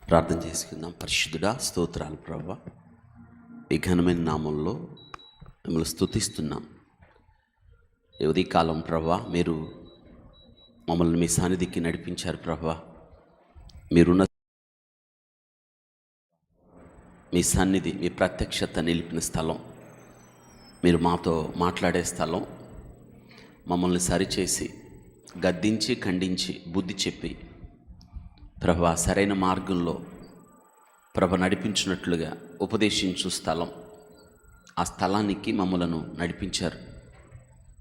ప్రార్థన చేసుకుందాం. పరిశుద్ధుడా, స్తోత్రాలు ప్రభువా. ఈ ఘనమైన నామంలో మిమ్మల్ని స్తుతిస్తున్నాం. ఈ ఉదయకాలం ప్రభువా, మీరు మమ్మల్ని మీ సన్నిధికి నడిపించారు ప్రభువా. మీరున్న మీ సన్నిధి, మీ ప్రత్యక్షత నిలిపిన స్థలం, మీరు మాతో మాట్లాడే స్థలం, మమ్మల్ని సరిచేసి గద్దించి ఖండించి బుద్ధి చెప్పి ప్రభువా సరైన మార్గంలో నడిపించినట్లుగా ఉపదేశించు స్థలం, ఆ స్థలానికి మమ్మలను నడిపించారు.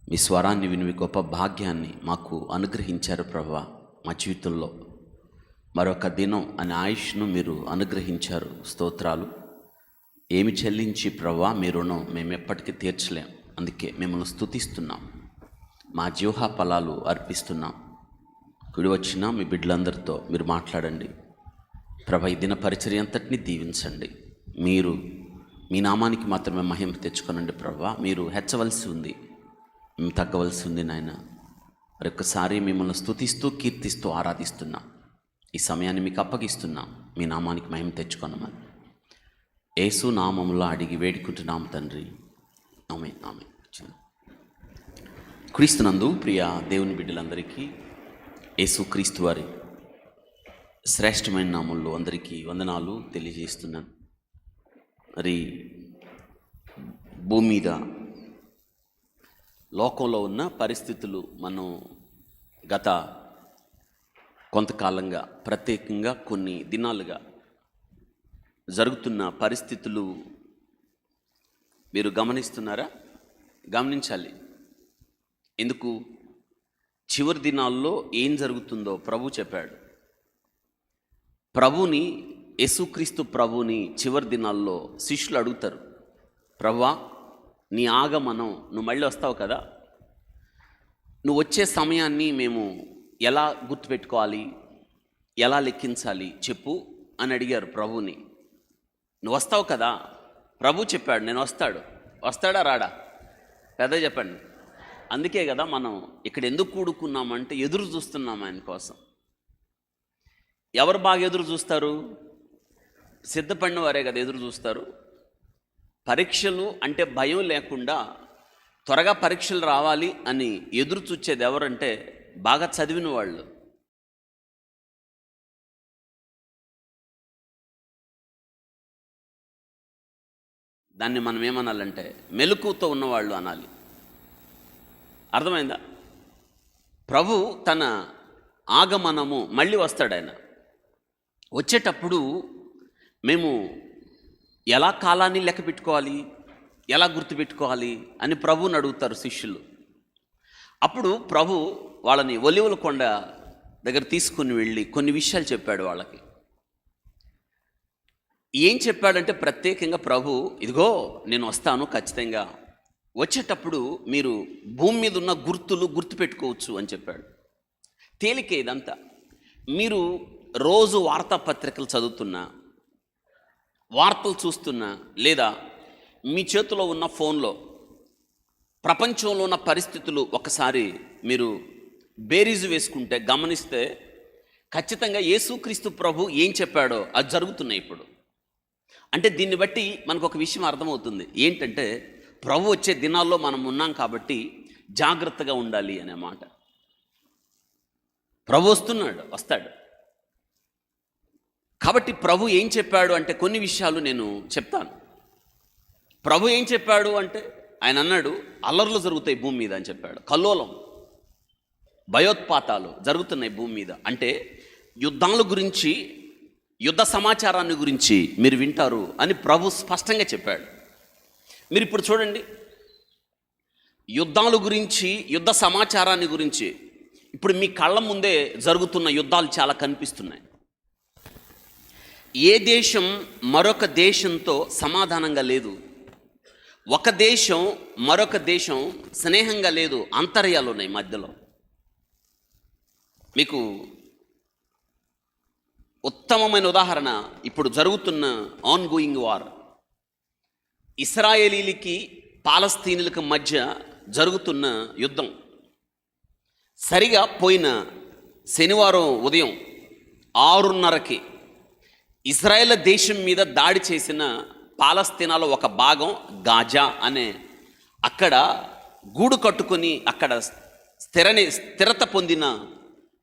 మీ స్వరాన్ని విని మీ గొప్ప భాగ్యాన్ని మాకు అనుగ్రహించారు ప్రభువా. మా జీవితంలో మరొక దినం అనే ఆయుష్ను మీరు అనుగ్రహించారు. స్తోత్రాలు. ఏమి చెల్లించి ప్రభువా మీ రుణం మేము ఎప్పటికీ తీర్చలేం. అందుకే మిమ్మల్ని స్తుతిస్తున్నాం, మా జీవహ ఫలాలు అర్పిస్తున్నాం. కుడి వచ్చిన మీ బిడ్డలందరితో మీరు మాట్లాడండి ప్రభా. ఈ దిన పరిచర్య అంతటిని దీవించండి. మీరు మీ నామానికి మాత్రమే మహిమ తెచ్చుకోనండి ప్రభా. మీరు హెచ్చవలసి ఉంది, మేము తగ్గవలసి ఉంది నాయన. మరొకసారి మిమ్మల్ని స్తుతిస్తూ కీర్తిస్తూ ఆరాధిస్తున్నాం. ఈ సమయాన్ని మీకు అప్పగిస్తున్నాం. మీ నామానికి మహిమ తెచ్చుకోనమని యేసు నామములో అడిగి వేడుకుంటున్నాం తండ్రి. ఆమేన్, ఆమేన్. క్రీస్తునందు ప్రియ దేవుని బిడ్డలందరికీ యేసు క్రీస్తు వారి శ్రేష్టమైన నామంలో అందరికీ వందనాలు తెలియజేస్తున్నాను. మరి భూమి మీద లోకంలో ఉన్న పరిస్థితులు మనం గత కొంతకాలంగా, ప్రత్యేకంగా కొన్ని దినాలుగా జరుగుతున్న పరిస్థితులు మీరు గమనిస్తున్నారా? గమనించాలి. ఎందుకు? చివరి దినాల్లో ఏం జరుగుతుందో ప్రభు చెప్పాడు. ప్రభుని, యేసుక్రీస్తు ప్రభుని చివరి దినాల్లో శిష్యులు అడుగుతారు, ప్రభువా నీ ఆగమనం, నువ్వు మళ్ళీ వస్తావు కదా, నువ్వు వచ్చే సమయాన్ని మేము ఎలా గుర్తుపెట్టుకోవాలి, ఎలా లెక్కించాలి చెప్పు అని అడిగారు ప్రభుని. నువ్వు వస్తావు కదా, ప్రభు చెప్పాడు నేను వస్తాడా రాడా? పెద్ద చెప్పండి. అందుకే కదా మనం ఇక్కడ ఎందుకు కూడుకున్నామంటే ఎదురు చూస్తున్నాం ఆయన కోసం. ఎవరు బాగా ఎదురు చూస్తారు? సిద్ధపడిన వారే కదా ఎదురు చూస్తారు. పరీక్షలు అంటే భయం లేకుండా త్వరగా పరీక్షలు రావాలి అని ఎదురు చూచేది ఎవరంటే బాగా చదివిన వాళ్ళు. దాన్ని మనం ఏమనాలంటే మెలకువతో ఉన్నవాళ్ళు అనాలి. అర్థమైందా? ప్రభు తన ఆగమనము, మళ్ళీ వస్తాడు ఆయన. వచ్చేటప్పుడు మేము ఎలా కాలాన్ని లెక్క పెట్టుకోవాలి, ఎలా గుర్తుపెట్టుకోవాలి అని ప్రభువుని అడుగుతారు శిష్యులు. అప్పుడు ప్రభు వాళ్ళని ఒలీవల కొండ దగ్గర తీసుకుని వెళ్ళి కొన్ని విషయాలు చెప్పాడు వాళ్ళకి. ఏం చెప్పాడంటే ప్రత్యేకంగా ప్రభు, ఇదిగో నేను వస్తాను ఖచ్చితంగా, వచ్చేటప్పుడు మీరు భూమి మీద ఉన్న గుర్తులు గుర్తుపెట్టుకోవచ్చు అని చెప్పాడు. తేలికే ఇదంతా. మీరు రోజు వార్తాపత్రికలు చదువుతున్నా, వార్తలు చూస్తున్నా, లేదా మీ చేతిలో ఉన్న ఫోన్లో ప్రపంచంలో ఉన్న పరిస్థితులు ఒకసారి మీరు బేరీజు వేసుకుంటే, గమనిస్తే ఖచ్చితంగా యేసుక్రీస్తు ప్రభు ఏం చెప్పాడో అది జరుగుతున్నాయి ఇప్పుడు. అంటే దీన్ని బట్టి మనకు ఒక విషయం అర్థమవుతుంది. ఏంటంటే ప్రభు వచ్చే దినాల్లో మనం ఉన్నాం కాబట్టి జాగ్రత్తగా ఉండాలి అనే మాట. ప్రభు వస్తాడు కాబట్టి ప్రభు ఏం చెప్పాడు అంటే కొన్ని విషయాలు నేను చెప్తాను. ప్రభు ఏం చెప్పాడు అంటే ఆయన అన్నాడు, అల్లర్లు జరుగుతాయి భూమి మీద అని చెప్పాడు. కల్లోలం, భయోత్పాతాలు జరుగుతున్నాయి భూమి మీద. అంటే యుద్ధాల గురించి, యుద్ధ సమాచారాన్ని గురించి మీరు వింటారు అని ప్రభు స్పష్టంగా చెప్పాడు. మీరు ఇప్పుడు చూడండి, యుద్ధాల గురించి, యుద్ధ సమాచారాన్ని గురించి ఇప్పుడు మీ కళ్ళ ముందే జరుగుతున్న యుద్ధాలు చాలా కనిపిస్తున్నాయి. ఏ దేశం మరొక దేశంతో సమాధానంగా లేదు. ఒక దేశం మరొక దేశం స్నేహంగా లేదు. అంతర్యాలు ఉన్నాయి మధ్యలో. మీకు ఉత్తమమైన ఉదాహరణ ఇప్పుడు జరుగుతున్న ఆన్ గోయింగ్ వార్. ఇశ్రాయేలీలకి పాలస్తీనులకు మధ్య జరుగుతున్న యుద్ధం. సరిగా పోయిన శనివారం ఉదయం 6:30కి ఇజ్రాయెల్ దేశం మీద దాడి చేసిన పాలస్తీనాలో ఒక భాగం గాజా అనే అక్కడ గూడు కట్టుకొని అక్కడ స్థిరత పొందిన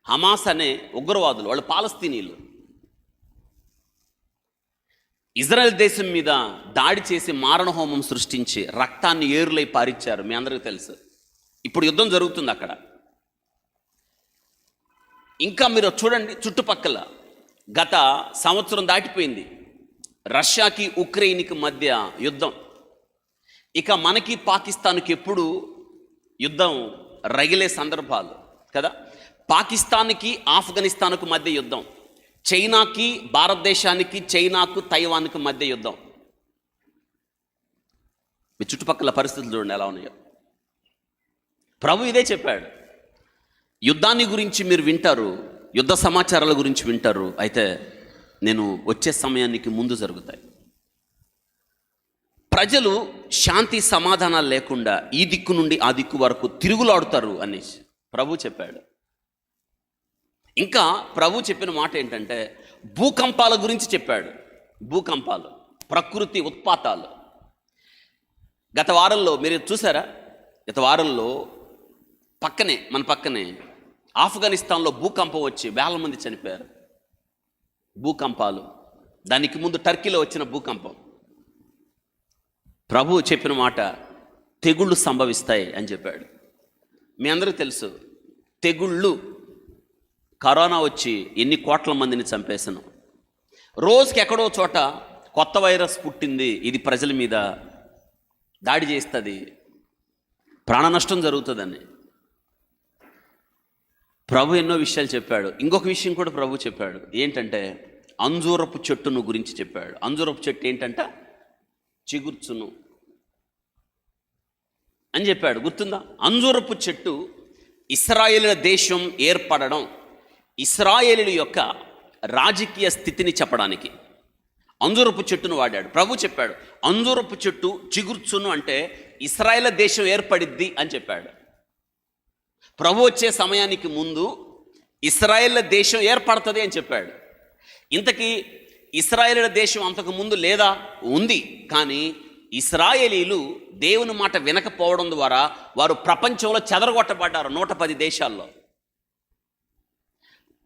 హమాస్ అనే ఉగ్రవాదులు, వాళ్ళు పాలస్తీనీలు ఇజ్రాయెల్ దేశం మీద దాడి చేసి మారణహోమం సృష్టించి రక్తాన్ని ఏరులై పారిచ్చారు. మీ అందరికీ తెలుసు. ఇప్పుడు యుద్ధం జరుగుతుంది అక్కడ. ఇంకా మీరు చూడండి, చుట్టుపక్కల గత సంవత్సరం దాటిపోయింది, రష్యాకి ఉక్రెయిన్కి మధ్య యుద్ధం. ఇక మనకి పాకిస్తాన్కి ఎప్పుడు యుద్ధం రగిలే సందర్భాలు కదా. పాకిస్తాన్కి ఆఫ్ఘనిస్తాన్కు మధ్య యుద్ధం, చైనాకి భారతదేశానికి, చైనాకు తైవాన్కి మధ్య యుద్ధం. మీ చుట్టుపక్కల పరిస్థితులు చూడండి ఎలా ఉన్నాయో. ప్రభు ఇదే చెప్పాడు, యుద్ధాన్ని గురించి మీరు వింటారు, యుద్ధ సమాచారాల గురించి వింటారు, అయితే నేను వచ్చే సమయానికి ముందు జరుగుతాయి. ప్రజలు శాంతి సమాధానాలు లేకుండా ఈ దిక్కు నుండి ఆ దిక్కు వరకు తిరుగులాడుతారు అనేసి ప్రభు చెప్పాడు. ఇంకా ప్రభు చెప్పిన మాట ఏంటంటే భూకంపాల గురించి చెప్పాడు. భూకంపాలు, ప్రకృతి ఉత్పాతాలు. గత వారంలో మీరు చూసారా, గత వారంలో మన పక్కనే ఆఫ్ఘనిస్తాన్లో భూకంపం వచ్చి వేల మంది చనిపోయారు. భూకంపాలు. దానికి ముందు టర్కీలో వచ్చిన భూకంపం. ప్రభు చెప్పిన మాట, తెగుళ్ళు సంభవిస్తాయి అని చెప్పాడు. మీ అందరికీ తెలుసు, తెగుళ్ళు, కరోనా వచ్చి ఎన్ని కోట్ల మందిని చంపేసాను. రోజుకి ఎక్కడో చోట కొత్త వైరస్ పుట్టింది, ఇది ప్రజల మీద దాడి చేస్తుంది, ప్రాణ నష్టం జరుగుతుందని ప్రభు ఎన్నో విషయాలు చెప్పాడు. ఇంకొక విషయం కూడా ప్రభు చెప్పాడు, ఏంటంటే అంజూరపు చెట్టును గురించి చెప్పాడు. అంజూరపు చెట్టు ఏంటంట, చిగుర్చును అని చెప్పాడు. గుర్తుందా? అంజూరపు చెట్టు ఇశ్రాయేలు దేశం ఏర్పడడం, ఇశ్రాయేలు యొక్క రాజకీయ స్థితిని చెప్పడానికి అంజూరపు చెట్టును వాడాడు. ప్రభు చెప్పాడు, అంజూరపు చెట్టు చిగుర్చును అంటే ఇశ్రాయేలు దేశం ఏర్పడిద్ది అని చెప్పాడు. ప్రభు వచ్చే సమయానికి ముందు ఇశ్రాయేల్ దేశం ఏర్పడుతుంది అని చెప్పాడు. ఇంతకీ ఇశ్రాయేల్ దేశం అంతకు ముందు లేదా? ఉంది. కానీ ఇశ్రాయేలీలు దేవుని మాట వినకపోవడం ద్వారా వారు ప్రపంచంలో చెదరగొట్టబడ్డారు. 110 దేశాల్లో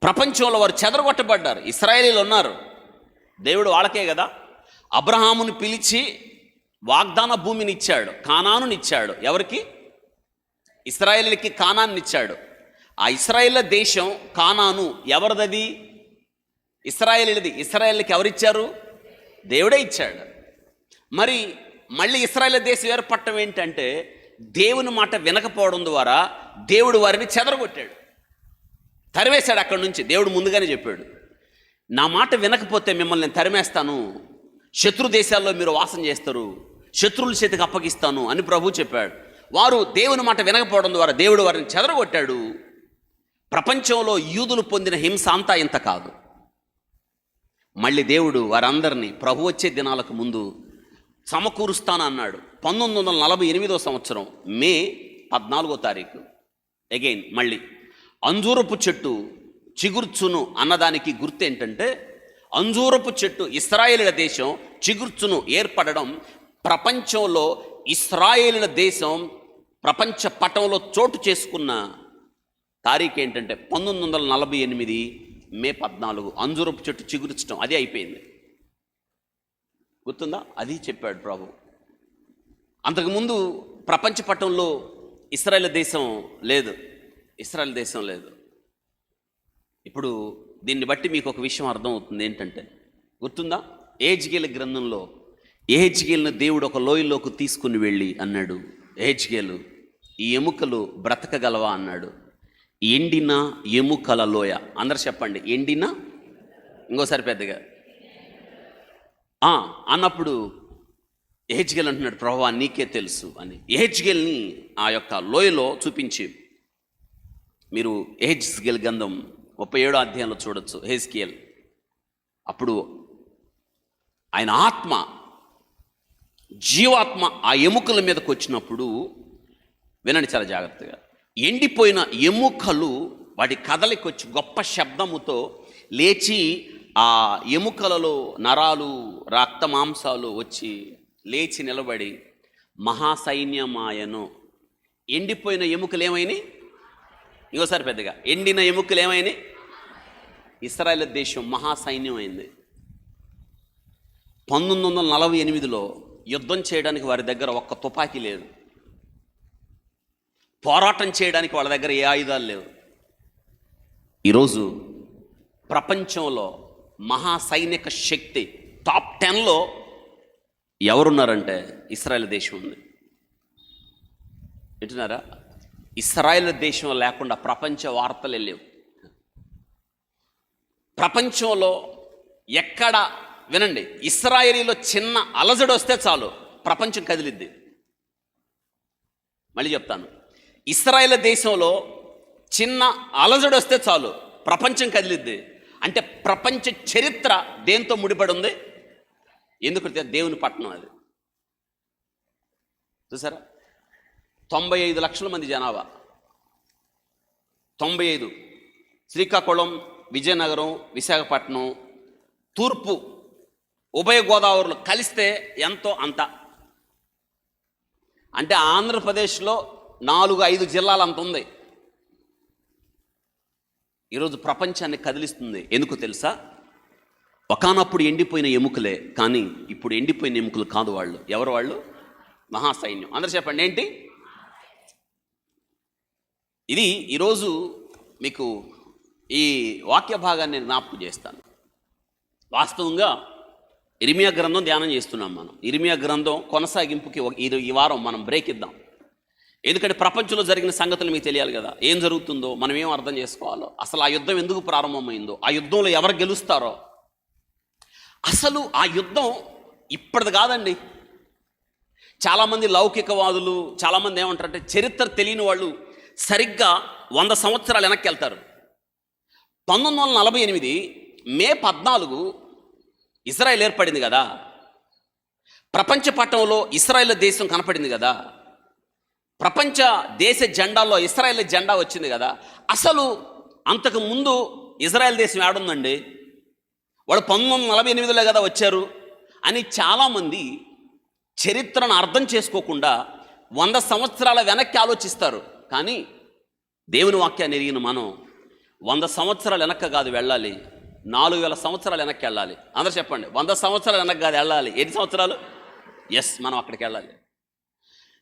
ప్రపంచంలో వారు చెదరగొట్టబడ్డారు. ఇశ్రాయేలీలు ఉన్నారు, దేవుడు వాళ్ళకే కదా అబ్రహాముని పిలిచి వాగ్దాన భూమిని ఇచ్చాడు, కానానుని ఇచ్చాడు. ఎవరికి? ఇశ్రాయేలుకి కానాన్ని ఇచ్చాడు. ఆ ఇశ్రాయేల్ దేశం కానాను ఎవరిదది? ఇశ్రాయేలుది. ఇశ్రాయేలుకి ఎవరిచ్చారు? దేవుడే ఇచ్చాడు. మరి మళ్ళీ ఇశ్రాయేల్ దేశం ఏర్పడటం ఏంటంటే దేవుని మాట వినకపోవడం ద్వారా దేవుడు వారిని చెదరగొట్టాడు, తరివేశాడు అక్కడి నుంచి. దేవుడు ముందుగానే చెప్పాడు, నా మాట వినకపోతే మిమ్మల్ని నేను తరిమేస్తాను, శత్రు దేశాల్లో మీరు వాసం చేస్తారు, శత్రువుల చేతికి అప్పగిస్తాను అని ప్రభు చెప్పాడు. వారు దేవుని మాట వినకపోవడం ద్వారా దేవుడు వారిని చెదరగొట్టాడు. ప్రపంచంలో యూదులు పొందిన హింస అంతా ఇంత కాదు. మళ్ళీ దేవుడు వారందరినీ ప్రభు వచ్చే దినాలకు ముందు సమకూరుస్తానన్నాడు. 1948 సంవత్సరం మే 14వ తారీఖు అగైన్ మళ్ళీ అంజూరపు చెట్టు చిగుర్చును అన్నదానికి గుర్తు ఏంటంటే, అంజూరపు చెట్టు ఇశ్రాయేలుల దేశం చిగుర్చును ఏర్పడడం, ప్రపంచంలో ఇశ్రాయేలుల దేశం ప్రపంచ పటంలో చోటు చేసుకున్న తారీఖు ఏంటంటే 1948 మే 14 అంజూరపు చెట్టు చిగుర్చడం. అది అయిపోయింది. గుర్తుందా? అది చెప్పాడు ప్రభు. అంతకుముందు ప్రపంచ పటంలో ఇశ్రాయేల్ దేశం లేదు, ఇశ్రాయేల్ దేశం లేదు. ఇప్పుడు దీన్ని బట్టి మీకు ఒక విషయం అర్థమవుతుంది. ఏంటంటే గుర్తుందా? యెహెజ్కేలు గ్రంథంలో యెహెజ్కేలును దేవుడు ఒక లోయలోకి తీసుకుని వెళ్ళి అన్నాడు, యెహెజ్కేలు ఈ ఎముకలు బ్రతకగలవా అన్నాడు. ఎండిన ఎముకల లోయ. అందరు చెప్పండి, ఎండిన. ఇంకోసారి పెద్దగా అన్నప్పుడు యెహెజ్కేలు అంటున్నాడు, ప్రభువా నీకే తెలుసు అని. యెహెజ్కేలుని ఆ యొక్క లోయలో చూపించి, మీరు యెహెజ్కేలు గ్రంథం 37వ అధ్యాయంలో చూడొచ్చు. యెహెజ్కేలు అప్పుడు ఆయన ఆత్మ, జీవాత్మ ఆ ఎముకల మీదకి వచ్చినప్పుడు, వినండి చాలా జాగ్రత్తగా, ఎండిపోయిన ఎముకలు వాటి కదలికొచ్చి గొప్ప శబ్దముతో లేచి ఆ ఎముకలలో నరాలు రక్త మాంసాలు వచ్చి లేచి నిలబడి మహాసైన్యమాయను. ఎండిపోయిన ఎముకలు ఏమైనాయి? ఇంకోసారి పెద్దగా, ఎండిన ఎముకలు ఏమైనాయి? ఇశ్రాయేలు దేశం మహాసైన్యం అయింది. 1948లో యుద్ధం చేయడానికి వారి దగ్గర ఒక్క తుపాకీ లేదు. పోరాటం చేయడానికి వాళ్ళ దగ్గర ఏ ఆయుధాలు లేవు. ఈరోజు ప్రపంచంలో మహాసైనిక శక్తి టాప్ 10లో ఎవరున్నారంటే ఇశ్రాయేలు దేశం ఉంది. వింటున్నారా? ఇశ్రాయేలు దేశం లేకుండా ప్రపంచ వార్తలు లేవు. ప్రపంచంలో ఎక్కడ వినండి, ఇశ్రాయేలీలో చిన్న అలజడి వస్తే చాలు ప్రపంచం కదిలిద్ది. మళ్ళీ చెప్తాను, ఇశ్రాయేలు దేశంలో చిన్న అలజడి వస్తే చాలు ప్రపంచం కదిలిద్ది. అంటే ప్రపంచ చరిత్ర దేంతో ముడిపడి ఉంది? ఎందుకంటే దేవుని పట్టణం అది. చూసారా? 95 లక్షల మంది జనాభా, 95. శ్రీకాకుళం, విజయనగరం, విశాఖపట్నం, తూర్పు ఉభయ గోదావరిలో కలిస్తే ఎంతో అంత. అంటే ఆంధ్రప్రదేశ్లో 4-5 జిల్లాలు అంత ఉంది. ఈరోజు ప్రపంచాన్ని కదిలిస్తుంది. ఎందుకు తెలుసా? ఒకానప్పుడు ఎండిపోయిన ఎముకలే, కానీ ఇప్పుడు ఎండిపోయిన ఎముకలు కాదు. వాళ్ళు ఎవరు? వాళ్ళు మహాసైన్యం. అందరూ చెప్పండి ఏంటి ఇది? ఈరోజు మీకు ఈ వాక్య భాగాన్ని నేను జ్ఞాపకం చేస్తాను. వాస్తవంగా ఇర్మియా గ్రంథం ధ్యానం చేస్తున్నాం మనం. ఇర్మియా గ్రంథం కొనసాగింపుకి ఈ వారం మనం బ్రేక్ ఇద్దాం. ఎందుకంటే ప్రపంచంలో జరిగిన సంగతులు మీకు తెలియాలి కదా. ఏం జరుగుతుందో మనం ఏం అర్థం చేసుకోవాలో, అసలు ఆ యుద్ధం ఎందుకు ప్రారంభమైందో, ఆ యుద్ధంలో ఎవరు గెలుస్తారో. అసలు ఆ యుద్ధం ఇప్పటిది కాదండి. చాలామంది లౌకికవాదులు, చాలామంది ఏమంటారంటే చరిత్ర తెలియని వాళ్ళు సరిగ్గా 100 సంవత్సరాలు వెనక్కి వెళ్తారు. 1948 మే 14 ఇజ్రాయెల్ ఏర్పడింది కదా. ప్రపంచ పట్టణంలో ఇశ్రాయేల్ దేశం కనపడింది కదా. ప్రపంచ దేశ జెండాల్లో ఇశ్రాయేల్ జెండా వచ్చింది కదా. అసలు అంతకు ముందు ఇజ్రాయెల్ దేశం ఏడుందండి? వాళ్ళు 1948లో కదా వచ్చారు అని చాలామంది చరిత్రను అర్థం చేసుకోకుండా 100 సంవత్సరాల వెనక్కి ఆలోచిస్తారు. కానీ దేవుని వాక్యాన్ని ఎరిగిన మనం 100 సంవత్సరాలు వెనక్కి కాదు వెళ్ళాలి, 4000 సంవత్సరాలు వెనక్కి వెళ్ళాలి. అందరూ చెప్పండి, 100 సంవత్సరాలు వెనక్కి కాదు వెళ్ళాలి. ఎన్ని సంవత్సరాలు? ఎస్, మనం అక్కడికి వెళ్ళాలి.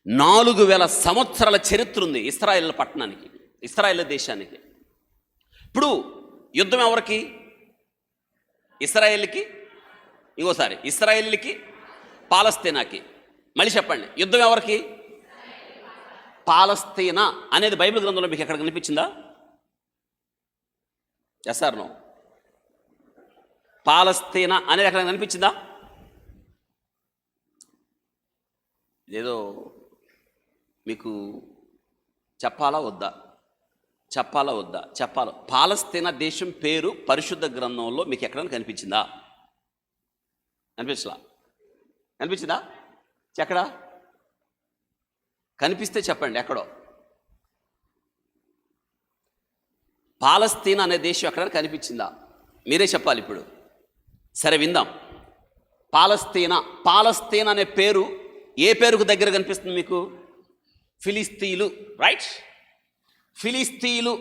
4000 సంవత్సరాల చరిత్ర ఉంది ఇశ్రాయేల్ పట్టణానికి, ఇశ్రాయేల్ దేశానికి. ఇప్పుడు యుద్ధం ఎవరికి? ఇశ్రాయేల్కి, ఇంకోసారి ఇశ్రాయేల్కి, పాలస్తీనాకి. మళ్ళీ చెప్పండి, యుద్ధం ఎవరికి? పాలస్తీనా అనేది బైబిల్ గ్రంథంలో మీకు ఎక్కడ కనిపించిందా? Yes are no? పాలస్తీనా అనేది ఎక్కడ కనిపించిందా? ఇదేదో మీకు చెప్పాలా వద్దా? చెప్పాలా? పాలస్తీనా దేశం పేరు పరిశుద్ధ గ్రంథంలో మీకు ఎక్కడైనా కనిపించిందా? కనిపించిందా? ఎక్కడా? కనిపిస్తే చెప్పండి ఎక్కడో. పాలస్తీనా అనే దేశం ఎక్కడైనా కనిపించిందా? మీరే చెప్పాలి ఇప్పుడు. సరే విందాం. పాలస్తీనా అనే పేరు ఏ పేరుకు దగ్గర కనిపిస్తుంది మీకు? ఫిలిస్తీన్లు, రైట్? ఫిలిస్తీన్లు,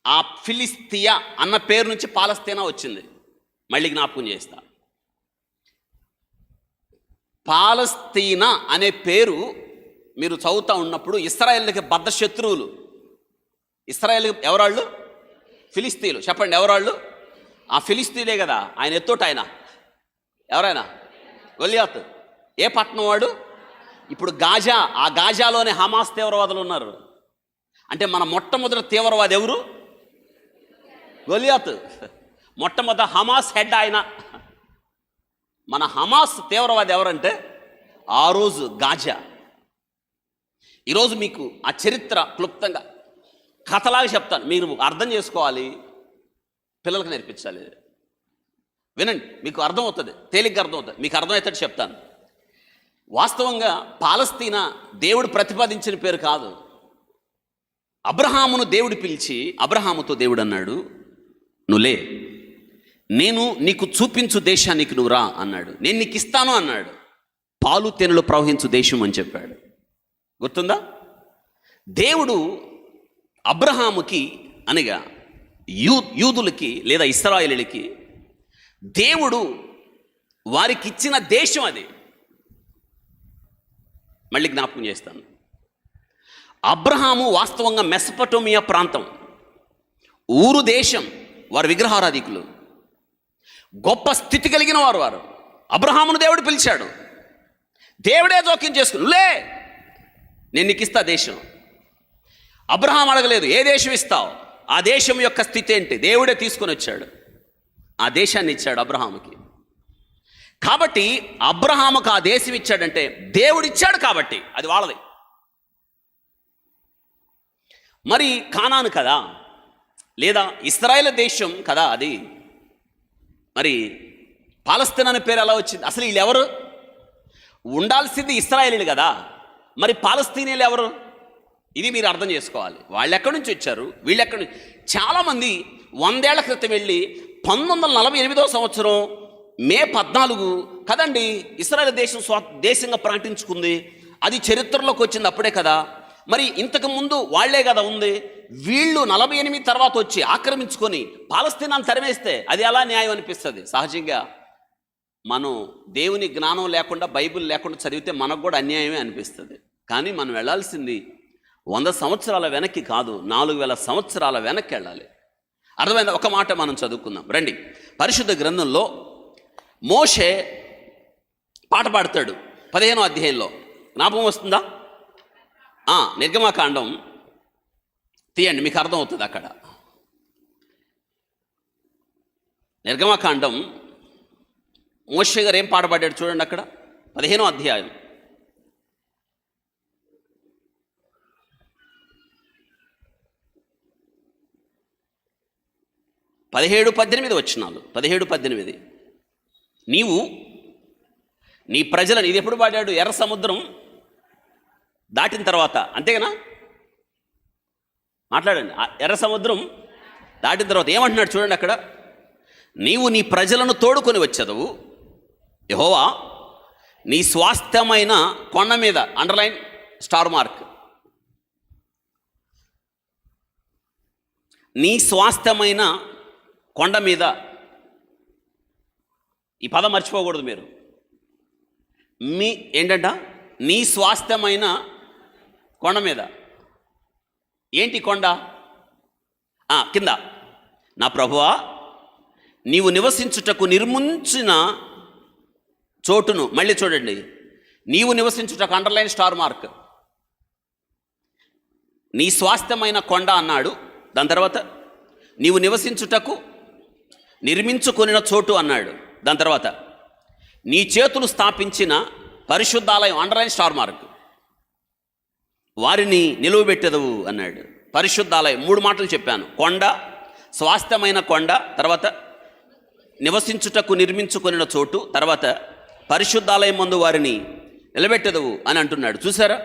ఆ ఫిలిస్తియా అన్న పేరు నుంచి పాలస్తీనా వచ్చింది. మళ్ళీ జ్ఞాపకం చేస్తా. పాలస్తీనా అనే పేరు మీరు చదువుతూ ఉన్నప్పుడు ఇశ్రాయేలుకి బద్ధ శత్రువులు. ఇశ్రాయేల్ ఎవరాళ్ళు? ఫిలిస్తీన్లు. చెప్పండి ఎవరాళ్ళు? ఆ ఫిలిస్తీన్లే కదా. ఆయన ఎత్తోటి ఆయన ఎవరైనా? గొలియాత్. ఏ పట్టణం వాడు? ఇప్పుడు గాజా. ఆ గాజాలోనే హమాస్ తీవ్రవాదులు ఉన్నారు. అంటే మన మొట్టమొదటి తీవ్రవాది ఎవరు? గొలియాత్. మొట్టమొదటి హమాస్ హెడ్ ఆయన. మన హమాస్ తీవ్రవాది ఎవరంటే ఆ రోజు గాజా. ఈరోజు మీకు ఆ చరిత్ర క్లుప్తంగా కథలాగా చెప్తాను, మీరు అర్థం చేసుకోవాలి, పిల్లలకు నేర్పించాలి. వినండి, మీకు అర్థమవుతుంది, తేలిగ్గా అర్థమవుతుంది. మీకు అర్థమవుతుంది చెప్తాను. వాస్తవంగా పాలస్తీనా దేవుడు ప్రతిపాదించిన పేరు కాదు. అబ్రహామును దేవుడు పిలిచి అబ్రహాముతో దేవుడు అన్నాడు, నువ్వులే, నేను నీకు చూపించు దేశానికి నువ్వు రా అన్నాడు. నేను నీకు ఇస్తాను అన్నాడు. పాలు తేనెలు ప్రవహించు దేశం అని చెప్పాడు. గుర్తుందా? దేవుడు అబ్రహాముకి అనగా యూదులకి లేదా ఇశ్రాయేలీయులకి దేవుడు వారికి ఇచ్చిన దేశం అది. మళ్ళీ జ్ఞాపకం చేస్తాను. అబ్రహాము వాస్తవంగా మెసపటోమియా ప్రాంతం ఊరు దేశం, వారు విగ్రహారాధికులు, గొప్ప స్థితి కలిగిన వారు. అబ్రహామును దేవుడు పిలిచాడు. దేవుడే జోక్యం చేసుకుని లే నేను నీకు ఇస్తా దేశం. అబ్రహాం అడగలేదు ఏ దేశం ఇస్తావు, ఆ దేశం యొక్క స్థితి ఏంటి దేవుడే తీసుకొని వచ్చాడు. ఆ దేశాన్ని ఇచ్చాడు అబ్రహాముకి. కాబట్టి అబ్రహాముకు ఆ దేశం ఇచ్చాడంటే దేవుడు ఇచ్చాడు కాబట్టి అది వాళ్ళది. మరి కానాను కదా, లేదా ఇశ్రాయేలు దేశం కదా అది. మరి పాలస్తీనా అనే పేరు ఎలా వచ్చింది? అసలు వీళ్ళు ఎవరు? ఉండాల్సింది ఇశ్రాయేలీలు కదా, మరి పాలస్తీనీలు ఎవరు? ఇది మీరు అర్థం చేసుకోవాలి. వాళ్ళు ఎక్కడి నుంచి వచ్చారు, వీళ్ళు ఎక్కడి నుంచి? చాలామంది 100 ఏళ్ల క్రితం వెళ్ళి 1948వ సంవత్సరం మే 14 కదండి ఇశ్రాయేలు దేశం దేశంగా ప్రకటించుకుంది. అది చరిత్రలోకి వచ్చింది అప్పుడే కదా. మరి ఇంతకు ముందు వాళ్లే కదా ఉంది. వీళ్ళు 48 తర్వాత వచ్చి ఆక్రమించుకొని పాలస్తీనాను తరిమేస్తే అది ఎలా న్యాయం అనిపిస్తుంది? సహజంగా మనం దేవుని జ్ఞానం లేకుండా బైబిల్ లేకుండా చదివితే మనకు కూడా అన్యాయమే అనిపిస్తుంది. కానీ మనం వెళ్ళాల్సింది 100 సంవత్సరాల వెనక్కి కాదు, 4000 సంవత్సరాల వెనక్కి వెళ్ళాలి. అర్థమైంది? ఒక మాట మనం చదువుకుందాం రండి. పరిశుద్ధ గ్రంథంలో మోషే పాట పాడతాడు 15వ అధ్యాయంలో. జ్ఞాపకం వస్తుందా? నిర్గమకాండం తీయండి, మీకు అర్థమవుతుంది. అక్కడ నిర్గమకాండం మోషే గారు ఏం పాట పాడాడు చూడండి. అక్కడ 15వ అధ్యాయం 17-18 వచనాలు. 17-18 నీవు నీ ప్రజలను, ఇది ఎప్పుడు పాడాడు? ఎర్ర సముద్రం దాటిన తర్వాత, అంతేగానా? మాట్లాడండి. ఎర్ర సముద్రం దాటిన తర్వాత ఏమంటున్నాడు చూడండి. అక్కడ నీవు నీ ప్రజలను తోడుకొని వచ్చేదవు, యెహోవా నీ స్వాస్థ్యమైన కొండ మీద, అండర్లైన్ స్టార్ మార్క్, నీ స్వాస్థ్యమైన కొండ మీద. ఈ పదం మర్చిపోకూడదు మీరు. మీ ఏంటంట? నీ స్వాస్థ్యమైన కొండ మీద. ఏంటి కొండ? కింద. నా ప్రభువా నీవు నివసించుటకు నిర్మించిన చోటును, మళ్ళీ చూడండి, నీవు నివసించుటకు, అండర్లైన్ స్టార్ మార్క్, నీ స్వాస్థ్యమైన కొండ అన్నాడు. దాని తర్వాత నీవు నివసించుటకు నిర్మించుకొనిన చోటు అన్నాడు. దాని తర్వాత నీ చేతులు స్థాపించిన పరిశుద్ధాలయం, అండర్లైన్ స్టార్ మార్క్, వారిని నిలువబెట్టెదవు అన్నాడు. పరిశుద్ధాలయం 3 మాటలు చెప్పాను. కొండ, స్వాస్థ్యమైన కొండ, తర్వాత నివసించుటకు నిర్మించుకొనిన చోటు, తర్వాత పరిశుద్ధాలయం మందు వారిని నిలబెట్టెదవు అని అంటున్నాడు. చూసారా?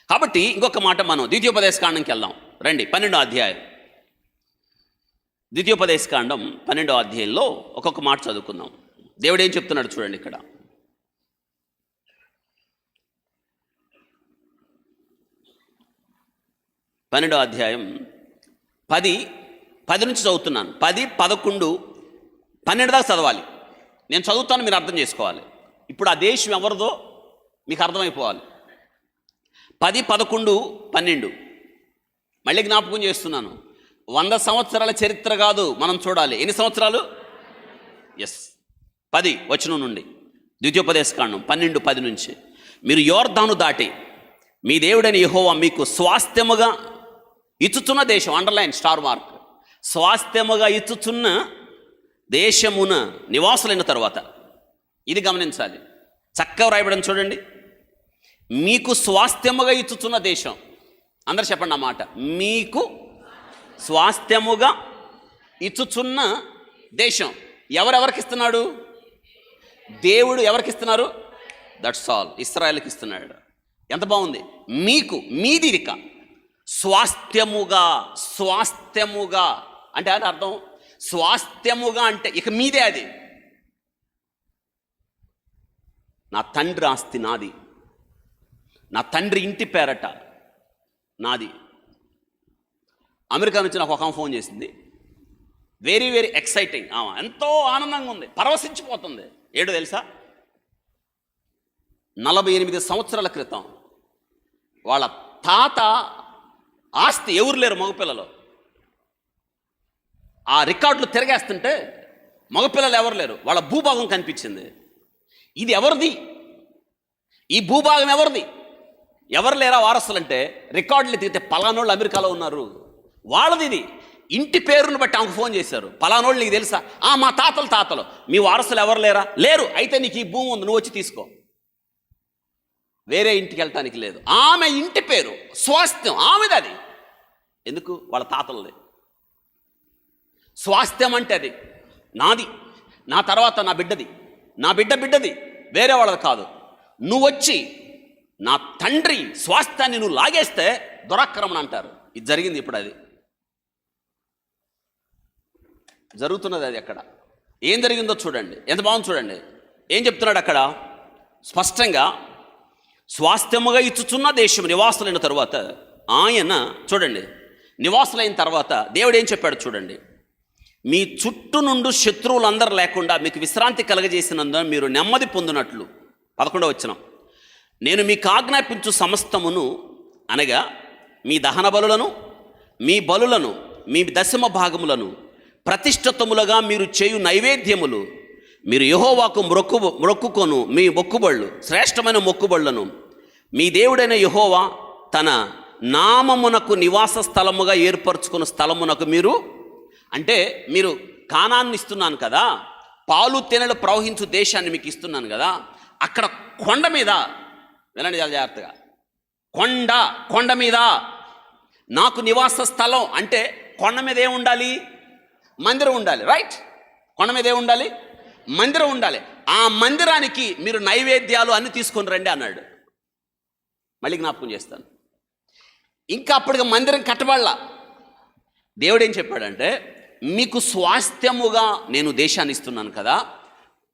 కాబట్టి ఇంకొక మాట మనం ద్వితీయోపదేశకాండంకి వెళ్దాం రండి. 12వ అధ్యాయం, ద్వితీయోపదేశకాండం 12వ అధ్యాయంలో ఒక్కొక్క మాట చదువుకుందాం. దేవుడు ఏం చెప్తున్నాడు చూడండి. ఇక్కడ 12వ అధ్యాయం 10 నుంచి చదువుతున్నాను. 10, 11, 12 దాకా చదవాలి. నేను చదువుతాను, మీరు అర్థం చేసుకోవాలి. ఇప్పుడు ఆ దేశం ఎవరిదో మీకు అర్థమైపోవాలి. 10, 11, 12 మళ్ళీ జ్ఞాపకం చేస్తున్నాను. 100 సంవత్సరాల చరిత్ర కాదు మనం చూడాలి. ఎన్ని సంవత్సరాలు? 10 వచనం నుండి ద్వితీయోపదేశకాండం 12:10 నుంచి. మీరు యోర్దాను దాటి మీ దేవుడైన యెహోవా మీకు స్వాస్థ్యముగా ఇచ్చుచున్న దేశం, అండర్లైన్ స్టార్ మార్క్, స్వాస్థ్యముగా ఇచ్చుచున్న దేశమున నివాసులైన తర్వాత, ఇది గమనించాలి, చక్కగా రాయబడిన చూడండి. మీకు స్వాస్థ్యముగా ఇచ్చుచున్న దేశం. అందరు చెప్పండి ఆ మాట. మీకు స్వాస్థ్యముగా ఇచ్చుచున్న దేశం. ఎవరెవరికి ఇస్తున్నాడు? దేవుడు ఎవరికి ఇస్తున్నారు? దట్స్ ఆల్, ఇశ్రాయేలుకి ఇస్తున్నాడు. ఎంత బాగుంది. మీకు, మీది ఇక స్వాస్థ్యముగా. స్వాస్థ్యముగా అంటే అది అర్థం స్వాస్థ్యముగా అంటే ఇక మీదే అది. నా తండ్రి ఆస్తి నాది, నా తండ్రి ఇంటి పేరట నాది. అమెరికా నుంచి నాకు ఒక ఫోన్ చేసింది, వెరీ వెరీ ఎక్సైటింగ్. ఎంతో ఆనందంగా ఉంది, పరవశించిపోతుంది. ఏడు తెలుసా, 48 సంవత్సరాల క్రితం వాళ్ళ తాత ఆస్తి ఎవరు లేరు మగపిల్లలు, ఆ రికార్డులు తిరగేస్తుంటే మగపిల్లలు ఎవరు లేరు, వాళ్ళ భూభాగం కనిపించింది. ఇది ఎవరిది, ఈ భూభాగం ఎవరిది, ఎవరు లేరా వారసులంటే రికార్డులు తిరిగితే పలానోళ్ళు అమెరికాలో ఉన్నారు, వాళ్ళది ఇది. ఇంటి పేరును బట్టి ఆమెకు ఫోన్ చేశారు, పలానోళ్ళు నీకు తెలుసా, మా తాతలు మీ వారసులు ఎవరు లేరా, లేరు, అయితే నీకు ఈ భూమి ఉంది, నువ్వు వచ్చి తీసుకో. వేరే ఇంటికి వెళ్ళటానికి లేదు. ఆమె ఇంటి పేరు స్వాస్థ్యం ఆమెది, అది ఎందుకు, వాళ్ళ తాతలది. స్వాస్థ్యం అంటే అది నాది, నా తర్వాత నా బిడ్డది, నా బిడ్డది, వేరే వాళ్ళది కాదు. నువ్వు వచ్చి నా తండ్రి స్వాస్థ్యాన్ని నువ్వు లాగేస్తే దురాక్రమణ అంటారు. ఇది జరిగింది ఇప్పుడు, అది జరుగుతున్నది. అది అక్కడ ఏం జరిగిందో చూడండి, ఎంత బాగుంది చూడండి. ఏం చెప్తున్నాడు అక్కడ స్పష్టంగా, స్వాస్థ్యముగా ఇచ్చుచున్న దేశం నివాసులైన తరువాత ఆయన, చూడండి, నివాసులైన తర్వాత దేవుడు ఏం చెప్పాడు చూడండి, మీ చుట్టూ నుండి శత్రువులందరూ లేకుండా మీకు విశ్రాంతి కలగజేసినందున మీరు నెమ్మది పొందినట్లు. 11వ వచనం, నేను మీకు ఆజ్ఞాపించు సమస్తమును అనగా మీ దహన బలులను, మీ బలులను, మీ దశమ భాగములను, ప్రతిష్ఠితములుగా మీరు చేయు నైవేద్యములు, మీరు యెహోవాకు మొక్కుకొను మీ మొక్కుబళ్ళు, శ్రేష్టమైన మొక్కుబళ్లను మీ దేవుడైన యెహోవా తన నామమునకు నివాస స్థలముగా ఏర్పరచుకున్న స్థలమునకు మీరు, అంటే మీరు కానాన్ని ఇస్తున్నాను కదా, పాలు తేనెలు ప్రవహించు దేశాన్ని మీకు ఇస్తున్నాను కదా, అక్కడ కొండ మీద, వినండి చాలా జాగ్రత్తగా, కొండ మీద నాకు నివాస స్థలం అంటే కొండ మీద ఏముండాలి, మందిరం ఉండాలి, రైట్. కొండ మీద ఏముండాలి, మందిరం ఉండాలి. ఆ మందిరానికి మీరు నైవేద్యాలు అన్ని తీసుకొని రండి అన్నాడు. మళ్ళీ జ్ఞాపకం చేస్తాను, ఇంకా అప్పటికి మందిరం కట్టబడలా. దేవుడు ఏం చెప్పాడంటే, మీకు స్వాస్థ్యముగా నేను దేశాన్ని ఇస్తున్నాను కదా,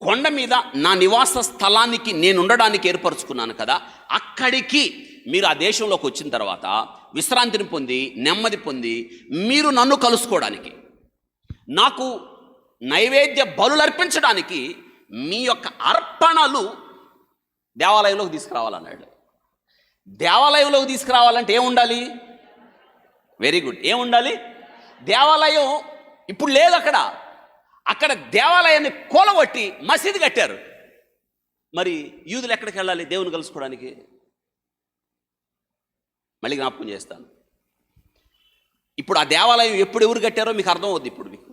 కొండ మీద నా నివాస స్థలానికి నేను ఉండడానికి ఏర్పరచుకున్నాను కదా, అక్కడికి మీరు ఆ దేశంలోకి వచ్చిన తర్వాత విశ్రాంతిని పొంది నెమ్మది పొంది మీరు నన్ను కలుసుకోవడానికి, నాకు నైవేద్య బలులు అర్పించడానికి మీ యొక్క అర్పణలు దేవాలయంలోకి తీసుకురావాలన్నాడు. దేవాలయంలోకి తీసుకురావాలంటే ఏముండాలి, వెరీ గుడ్, ఏముండాలి, దేవాలయం ఇప్పుడు లేదు అక్కడ దేవాలయాన్ని కూలగొట్టి మసీదు కట్టారు. మరి యూదులు ఎక్కడికి వెళ్ళాలి దేవుని కలుసుకోవడానికి? మళ్ళీ జ్ఞాపకం చేస్తాను, ఇప్పుడు ఆ దేవాలయం ఎప్పుడు ఎవరు కట్టారో మీకు అర్థమవుద్ది. ఇప్పుడు మీకు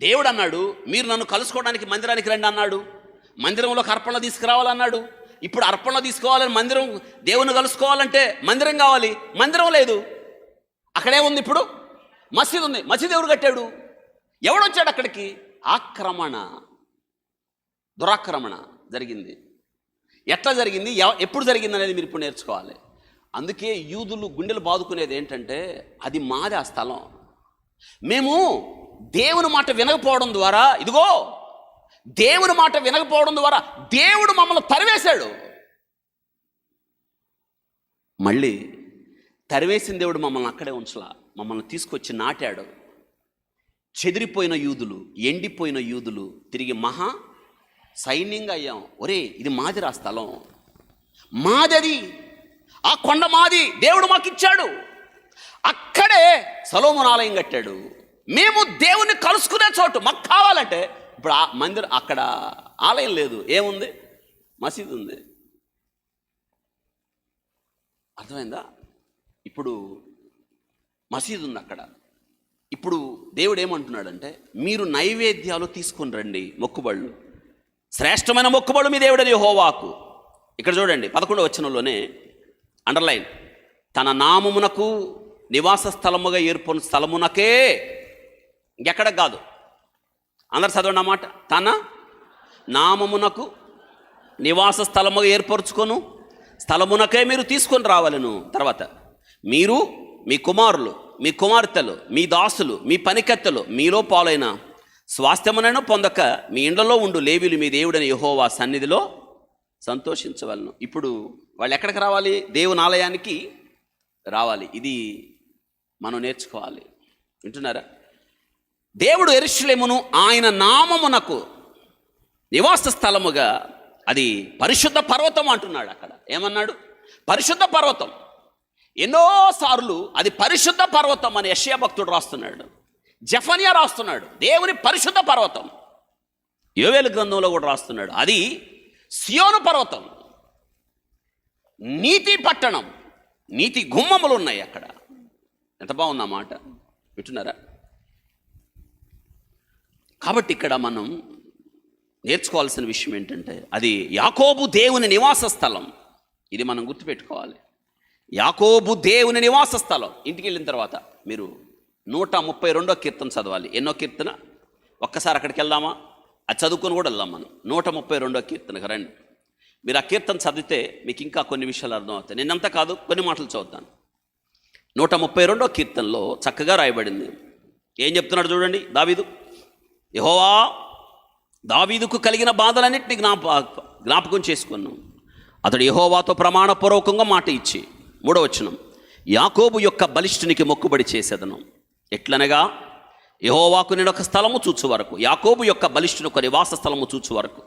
దేవుడు అన్నాడు, మీరు నన్ను కలుసుకోవడానికి మందిరానికి రండి అన్నాడు, మందిరంలోకి అర్పణలు తీసుకురావాలన్నాడు. ఇప్పుడు అర్పణలు తీసుకోవాలని మందిరం, దేవుని కలుసుకోవాలంటే మందిరం కావాలి, మందిరం లేదు. అక్కడే ఉంది, ఇప్పుడు మసీదు ఉంది. మసీదు ఎవరు కట్టాడు, ఎవడొచ్చాడు అక్కడికి? ఆక్రమణ, దురాక్రమణ జరిగింది. ఎట్లా జరిగింది, ఎప్పుడు జరిగింది అనేది మీరు ఇప్పుడు నేర్చుకోవాలి. అందుకే యూదులు గుండెలు బాదుకునేది ఏంటంటే, అది మాది ఆ స్థలం, మేము దేవుని మాట వినకపోవడం ద్వారా, ఇదిగో దేవుని మాట వినకపోవడం ద్వారా దేవుడు మమ్మల్ని తరివేశాడు. మళ్ళీ తరివేసిన దేవుడు మమ్మల్ని అక్కడే ఉంచలా, మమ్మల్ని తీసుకొచ్చి నాటాడు. చెదిరిపోయిన యూదులు, ఎండిపోయిన యూదులు తిరిగి మహా సైన్యంగా అయ్యాం. ఒరే, ఇది మాదిరా స్థలం, మాదది, ఆ కొండ మాది, దేవుడు మాకు ఇచ్చాడు. అక్కడే సొలొమోను ఆలయం కట్టాడు. మేము దేవుని కలుసుకునే చోటు మాకు కావాలంటే, ఇప్పుడు ఆ మందిరం, అక్కడ ఆలయం లేదు, ఏముంది, మసీదు ఉంది. అర్థమైందా? ఇప్పుడు మసీదు ఉంది అక్కడ. ఇప్పుడు దేవుడు ఏమంటున్నాడంటే, మీరు నైవేద్యాలు తీసుకొని రండి, మొక్కుబళ్ళు, శ్రేష్టమైన మొక్కుబళ్ళు మీ దేవుడని యెహోవాకు. ఇక్కడ చూడండి 11వ వచనంలోనే అండర్లైన్, తన నామమునకు నివాస స్థలముగా ఏర్పడిన స్థలమునకే, ఇంకెక్కడికి కాదు. అందరు చదవండి అన్నమాట, తన నామమునకు నివాస స్థలముగా ఏర్పరచుకొను స్థలమునకే మీరు తీసుకొని రావాలను. తర్వాత మీరు, మీ కుమారులు, మీ కుమార్తెలు, మీ దాసులు, మీ పనికత్తెలు మీలో పాలైన స్వాస్థ్యమునైనా పొందక మీ ఇండ్లలో ఉండు లేవీలు మీ దేవుడని యెహోవా సన్నిధిలో సంతోషించవలను. ఇప్పుడు వాళ్ళు ఎక్కడికి రావాలి? దేవుని ఆలయానికి రావాలి. ఇది మనం నేర్చుకోవాలి. వింటున్నారా? దేవుడు యెరూషలేమును ఆయన నామమునకు నివాస స్థలముగా, అది పరిశుద్ధ పర్వతం అంటున్నాడు. అక్కడ ఏమన్నాడు? పరిశుద్ధ పర్వతం. ఎన్నోసార్లు అది పరిశుద్ధ పర్వతం అని యెషయా భక్తుడు రాస్తున్నాడు, జెఫన్యా రాస్తున్నాడు. దేవుని పరిశుద్ధ పర్వతం. యోవేలు గ్రంథంలో కూడా రాస్తున్నాడు. అది సియోను పర్వతం, నీతి పట్టణం, నీతి గుమ్మములు ఉన్నాయి అక్కడ. ఎంత బాగుంది మాట. వింటున్నారా? కాబట్టి ఇక్కడ మనం నేర్చుకోవాల్సిన విషయం ఏంటంటే, అది యాకోబు దేవుని నివాస స్థలం. ఇది మనం గుర్తుపెట్టుకోవాలి. యాకోబు దేవుని నివాస స్థలం. ఇంటికి వెళ్ళిన తర్వాత మీరు 132వ కీర్తన చదవాలి. ఎన్నో కీర్తన? ఒక్కసారి అక్కడికి వెళ్దామా? అది చదువుకొని కూడా వెళ్దాం మనం. 132వ కీర్తనకు రండి. మీరు ఆ కీర్తన చదివితే మీకు ఇంకా కొన్ని విషయాలు అర్థమవుతాయి. నిన్నంతా కాదు, కొన్ని మాటలు చదువుతాను. 132వ కీర్తనలో చక్కగా రాయబడింది. ఏం చెప్తున్నాడు చూడండి దావీదు. యెహోవా దావీదుకు కలిగిన బాధలన్నింటినీ జ్ఞాపకం చేసుకున్నాం. అతడు యెహోవాతో ప్రమాణపూర్వకంగా మాట ఇచ్చి, 3వ వచనం, యాకోబు యొక్క బలిష్ఠునికి మొక్కుబడి చేసేదను. ఎట్లనగా యెహోవాకు నేను ఒక స్థలము చూచు వరకు, యాకోబు యొక్క బలిష్ఠుని ఒక నివాస స్థలము చూచు వరకు,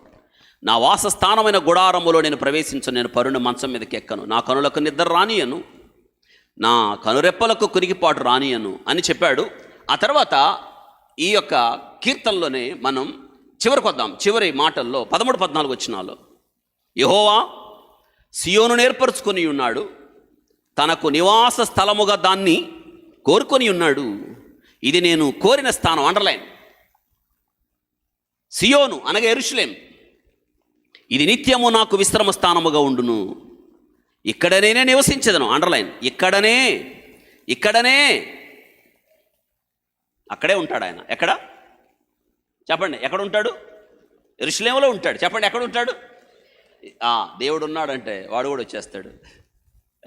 నా వాసస్థానమైన గుడారములో నేను ప్రవేశించను. నేను పరుని మంచం మీదకి ఎక్కను. నా కనులకు నిద్ర రానియను, నా కనురెప్పలకు కునికిపాటు రానియను అని చెప్పాడు. ఆ తర్వాత ఈ యొక్క కీర్తనలోనే మనం చివరికి వద్దాం. చివరి మాటల్లో 13-14 వచనాలు, యెహోవా సియోను ఏర్పరచుకొని ఉన్నాడు, తనకు నివాస స్థలముగా దాన్ని కోరుకొని ఉన్నాడు. ఇది నేను కోరిన స్థానం. అండర్లైన్. సియోను అనగా యెరూషలేం, ఇది నిత్యము నాకు విశ్రమ స్థానముగా ఉండును. ఇక్కడనే నివసించదను. అండర్లైన్. ఇక్కడనే అక్కడే ఉంటాడు ఆయన. ఎక్కడ చెప్పండి? ఎక్కడ ఉంటాడు? యెరూషలేములో ఉంటాడు. చెప్పండి, ఎక్కడ ఉంటాడు? దేవుడు ఉన్నాడంటే వాడు కూడా వచ్చేస్తాడు.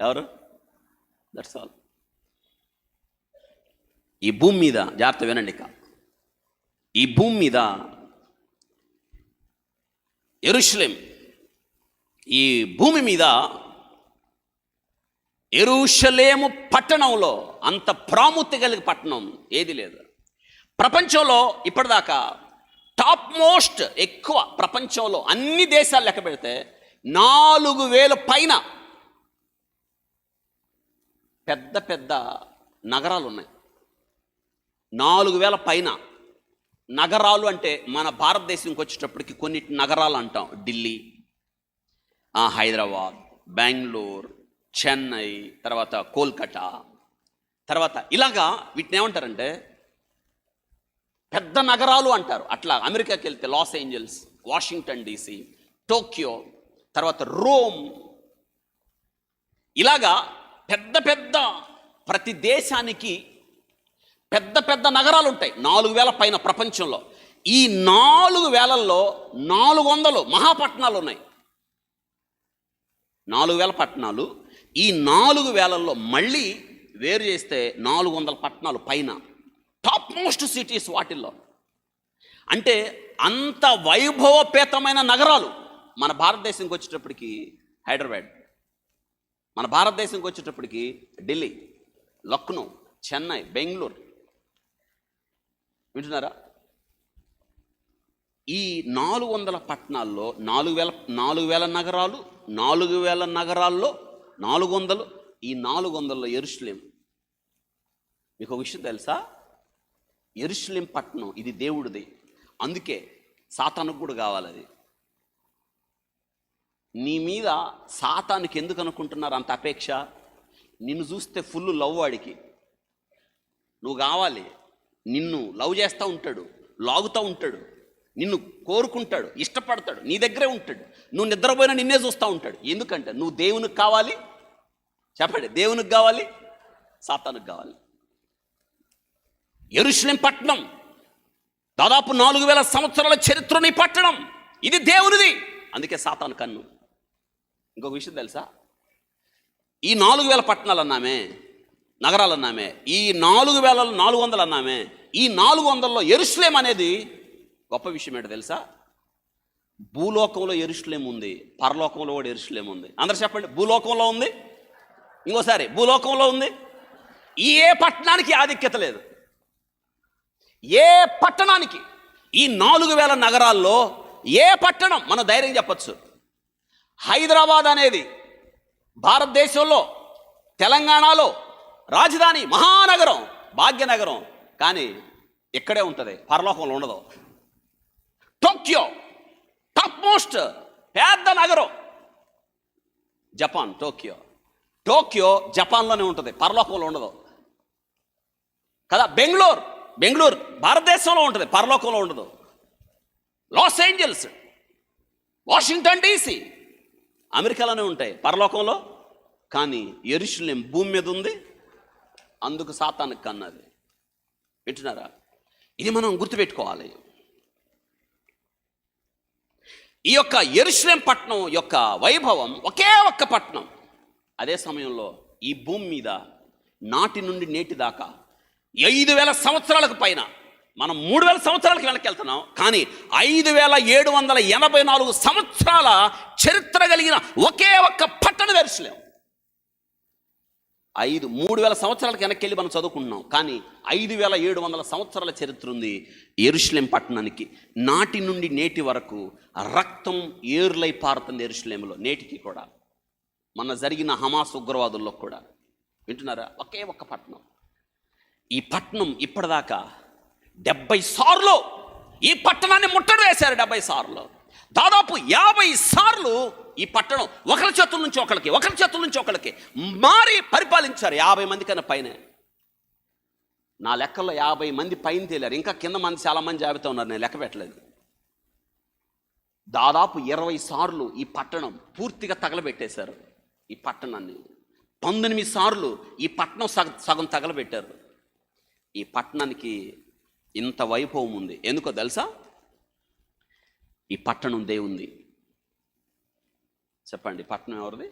ఎవరు? That's all. ఈ భూమి మీద జాగ్రత్త వినండి. ఈ భూమి మీద యెరూషలేం, ఈ భూమి మీద యెరూషలేము పట్టణంలో అంత ప్రాముఖ్యత కలిగిన పట్టణం ఏది లేదు ప్రపంచంలో. ఇప్పటిదాకా టాప్ మోస్ట్ ఎక్కువ ప్రపంచంలో అన్ని దేశాలు లెక్క పెడితే 4000 పైన పెద్ద పెద్ద నగరాలు ఉన్నాయి. 4000 పైన నగరాలు. అంటే మన భారతదేశంకి వచ్చేటప్పటికి కొన్ని నగరాలు అంటాం. ఢిల్లీ, హైదరాబాద్, బెంగళూరు, చెన్నై, తర్వాత కోల్కతా, తర్వాత ఇలాగా వీటిని ఏమంటారంటే పెద్ద నగరాలు అంటారు. అట్లా అమెరికాకి వెళ్తే Los Angeles, Washington DC, Tokyo, తర్వాత రోమ్, ఇలాగా పెద్ద పెద్ద ప్రతి దేశానికి పెద్ద పెద్ద నగరాలు ఉంటాయి. 4000 పైన ప్రపంచంలో. ఈ 4000ల్లో 400 మహాపట్టణాలు ఉన్నాయి. 4000 పట్టణాలు. ఈ 4000ల్లో మళ్ళీ వేరు చేస్తే 400 పట్టణాలు పైన టాప్ మోస్ట్ సిటీస్ వాటిల్లో. అంటే అంత వైభవపేతమైన నగరాలు. మన భారతదేశంకి వచ్చేటప్పటికి హైదరాబాద్, మన భారతదేశంకి వచ్చేటప్పటికి ఢిల్లీ, లక్నో, చెన్నై, బెంగళూరు. వింటున్నారా? ఈ 400 పట్టణాల్లో 4000 నగరాలు, 4000 నగరాల్లో 400, ఈ 400లో యెరూషలేం. మీకు ఒక విషయం తెలుసా? యెరూషలేం పట్టణం ఇది దేవుడిది. అందుకే సాతానుకు కూడా కావాలి అది. నీ మీద సాతానుకి ఎందుకు అనుకుంటున్నారు అంత అపేక్ష? నిన్ను చూస్తే ఫుల్ లవ్ వాడికి. నువ్వు కావాలి. నిన్ను లవ్ చేస్తూ ఉంటాడు, లాగుతూ ఉంటాడు, నిన్ను కోరుకుంటాడు, ఇష్టపడతాడు, నీ దగ్గరే ఉంటాడు. నువ్వు నిద్రపోయినా నిన్నే చూస్తూ ఉంటాడు. ఎందుకంటే నువ్వు దేవునికి కావాలి. చెప్పండి, దేవునికి కావాలి, సాతానుకు కావాలి. యెరూషలేం పట్టణం దాదాపు 4000 సంవత్సరాల చరిత్రని పట్టణం. ఇది దేవునిది. అందుకే సాతాను కన్ను. ఇంకొక విషయం తెలుసా? ఈ 4000 పట్టణాలు అన్నామే, నగరాలు అన్నామే, ఈ 4400 అన్నామే. ఈ 400లో యెరూషలేం అనేది గొప్ప విషయం ఏంటో తెలుసా? భూలోకంలో యెరూషలేం ఉంది, పరలోకంలో కూడా యెరూషలేం ఉంది. అందరు చెప్పండి, భూలోకంలో ఉంది, ఇంకోసారి భూలోకంలో ఉంది. ఏ పట్టణానికి ఆధిక్యత లేదు. ఏ పట్టణానికి, ఈ 4000 నగరాల్లో ఏ పట్టణం, మనం ధైర్యం చెప్పచ్చు, హైదరాబాద్ అనేది భారతదేశంలో తెలంగాణలో రాజధాని, మహానగరం, భాగ్యనగరం, కానీ ఇక్కడే ఉంటుంది, పరలోకంలో ఉండదు. టోక్యో టాప్ మోస్ట్ పెద్ద నగరం జపాన్, టోక్యో జపాన్లోనే ఉంటుంది, పరలోకంలో ఉండదు కదా. బెంగళూరు భారతదేశంలో ఉంటుంది, పరలోకంలో ఉండదు. లాస్ ఏంజల్స్, వాషింగ్టన్ DC అమెరికాలోనే ఉంటాయి, పరలోకంలో. కానీ యెరూషలేం భూమి మీద ఉంది, అందుకు సాతానుకు కన్నది. వింటున్నారా? ఇది మనం గుర్తుపెట్టుకోవాలి. ఈ యొక్క యెరూషలేం పట్టణం యొక్క వైభవం ఒకే ఒక్క పట్టణం. అదే సమయంలో ఈ భూమి మీద నాటి నుండి నేటి దాకా 5000 సంవత్సరాలకు పైన, మనం 3000 సంవత్సరాలకు వెనక్కి వెళ్తున్నాం, కానీ 5784 సంవత్సరాల చరిత్ర కలిగిన ఒకే ఒక్క పట్టణం యెరూషలేం. 3000 సంవత్సరాలకు వెనక్కి వెళ్ళి మనం చదువుకుంటున్నాం, కానీ 5700 సంవత్సరాల చరిత్ర ఉంది యెరూషలేం పట్టణానికి. నాటి నుండి నేటి వరకు రక్తం ఏర్లై పారుతుంది యెరూషలేంలో, నేటికి కూడా. మొన్న జరిగిన హమాస్ ఉగ్రవాదుల్లో కూడా. వింటున్నారా? ఒకే ఒక్క పట్టణం. ఈ పట్టణం ఇప్పటిదాకా 70 సార్లు ఈ పట్టణాన్ని ముట్టడి వేశారు. 70 సార్లు, దాదాపు 50 సార్లు ఈ పట్టణం ఒకరి చేతుల నుంచి ఒకరికి మారి పరిపాలించారు. 50 మంది కన్నా పైన. నా లెక్కల్లో 50 మంది పైన తేలారు, ఇంకా కింద మంది చాలా మంది జాబితా ఉన్నారు, నేను లెక్క పెట్టలేదు. దాదాపు 20 సార్లు ఈ పట్టణం పూర్తిగా తగలబెట్టేశారు. ఈ పట్టణాన్ని 19 సార్లు ఈ పట్టణం సగం తగలబెట్టారు. ఈ పట్టణానికి ఇంత వైభవం ఉంది, ఎందుకో తెలుసా? ఈ పట్టణం దేవుంది. చెప్పండి, పట్టణం ఎవరిది?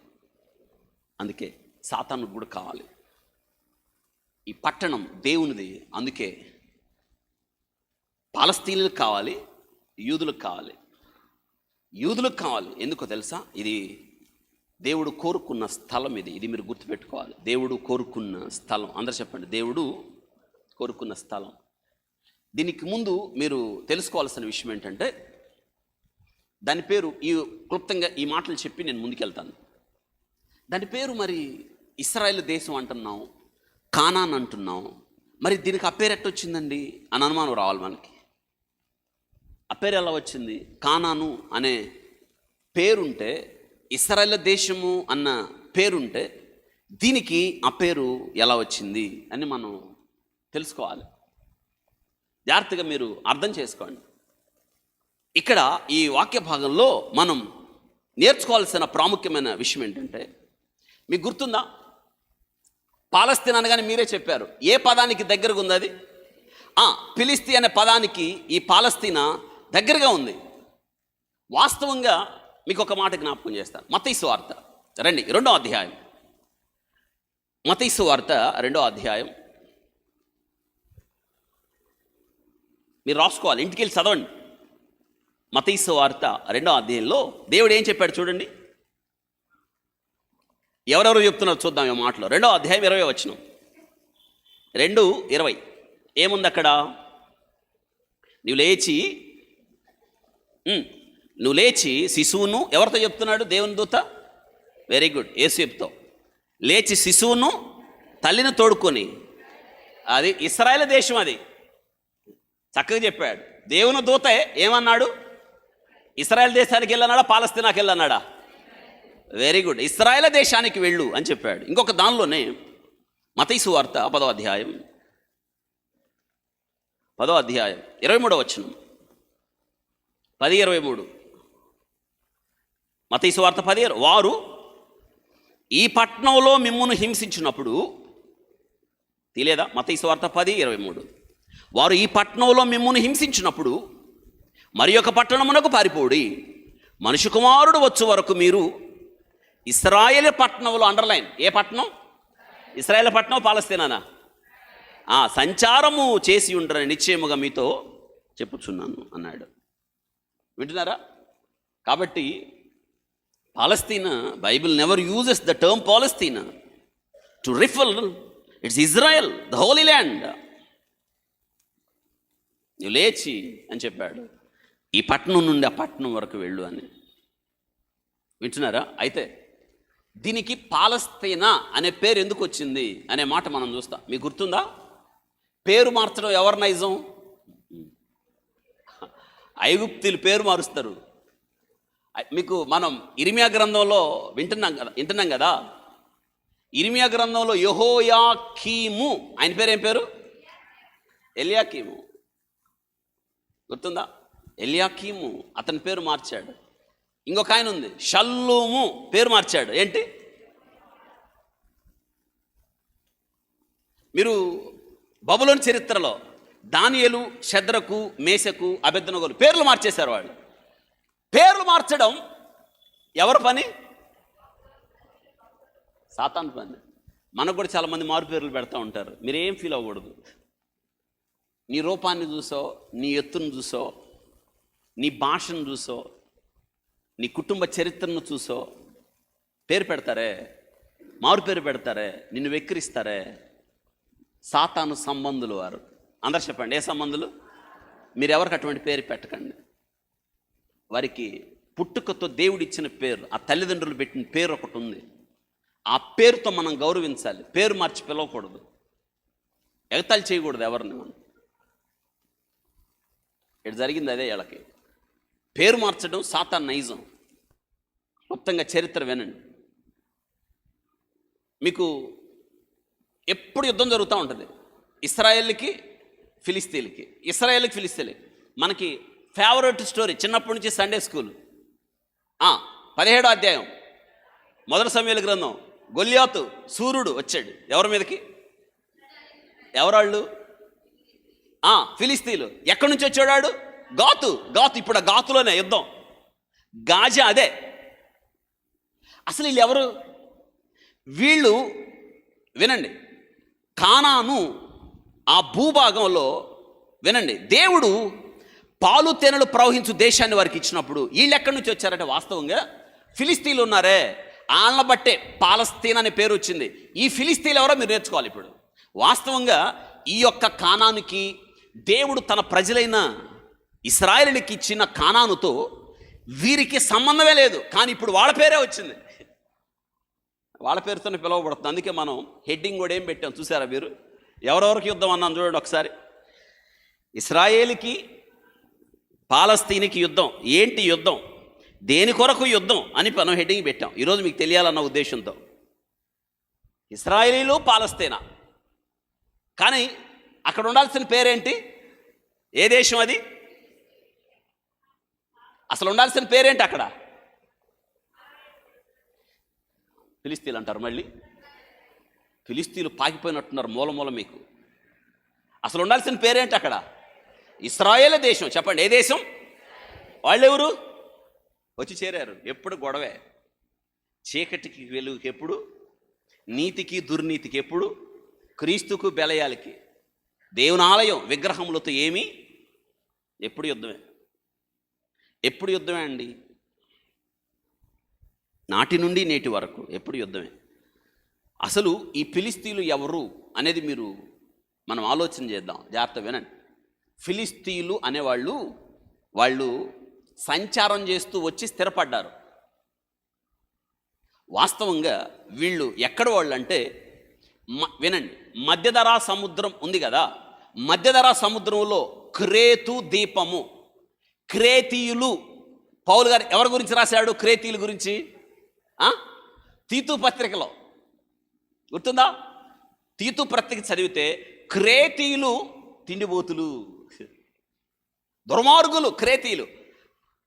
అందుకే సాతానుకు కూడా కావాలి. ఈ పట్టణం దేవునిది, అందుకే పాలస్తీనులకు కావాలి, యూదులకు కావాలి. ఎందుకో తెలుసా? ఇది దేవుడు కోరుకున్న స్థలం. ఇది మీరు గుర్తుపెట్టుకోవాలి. దేవుడు కోరుకున్న స్థలం. అందరూ చెప్పండి, దేవుడు కోరుకున్న స్థలం. దీనికి ముందు మీరు తెలుసుకోవాల్సిన విషయం ఏంటంటే, దాని పేరు, ఈ క్లుప్తంగా ఈ మాటలు చెప్పి నేను ముందుకెళ్తాను. దాని పేరు మరి ఇశ్రాయేలు దేశం అంటున్నాం, కానాన్ అంటున్నాం. మరి దీనికి ఆ పేరు ఎట్టొచ్చిందండి అని అనుమానం రావాలి మనకి. ఆ పేరు ఎలా వచ్చింది? కానాను అనే పేరుంటే, ఇశ్రాయేలు దేశము అన్న పేరుంటే, దీనికి ఆ పేరు ఎలా వచ్చింది అని మనం తెలుసుకోవాలి. జాగ్రత్తగా మీరు అర్థం చేసుకోండి. ఇక్కడ ఈ వాక్య భాగంలో మనం నేర్చుకోవాల్సిన ప్రాముఖ్యమైన విషయం ఏంటంటే, మీకు గుర్తుందా? పాలస్తీన్ అనగానే మీరే చెప్పారు, ఏ పదానికి దగ్గరగా ఉంది అది? ఫిలిస్తీ అనే పదానికి ఈ పాలస్తీనా దగ్గరగా ఉంది. వాస్తవంగా మీకు ఒక మాట జ్ఞాపకం చేస్తాను. మత్తయి సువార్త రండి, 2వ అధ్యాయం. మత్తయి సువార్త 2వ అధ్యాయం. మీరు రాసుకోవాలి, ఇంటికి వెళ్ళి చదవండి. మత్తయి సువార్త 2వ అధ్యాయంలో దేవుడు ఏం చెప్పాడు చూడండి. ఎవరెవరు చెప్తున్నారు చూద్దాం ఈ మాటలో. 2వ అధ్యాయం 20వ వచనం. 2:20 ఏముంది అక్కడ? నువ్వు లేచి శిశువును, ఎవరితో చెప్తున్నాడు? దేవుని దూత. వెరీ గుడ్, యేసు చెప్తావు. లేచి శిశువును తల్లిని తోడుకొని, అది ఇశ్రాయేలు దేశం, అది చక్కగా చెప్పాడు. దేవుని దూత ఏమన్నాడు? ఇశ్రాయేల్ దేశానికి వెళ్ళన్నాడా, పాలస్తీనాకి వెళ్ళన్నాడా? వెరీ గుడ్, ఇశ్రాయేల్ దేశానికి వెళ్ళు అని చెప్పాడు. ఇంకొక దానిలోనే మత్తయి సువార్త 10వ అధ్యాయం 23వ వచనం. 10:23 మత్తయి సువార్త 10. వారు ఈ పట్టణంలో మిమ్మును హింసించినప్పుడు, తెలియదా? మత్తయి సువార్త 10:23. వారు ఈ పట్టణంలో మిమ్మును హింసించినప్పుడు మరి ఒక పట్టణమునకు పారిపోడి, మనుష్య కుమారుడు వచ్చు వరకు మీరు ఇశ్రాయేలు పట్టణంలో, అండర్లైన్, ఏ పట్టణం? ఇశ్రాయేల్ పట్టణం పాలస్తీనానా? సంచారము చేసి ఉండరని నిశ్చయముగా మీతో చెప్పుచున్నాను అన్నాడు. వింటున్నారా? కాబట్టి Palestine, Bible never uses the term Palestine to refer its Israel, the holy land. నువ్వు లేచి అని చెప్పాడు, ఈ పట్టణం నుండి ఆ పట్టణం వరకు వెళ్ళు అని. వింటున్నారా? అయితే దీనికి పాలస్తీనా అనే పేరు ఎందుకు వచ్చింది అనే మాట మనం చూస్తాం. మీకు గుర్తుందా? పేరు మార్చడం ఎవరి నైజం? ఐగుప్తీలు పేరు మారుస్తారు. మీకు మనం ఇర్మియా గ్రంథంలో వింటున్నాం కదా. ఇర్మియా గ్రంథంలో యెహోయాకీము, ఆయన పేరు ఏం పేరు? ఎల్యాకీము. గుర్తుందా? ఎల్యాకీము అతని పేరు మార్చాడు. ఇంకొక ఆయన ఉంది, షల్లూము, పేరు మార్చాడు. ఏంటి? మీరు బబులోను చరిత్రలో దానియేలు, షద్రకు, మేషకు, అబెద్నెగోలు పేర్లు మార్చేశారు. వాళ్ళు పేర్లు మార్చడం ఎవరి పని? సాతాను పని. మనకు కూడా చాలామంది మారు పేర్లు పెడతా ఉంటారు. మీరేం ఫీల్ అవ్వకూడదు. నీ రూపాన్ని చూసో, నీ ఎత్తును చూసో, నీ భాషను చూసో, నీ కుటుంబ చరిత్రను చూసో పేరు పెడతారే, మారు పేరు పెడతారే, నిన్ను వెక్కిరిస్తారే. సాతాను సంబంధులు వారు. అందరు చెప్పండి, ఏ సంబంధులు? మీరు ఎవరికి అటువంటి పేరు పెట్టకండి. వారికి పుట్టుకతో దేవుడిచ్చిన పేరు, ఆ తల్లిదండ్రులు పెట్టిన పేరు ఒకటి ఉంది. ఆ పేరుతో మనం గౌరవించాలి. పేరు మార్చి పిలవకూడదు, ఎగతాళి చేయకూడదు ఎవరిని. మనం ఇటు జరిగింది అదే. వీళ్ళకి పేరు మార్చడం సాతాను నైజం. మొత్తంగా చరిత్ర వినండి. మీకు ఎప్పుడు యుద్ధం జరుగుతూ ఉంటుంది. ఇశ్రాయేలుకి ఫిలిస్తీన్లకి, ఇశ్రాయేలుకి ఫిలిస్తీన్లకి. మనకి ఫేవరెట్ స్టోరీ చిన్నప్పటి నుంచి సండే స్కూల్ 17వ అధ్యాయం, మొదటి సమూయేలు గ్రంథం. గొల్యాతు సూర్యుడు వచ్చాడు ఎవరి మీదకి? ఎవరాళ్ళు? ఫిలిస్తీన్లు. ఎక్కడి నుంచి వచ్చాడు? గాతు. ఇప్పుడు ఆ గాతులోనే యుద్ధం. గాజా అదే. అసలు వీళ్ళు ఎవరు? వీళ్ళు వినండి, కానాను ఆ భూభాగంలో వినండి, దేవుడు పాలు తేనెలు ప్రవహించు దేశాన్ని వారికి ఇచ్చినప్పుడు వీళ్ళు ఎక్కడి నుంచి వచ్చారంటే వాస్తవంగా ఫిలిస్తీన్లు ఉన్నారే, వాళ్ళని బట్టే పాలస్తీన్ అనే పేరు వచ్చింది. ఈ ఫిలిస్తీన్లు ఎవరో మీరు నేర్చుకోవాలి. ఇప్పుడు వాస్తవంగా ఈ యొక్క కానానుకి దేవుడు తన ప్రజలైన ఇశ్రాయేలుకి ఇచ్చిన కానానుతో వీరికి సంబంధమే లేదు. కానీ ఇప్పుడు వాళ్ళ పేరే వచ్చింది, వాళ్ళ పేరుతోనే పిలువబడుతుంది. అందుకే మనం హెడ్డింగ్ కూడా ఏం పెట్టాం చూసారా మీరు? ఎవరెవరికి యుద్ధం అన్నాను చూడండి ఒకసారి. ఇశ్రాయేలుకి పాలస్తీన్కి యుద్ధం. ఏంటి యుద్ధం? దేని కొరకు యుద్ధం అని మనం హెడ్డింగ్ పెట్టాం. ఈరోజు మీకు తెలియాలన్న ఉద్దేశంతో. ఇశ్రాయేలీలు, పాలస్తీనా. కానీ అక్కడ ఉండాల్సిన పేరేంటి? ఏ దేశం అది? అసలు ఉండాల్సిన పేరేంటి అక్కడ? ఫిలిస్తీన్లు అంటారు. మళ్ళీ ఫిలిస్తీన్లు పాకిపోయినట్టున్నారు మూల మీకు. అసలు ఉండాల్సిన పేరేంటి అక్కడ? ఇశ్రాయేల్ దేశం. చెప్పండి, ఏ దేశం? వాళ్ళెవరు? వచ్చి చేరారు. ఎప్పుడు గొడవే. చీకటికి వెలుగుకి ఎప్పుడు, నీతికి దుర్నీతికి ఎప్పుడు, క్రీస్తుకు బెలయాలకి, దేవుని ఆలయం విగ్రహములతో ఏమీ, ఎప్పుడు యుద్ధమే. ఎప్పుడు యుద్ధమే అండి, నాటి నుండి నేటి వరకు ఎప్పుడు యుద్ధమే. అసలు ఈ ఫిలిస్తీన్లు ఎవరు అనేది మనం ఆలోచన చేద్దాం. జాగ్రత్త వినండి. ఫిలిస్తీన్లు అనేవాళ్ళు వాళ్ళు సంచారం చేస్తూ వచ్చి స్థిరపడ్డారు. వాస్తవంగా వీళ్ళు ఎక్కడ వాళ్ళు అంటే వినండి, మధ్యధరా సముద్రం ఉంది కదా, మధ్యధరా సముద్రంలో క్రేతు దీపము, క్రేతీయులు. పౌలు గారు ఎవరి గురించి రాశాడు? క్రేతీయుల గురించి. తీతు పత్రికలో గుర్తుందా? తీతు పత్రిక చదివితే క్రేతీయులు తిండిబోతులు, దుర్మార్గులు క్రేతీయులు.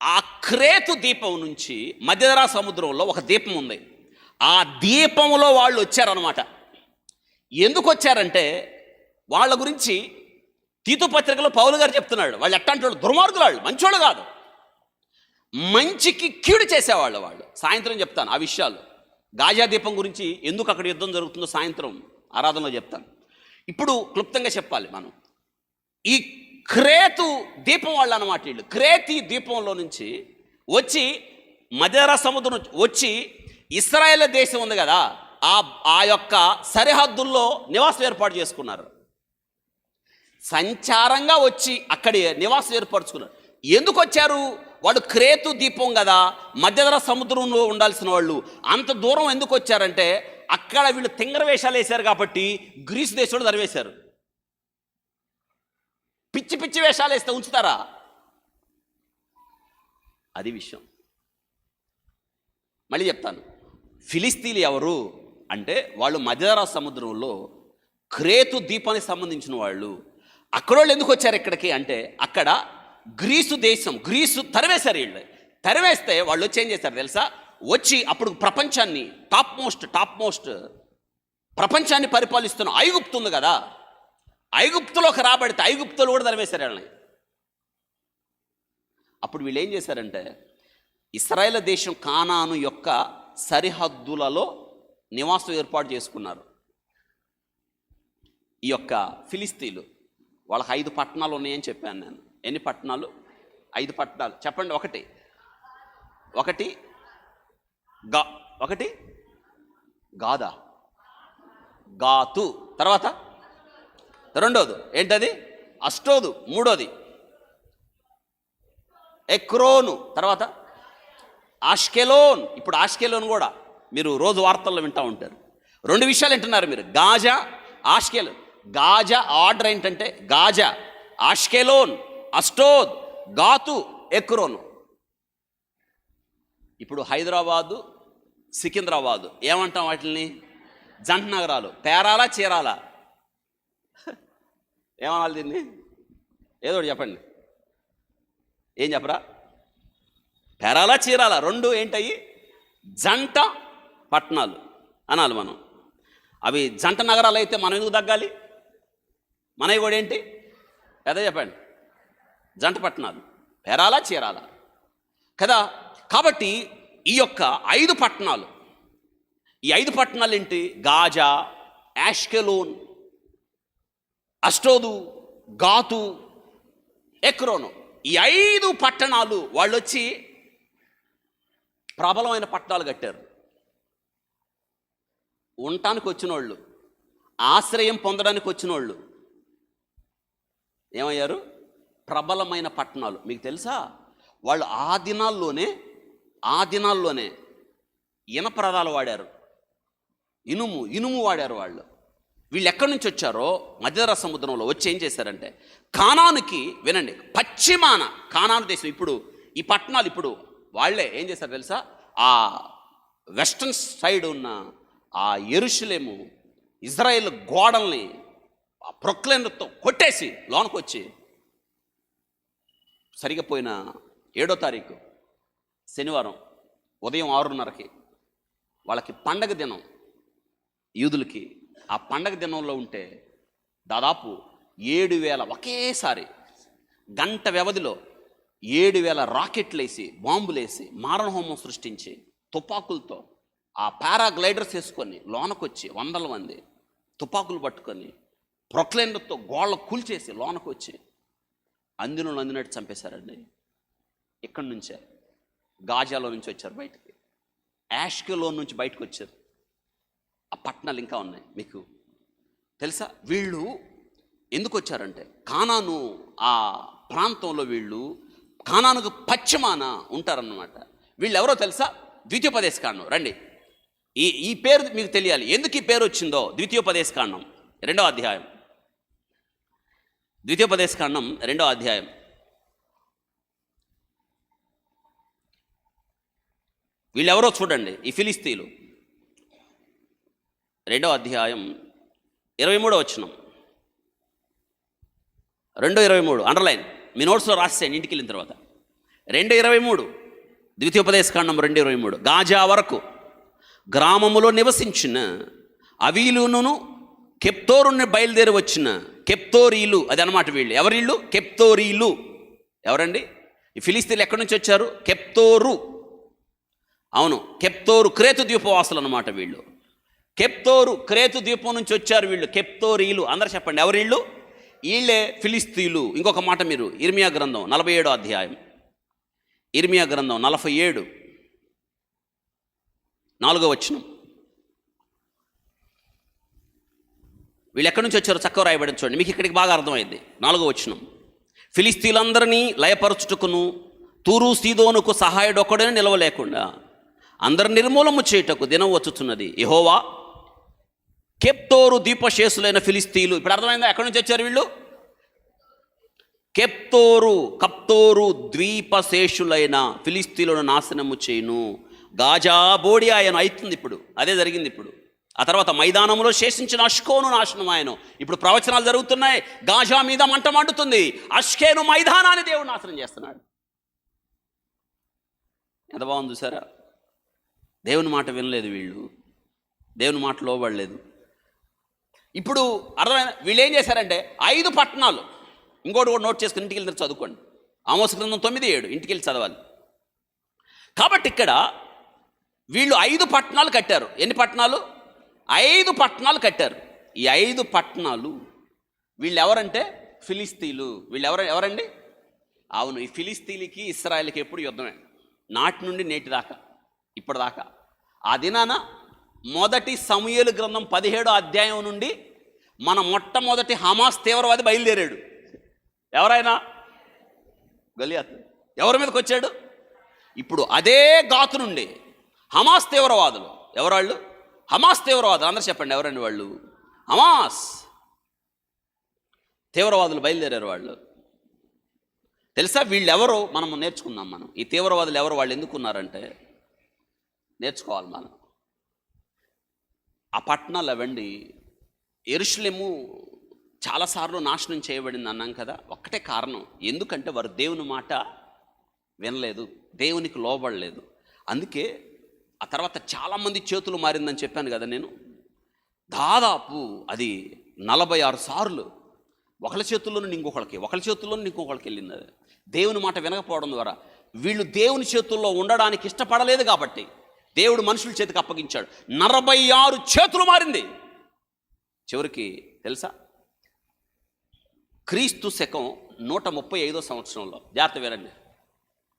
ఆ క్రేతు దీపం నుంచి మధ్యధరా సముద్రంలో ఒక దీపం ఉంది. ఆ దీపంలో వాళ్ళు వచ్చారనమాట. ఎందుకు వచ్చారంటే వాళ్ళ గురించి తీతు పత్రికలో పౌలు గారు చెప్తున్నాడు. వాళ్ళు ఎట్టంటే వాళ్ళు దుర్మార్గులు, వాళ్ళు మంచోళ్ళు కాదు, మంచికి కీడు చేసేవాళ్ళు వాళ్ళు. సాయంత్రం చెప్తాను ఆ విషయాలు. గాజా దీపం గురించి ఎందుకు అక్కడ యుద్ధం జరుగుతుందో సాయంత్రం ఆరాధనలో చెప్తాను. ఇప్పుడు క్లుప్తంగా చెప్పాలి మనం. ఈ క్రేతు దీపం వాళ్ళు అన్నమాట. వీళ్ళు క్రేతి దీపంలో నుంచి వచ్చి మధ్యధరా సముద్రం వచ్చి ఇశ్రాయేల్ దేశం ఉంది కదా, ఆ యొక్క సరిహద్దుల్లో నివాసం ఏర్పాటు చేసుకున్నారు. సంచారంగా వచ్చి అక్కడి నివాసం ఏర్పరచుకున్నారు. ఎందుకు వచ్చారు? వాళ్ళు క్రేతు దీపం కదా, మధ్యధరా సముద్రంలో ఉండాల్సిన వాళ్ళు అంత దూరం ఎందుకు వచ్చారంటే, అక్కడ వీళ్ళు తింగర వేషాలు వేశారు కాబట్టి గ్రీసు దేశంలో తరివేశారు. పిచ్చి పిచ్చి వేషాలు వేస్తే ఉంచుతారా? అది విషయం. మళ్ళీ చెప్తాను. ఫిలిస్తీన్లు ఎవరు అంటే, వాళ్ళు మధ్యధరా సముద్రంలో క్రేతు దీపానికి సంబంధించిన వాళ్ళు. అక్కడ వాళ్ళు ఎందుకు వచ్చారు ఇక్కడికి అంటే, అక్కడ గ్రీసు దేశం, గ్రీసు తరివేశారు. వీళ్ళు తరివేస్తే వాళ్ళు వచ్చి ఏం చేశారు తెలుసా? వచ్చి అప్పుడు ప్రపంచాన్ని టాప్ మోస్ట్ ప్రపంచాన్ని పరిపాలిస్తున్న ఐగుప్తు ఉంది కదా, ఐగుప్తులోకి రాబడితే ఐగుప్తులు కూడా తరివేశారు వాళ్ళని. అప్పుడు వీళ్ళు ఏం చేశారంటే, ఇశ్రాయేల్ దేశం కానాను యొక్క సరిహద్దులలో నివాసం ఏర్పాటు చేసుకున్నారు. ఈ యొక్క ఫిలిస్తీన్లు వాళ్ళకి 5 పట్టణాలు ఉన్నాయని చెప్పాను నేను. ఎన్ని పట్టణాలు? 5 పట్టణాలు చెప్పండి. ఒకటి గాదా, గాతు, తర్వాత రెండోది ఏంటది? అష్టోదు, మూడోది ఎక్రోను, తర్వాత ఆష్కెలోన్. ఇప్పుడు ఆష్కెలోన్ కూడా మీరు రోజు వార్తల్లో వింటూ ఉంటారు. 2 విషయాలు వింటున్నారు మీరు, గాజా, ఆష్కెలోన్. గాజా ఆర్డర్ ఏంటంటే గాజా, ఆష్కెలోన్, అష్టోద్, గాతు, ఎక్రోను. ఇప్పుడు హైదరాబాదు, సికింద్రాబాదు ఏమంటాం వాటిని? జంట నగరాలు. పేరాలా చీరాలా? ఏమనాలి దీన్ని? ఏదో చెప్పండి. ఏం చెప్పరా? పేరాలా చీరాలా 2 ఏంటయ్యి? జంట పట్టణాలు అనాలి మనం. అవి జంట నగరాలు అయితే మనం ఎందుకు తగ్గాలి? మనవి కూడా ఏంటి? అదే చెప్పండి. జంట పట్టణాలు, పేరాలా చీరాలా కదా. కాబట్టి ఈ యొక్క 5 పట్టణాలు, ఈ 5 పట్టణాలు ఏంటి? గాజా, ఆష్కెలోన్, అష్టోదు, గాతు, ఎక్రోను. ఈ 5 పట్టణాలు వాళ్ళు వచ్చి ప్రబలమైన పట్టణాలు కట్టారు. ఉండటానికి వచ్చిన వాళ్ళు, ఆశ్రయం పొందడానికి వచ్చిన వాళ్ళు ఏమయ్యారు? ప్రబలమైన పట్టణాలు. మీకు తెలుసా, వాళ్ళు ఆ దినాల్లోనే ఇనపరదాలు వాడారు, ఇనుము వాడారు వాళ్ళు. వీళ్ళు ఎక్కడి నుంచి వచ్చారో మధ్యధరా సముద్రంలో వచ్చి ఏం చేశారంటే, కానానుకి, వినండి, పశ్చిమాన కానాను దేశం. ఇప్పుడు ఈ పట్టణాలు ఇప్పుడు వాళ్ళే ఏం చేశారు తెలుసా? ఆ వెస్టర్న్ సైడ్ ఉన్న ఆ యెరూషలేము, ఇజ్రాయేల్ గోడల్ని ఆ ప్రొక్లైన్లతో కొట్టేసి లోనికి వచ్చి, సరిగిపోయిన 7వ తారీఖు శనివారం ఉదయం 6:30కి వాళ్ళకి పండగ దినం యూదులకి. ఆ పండగ దినంలో ఉంటే దాదాపు 7,000 ఒకేసారి గంట వ్యవధిలో 7,000 రాకెట్లు వేసి, బాంబులేసి, మారణహోమం సృష్టించి, తుపాకులతో ఆ పారాగ్లైడర్స్ వేసుకొని లోనకొచ్చి 100 మంది తుపాకులు పట్టుకొని ప్రొక్లైన్లతో గోళ్ళ కూల్చేసి లోనకు వచ్చి అందినట్టు చంపేశారండి. ఇక్కడి నుంచే గాజాలో నుంచి వచ్చారు బయటికి, ఆష్కెలోన్ నుంచి బయటకు వచ్చారు. ఆ పట్టణాలు ఇంకా ఉన్నాయి. మీకు తెలుసా వీళ్ళు ఎందుకు వచ్చారంటే, కానాను ఆ ప్రాంతంలో వీళ్ళు కానానుకు పశ్చిమాన ఉంటారన్నమాట. వీళ్ళు ఎవరో తెలుసా? ద్వితీయోపదేశకాండం. రండి, ఈ పేరు మీకు తెలియాలి. ఎందుకు ఈ పేరు వచ్చిందో? ద్వితీయోపదేశకాండం 2వ అధ్యాయం. ద్వితీయోపదేశకాండం 2వ అధ్యాయం. వీళ్ళెవరో చూడండి. ఈ ఫిలిస్తీన్లు 2వ అధ్యాయం 23వ వచనం. 2:23 అండర్లైన్, మీ నోట్స్లో రాసేయండి ఇంటికి వెళ్ళిన తర్వాత. 2:23 ద్వితీయోపదేశకాండం 2:23. గాజా వరకు గ్రామములో నివసించిన అవీలును కెప్తోరుని బయలుదేరి వచ్చిన కెప్తోరీలు, అది అనమాట. వీళ్ళు ఎవరిళ్ళు? కెప్తోరీలు. ఎవరండి? ఈ ఫిలిస్తీన్లు ఎక్కడి నుంచి వచ్చారు? కెప్తోరు. అవును, కెప్తోరు క్రేతు ద్వీపవాసులు అనమాట వీళ్ళు. కెప్తోరు, క్రేతు ద్వీపం నుంచి వచ్చారు వీళ్ళు, కెప్తోరీలు. అందరు చెప్పండి, ఎవరు వీళ్ళు? వీళ్ళే ఫిలిస్తీయులు. ఇంకొక మాట మీరు ఇర్మియా గ్రంథం 47 అధ్యాయం, ఇర్మియా గ్రంథం 47 4వ వచనం. వీళ్ళు ఎక్కడి నుంచి వచ్చారో చక్కగా రాయబడి చూడండి, మీకు ఇక్కడికి బాగా అర్థమైంది. 4వ వచనం. ఫిలిస్తీన్లందరినీ లయపరచుటకును తూరు సీదోనుకు సహాయుడొక్కడే నిలవలేకుండా అందరు నిర్మూలము చేయుటకు దినం వచ్చుచున్నది. యెహోవా కెప్తోరు ద్వీపశేషులైన ఫిలిస్తీయులు. ఇప్పుడు అర్థమైందా ఎక్కడి నుంచి వచ్చారు వీళ్ళు? కప్తోరు ద్వీపశేషులైన ఫిలిస్తీయులను నాశనము చేయును. గాజా బోడి ఆయన అవుతుంది. ఇప్పుడు అదే జరిగింది. ఇప్పుడు ఆ తర్వాత మైదానంలో శేషించిన అష్కోను నాశనం ఆయన. ఇప్పుడు ప్రవచనాలు జరుగుతున్నాయి, గాజా మీద మంట మండుతుంది, అష్కేను మైదానాన్ని దేవుడు నాశనం చేస్తున్నాడు. ఎంత బాగుంది చూసారా? దేవుని మాట వినలేదు వీళ్ళు, దేవుని మాట లోబడలేదు. ఇప్పుడు అర్థమైన వీళ్ళు ఏం చేశారంటే 5 పట్టణాలు, ఇంకోటి కూడా నోట్ చేసుకుని ఇంటికి వెళ్ళి చదువుకోండి. ఆమోస్ గ్రంథం 9:7 ఇంటికి వెళ్ళి చదవాలి. కాబట్టి ఇక్కడ వీళ్ళు 5 పట్టణాలు కట్టారు. ఎన్ని పట్టణాలు? 5 పట్టణాలు కట్టారు. ఈ 5 పట్టణాలు వీళ్ళు ఎవరంటే ఫిలిస్తీయులు. వీళ్ళు ఎవరండి? అవును, ఈ ఫిలిస్తీన్లకి ఇశ్రాయేల్కి ఎప్పుడు యుద్ధమే, నాటి నుండి నేటి దాకా, ఇప్పటిదాకా. ఆ దినాన మొదటి సమూయేలు గ్రంథం 17వ అధ్యాయం నుండి మన మొట్టమొదటి హమాస్ తీవ్రవాది బయలుదేరాడు. ఎవరైనా? గలియాత్. ఎవరి మీదకి వచ్చాడు? ఇప్పుడు అదే గాతు నుండి హమాస్ తీవ్రవాదులు. ఎవరాళ్ళు? హమాస్ తీవ్రవాదులు. అందరూ చెప్పండి, ఎవరండి వాళ్ళు? హమాస్ తీవ్రవాదులు బయలుదేరారు. వాళ్ళు తెలుసా? వీళ్ళెవరో మనం నేర్చుకుందాం. మనం ఈ తీవ్రవాదులు ఎవరు, వాళ్ళు ఎందుకున్నారంటే నేర్చుకోవాలి మనం. ఆ పట్టణాలు అవండి. యెరూషలేము చాలాసార్లు నాశనం చేయబడింది అన్నాం కదా. ఒక్కటే కారణం, ఎందుకంటే వారు దేవుని మాట వినలేదు, దేవునికి లోబడలేదు. అందుకే ఆ తర్వాత చాలామంది చేతులు మారిందని చెప్పాను కదా నేను. దాదాపు అది 46 సార్లు ఒకళ్ళ చేతుల్లో నుండి ఇంకొకళ్ళకి, ఒకళ్ళ చేతుల్లో నుండి ఇంకొకళ్ళకి వెళ్ళింది. అది దేవుని మాట వినకపోవడం ద్వారా వీళ్ళు దేవుని చేతుల్లో ఉండడానికి ఇష్టపడలేదు. కాబట్టి దేవుడు మనుషుల చేతికి అప్పగించాడు. 46 చేతులు మారింది. చివరికి తెలుసా, క్రీస్తు శకం 135వ సంవత్సరంలో, జాగ్రత్త వినండి,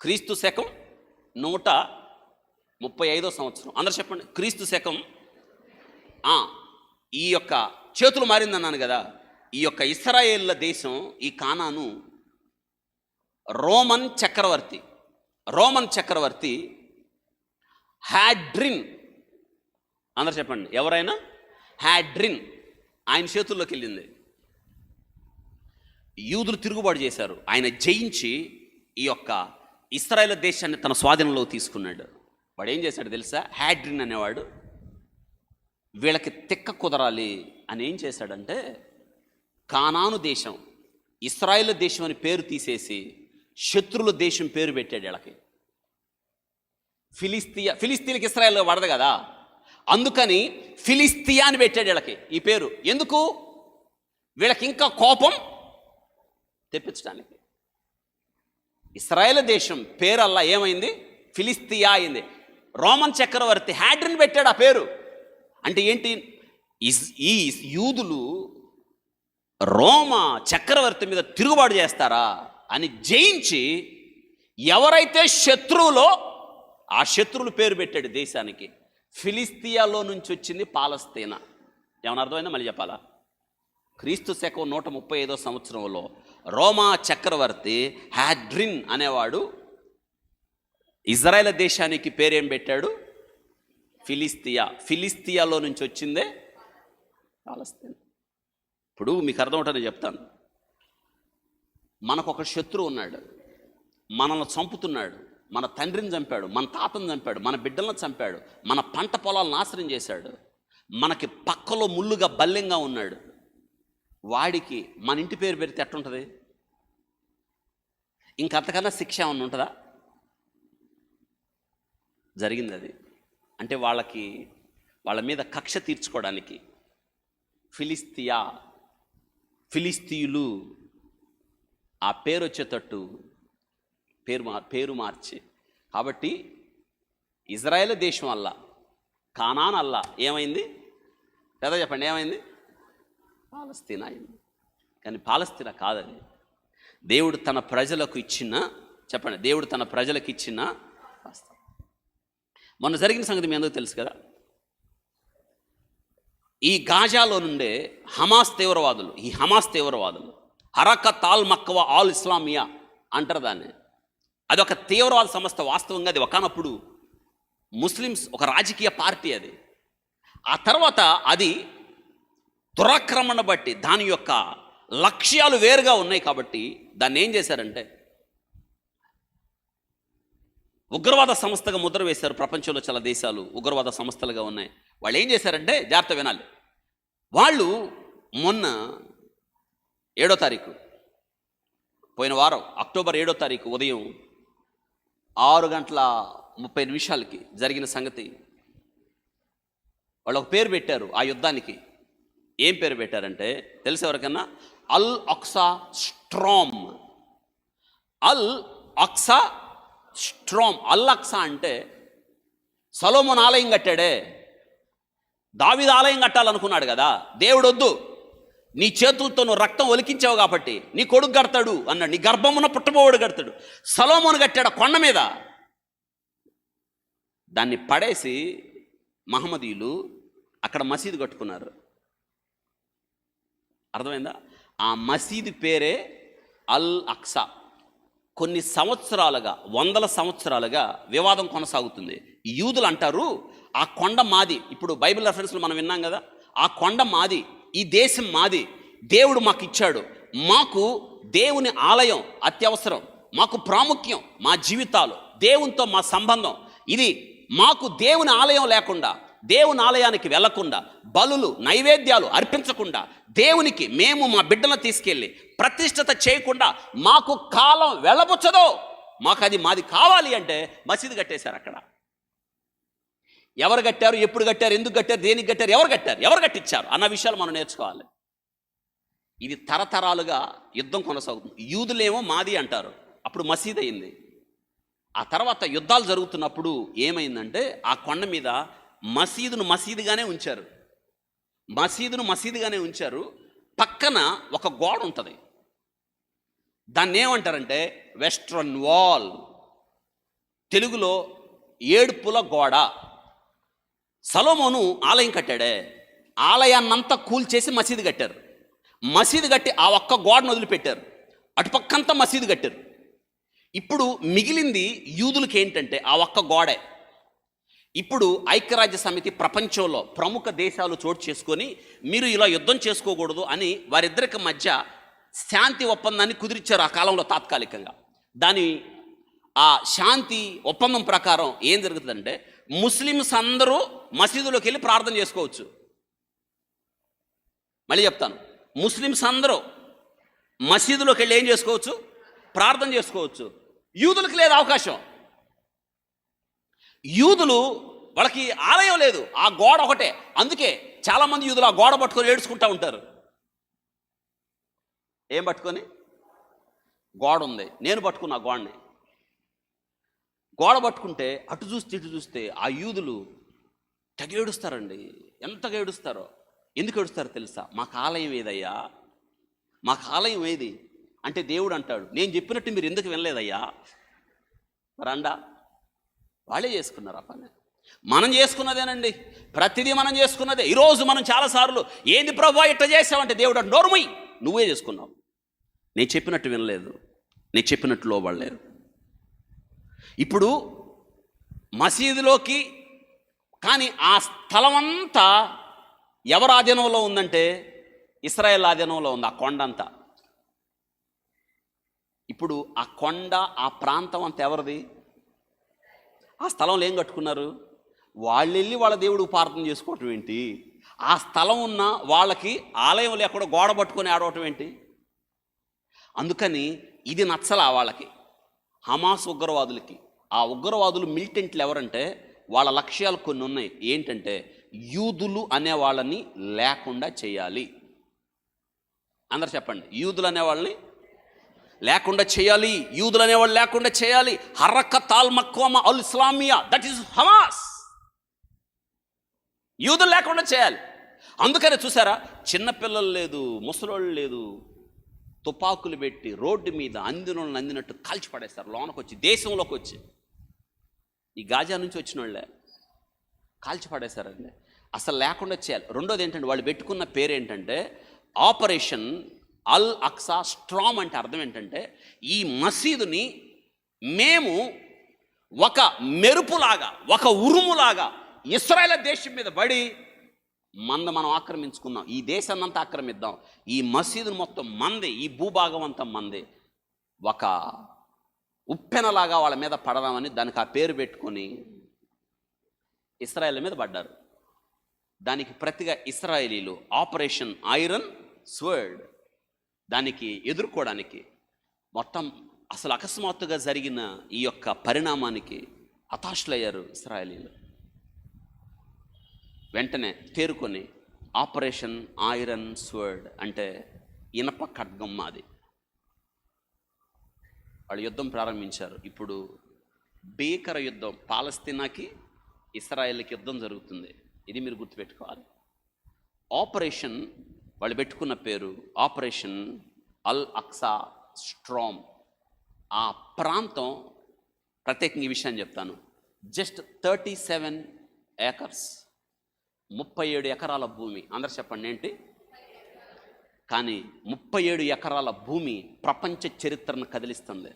క్రీస్తు శకం 135వ సంవత్సరం. అందరు చెప్పండి, క్రీస్తు శకం. ఈ యొక్క చేతులు మారిందన్నాను కదా. ఈ యొక్క ఇశ్రాయేళ్ల దేశం, ఈ కానాను రోమన్ చక్రవర్తి హ్యాడ్రిన్. అందరు చెప్పండి, ఎవరైనా? హ్యాడ్రిన్ ఆయన చేతుల్లోకి వెళ్ళింది. యూదులు తిరుగుబాటు చేశారు. ఆయన జయించి ఈ యొక్క ఇశ్రాయేల్ దేశాన్ని తన స్వాధీనంలో తీసుకున్నాడు. వాడు ఏం చేశాడు తెలుసా? హ్యాడ్రిన్ అనేవాడు వీళ్ళకి తిక్క కుదరాలి అని ఏం చేశాడంటే, కానాను దేశం, ఇశ్రాయేల్ దేశం అని పేరు తీసేసి శత్రుల దేశం పేరు పెట్టాడు వీళ్ళకి. ఫిలిస్తీన్కి ఇశ్రాయేల్ పడదు కదా, అందుకని ఫిలిస్తీయా అని పెట్టాడు వీళ్ళకి ఈ పేరు. ఎందుకు? వీళ్ళకి ఇంకా కోపం తెప్పించడానికి. ఇశ్రాయేల్ దేశం పేరల్లా ఏమైంది? ఫిలిస్తీయా అయింది. రోమన్ చక్రవర్తి హ్యాడ్రిన్ పెట్టాడు ఆ పేరు. అంటే ఏంటి? ఈ యూదులు రోమా చక్రవర్తి మీద తిరుగుబాటు చేస్తారా అని జయించి ఎవరైతే శత్రువులో ఆ శత్రువులు పేరు పెట్టాడు దేశానికి. ఫిలిస్తీయాలో నుంచి వచ్చింది పాలస్తీనా. ఏమన్నా అర్థమైందా? మళ్ళీ చెప్పాలా? క్రీస్తు శకం 135వ సంవత్సరంలో రోమా చక్రవర్తి హ్యాడ్రిన్ అనేవాడు ఇజ్రాయేల్ దేశానికి పేరేం పెట్టాడు? ఫిలిస్తీయాలో నుంచి వచ్చిందే పాలస్తీనా. ఇప్పుడు మీకు అర్థమవుతుందని చెప్తాను. మనకు ఒక శత్రువు ఉన్నాడు, మనల్ని చంపుతున్నాడు. మన తండ్రిని చంపాడు, మన తాతను చంపాడు, మన బిడ్డలను చంపాడు, మన పంట పొలాలు నాశనం చేశాడు, మనకి పక్కలో ముళ్ళుగా బల్లెంగా ఉన్నాడు. వాడికి మన ఇంటి పేరు పెడితే ఎట్టుంటుంది? ఇంకంతకన్నా శిక్ష ఏమన్నా ఉంటుందా? జరిగింది అది. అంటే వాళ్ళ మీద కక్ష తీర్చుకోవడానికి ఫిలిస్తీయులు ఆ పేరు వచ్చేటట్టు పేరు మార్చి. కాబట్టి ఇజ్రాయేల్ దేశం అల్లా, కానాన్ అల్లా ఏమైంది? కదా చెప్పండి, ఏమైంది? పాలస్తీనా అయింది. కానీ పాలస్తీనా కాదని దేవుడు తన ప్రజలకు ఇచ్చిన, చెప్పండి, దేవుడు తన ప్రజలకు ఇచ్చిన వాస్తవం. మొన్న జరిగిన సంగతి మీ అందరికీ తెలుసు కదా. ఈ గాజాలో నుండే హమాస్ తీవ్రవాదులు హరకత్ అల్ మక్వా ఆల్ ఇస్లామియా అంటారు దాన్ని. అది ఒక తీవ్రవాద సంస్థ. వాస్తవంగా అది ఒకనప్పుడు ముస్లిమ్స్ ఒక రాజకీయ పార్టీ అది. ఆ తర్వాత అది దురాక్రమణ బట్టి దాని యొక్క లక్ష్యాలు వేరుగా ఉన్నాయి కాబట్టి దాన్ని ఏం చేశారంటే ఉగ్రవాద సంస్థగా ముద్ర వేశారు. ప్రపంచంలో చాలా దేశాలు ఉగ్రవాద సంస్థలుగా ఉన్నాయి. వాళ్ళు ఏం చేశారంటే, జాగ్రత్త వినాలి, వాళ్ళు మొన్న 7వ తారీఖు, పోయిన వారం అక్టోబర్ 7వ తారీఖు ఉదయం 6:30 జరిగిన సంగతి. వాళ్ళు ఒక పేరు పెట్టారు ఆ యుద్ధానికి. ఏం పేరు పెట్టారంటే తెలుసు ఎవరికన్నా? అల్ అక్సా స్ట్రామ్. అల్ అక్సా స్ట్రామ్. అల్ అక్సా అంటే సొలొమోను ఆలయం కట్టాడే, దావీదు ఆలయం కట్టాలనుకున్నాడు కదా. దేవుడు వద్దు, నీ చేతులతో నువ్వు రక్తం ఒలికించావు కాబట్టి నీ కొడుకు కడతాడు అన్నాడు. నీ గర్భమున పుట్టబోవాడు కడతాడు. సొలొమోను కట్టాడు కొండ మీద. దాన్ని పడేసి మహమ్మదీయులు అక్కడ మసీదు కట్టుకున్నారు. అర్థమైందా? ఆ మసీదు పేరే అల్ అక్సా. కొన్ని సంవత్సరాలుగా, 100 సంవత్సరాలుగా వివాదం కొనసాగుతుంది. యూదులు అంటారు ఆ కొండ మాది. ఇప్పుడు బైబిల్ రెఫరెన్స్లో మనం విన్నాం కదా, ఆ కొండ మాది, ఈ దేశం మాది, దేవుడు మాకు ఇచ్చాడు, మాకు దేవుని ఆలయం అత్యవసరం, మాకు ప్రాముఖ్యం, మా జీవితాలు దేవునితో మా సంబంధం ఇది. మాకు దేవుని ఆలయం లేకుండా, దేవుని ఆలయానికి వెళ్లకుండా, బలులు నైవేద్యాలు అర్పించకుండా, దేవునికి మేము మా బిడ్డలను తీసుకెళ్ళి ప్రతిష్టత చేయకుండా మాకు కాలం వెళ్ళబుచ్చదో, మాకు అది మాది కావాలి అంటే మసీదు కట్టేశారు అక్కడ. ఎవరు కట్టారు, ఎప్పుడు కట్టారు, ఎందుకు కట్టారు, దేనికి కట్టారు, ఎవరు కట్టించారు అన్న విషయాలు మనం నేర్చుకోవాలి. ఇది తరతరాలుగా యుద్ధం కొనసాగుతుంది. యూదులేమో మాది అంటారు, అప్పుడు మసీదు అయింది. ఆ తర్వాత యుద్ధాలు జరుగుతున్నప్పుడు ఏమైందంటే ఆ కొండ మీద మసీదును మసీదుగానే ఉంచారు. పక్కన ఒక గోడ ఉంటుంది. దాన్ని ఏమంటారంటే వెస్ట్రన్ వాల్, తెలుగులో ఏడుపుల గోడ. సొలొమోను ఆలయం కట్టాడే, ఆలయాన్నంతా కూల్చేసి మసీదు కట్టారు. మసీదు కట్టి ఆ ఒక్క గోడను వదిలిపెట్టారు, అటుపక్కంతా మసీదు కట్టారు. ఇప్పుడు మిగిలింది యూదులకి ఏంటంటే ఆ ఒక్క గోడే. ఇప్పుడు ఐక్యరాజ్య సమితి ప్రపంచంలో ప్రముఖ దేశాలు చోటు చేసుకొని మీరు ఇలా యుద్ధం చేసుకోకూడదు అని వారిద్దరికి మధ్య శాంతి ఒప్పందాన్ని కుదిరిచ్చారు ఆ కాలంలో తాత్కాలికంగా. దాని ఆ శాంతి ఒప్పందం ప్రకారం ఏం జరుగుతుందంటే ముస్లిమ్స్ అందరూ మసీదులోకి వెళ్ళి ప్రార్థన చేసుకోవచ్చు. మళ్ళీ చెప్తాను, ముస్లిమ్స్ అందరూ మసీదులోకి వెళ్ళి ఏం చేసుకోవచ్చు? ప్రార్థన చేసుకోవచ్చు. యూదులకు లేదు అవకాశం. యూదులు వాళ్ళకి ఆలయం లేదు, ఆ గోడ ఒకటే. అందుకే చాలామంది యూదులు ఆ గోడ పట్టుకొని ఏడ్చుకుంటూ ఉంటారు. ఏం పట్టుకొని? గోడ ఉంది, నేను పట్టుకున్నా గోడని. గోడ పట్టుకుంటే అటు చూస్తే ఇటు చూస్తే ఆ యూదులు తెగ ఏడుస్తారండి. ఎంతగా ఏడుస్తారో. ఎందుకు ఏడుస్తారో తెలుసా? మాకు ఆలయం ఏదయ్యా, మాకు ఆలయం ఏది అంటే దేవుడు అంటాడు, నేను చెప్పినట్టు మీరు ఎందుకు వినలేదయ్యా? రండా, వాళ్ళే చేసుకున్నారు ఆ పని. మనం చేసుకున్నదేనండి, ప్రతిదీ మనం చేసుకున్నదే. ఈరోజు మనం చాలాసార్లు ఏంది ప్రభువా ఇట్లా చేసావంటే దేవుడు అంటే నోరుమై, నువ్వే చేసుకున్నావు, నేను చెప్పినట్టు వినలేదు, నేను చెప్పినట్టు లోబడలేదు. ఇప్పుడు మసీదులోకి కానీ ఆ స్థలం అంతా ఎవరి ఆధీనంలో ఉందంటే ఇశ్రాయేల్ ఆధీనంలో ఉంది. ఆ కొండ అంతా. ఇప్పుడు ఆ కొండ, ఆ ప్రాంతం అంతా ఎవరిది? ఆ స్థలంలో ఏం కట్టుకున్నారు? వాళ్ళు వెళ్ళి వాళ్ళ దేవుడికి ప్రార్థన చేసుకోవటం ఏంటి? ఆ స్థలం ఉన్న వాళ్ళకి ఆలయం లేకుండా గోడ పట్టుకొని ఆడవటం ఏంటి? అందుకని ఇది నచ్చలా వాళ్ళకి, హమాస్ ఉగ్రవాదులకి. ఆ ఉగ్రవాదులు మిలిటెంట్లు ఎవరంటే వాళ్ళ లక్ష్యాలు కొన్ని ఉన్నాయి. ఏంటంటే యూదులు అనే వాళ్ళని లేకుండా చేయాలి. అందరు చెప్పండి, యూదులు అనేవాళ్ళని లేకుండా చేయాలి, యూదులు అనేవాళ్ళు లేకుండా చేయాలి. హరకత్ అల్ మక్వా అల్ ఇస్లామియా, దట్ ఈస్ హమాస్. యూదులు లేకుండా చేయాలి. అందుకనే చూసారా, చిన్నపిల్లలు లేదు, ముసలోళ్ళు లేదు, తుపాకులు పెట్టి రోడ్డు మీద అందినోళ్ళని అందినట్టు కాల్చి పడేస్తారు. లోనకు వచ్చి, దేశంలోకి వచ్చి, ఈ గాజా నుంచి వచ్చిన వాళ్ళే కాల్చి పడేశారండి. అసలు లేకుండా చేయాలి. రెండోది ఏంటంటే, వాళ్ళు పెట్టుకున్న పేరు ఏంటంటే ఆపరేషన్ అల్ అక్సా స్ట్రామ్. అంటే అర్థం ఏంటంటే, ఈ మసీదుని మేము ఒక మెరుపులాగా, ఒక ఉరుములాగా ఇశ్రాయేల్ దేశం మీద పడి మనం ఆక్రమించుకున్నాం, ఈ దేశాన్ని అంతా ఆక్రమిద్దాం, ఈ మసీదును మొత్తం మంది, ఈ భూభాగం అంతా మంది, ఒక ఉప్పెనలాగా వాళ్ళ మీద పడదామని దానికి ఆ పేరు పెట్టుకొని ఇశ్రాయేల్ మీద పడ్డారు. దానికి ప్రతిగా ఇశ్రాయేలీలు ఆపరేషన్ ఐరన్ స్వర్డ్, దానికి ఎదుర్కోవడానికి మొత్తం అసలు అకస్మాత్తుగా జరిగిన ఈ యొక్క పరిణామానికి హతాశులయ్యారు ఇశ్రాయేలీలు. వెంటనే తేరుకొని ఆపరేషన్ ఐరన్ స్వర్డ్ అంటే ఇనప ఖడ్గం మాది, వాళ్ళు యుద్ధం ప్రారంభించారు. ఇప్పుడు భీకర యుద్ధం, పాలస్తీనాకి ఇశ్రాయేల్కి యుద్ధం జరుగుతుంది. ఇది మీరు గుర్తుపెట్టుకోవాలి. ఆపరేషన్ వాళ్ళు పెట్టుకున్న పేరు ఆపరేషన్ అల్ అక్సా స్ట్రామ్. ఆ ప్రాంతం ప్రత్యేకంగా ఈ విషయాన్ని చెప్తాను. జస్ట్ 37 ఏకర్స్, 37 ఎకరాల భూమి. అందరు చెప్పండి ఏంటి? కానీ 37 ఎకరాల భూమి ప్రపంచ చరిత్రను కదిలిస్తుంది,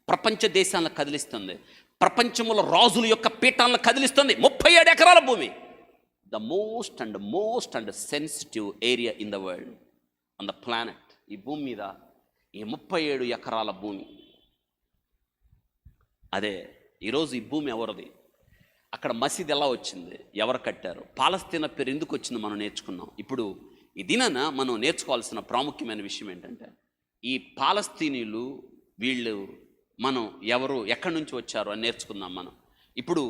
ప్రపంచ దేశాలను కదిలిస్తుంది, ప్రపంచంలో రాజుల యొక్క పీఠాలను కదిలిస్తుంది. 37 ఎకరాల భూమి, the most and sensitive area in the world, on the planet. ఈ భూమి మీద ఈ 37 ఎకరాల భూమి, అదే ఈరోజు ఈ భూమి ఎవరిది? అక్కడ మసీద్ ఎలా వచ్చింది, ఎవరు కట్టారు, పాలస్తీనా పేరు ఎందుకు వచ్చింది మనం నేర్చుకున్నాం. ఇప్పుడు ఈ దినాన మనం నేర్చుకోవాల్సిన ప్రాముఖ్యమైన విషయం ఏంటంటే, ఈ పాలస్తీనీలు వీళ్ళు మనం ఎవరు, ఎక్కడి నుంచి వచ్చారు అని నేర్చుకుందాం మనం. ఇప్పుడు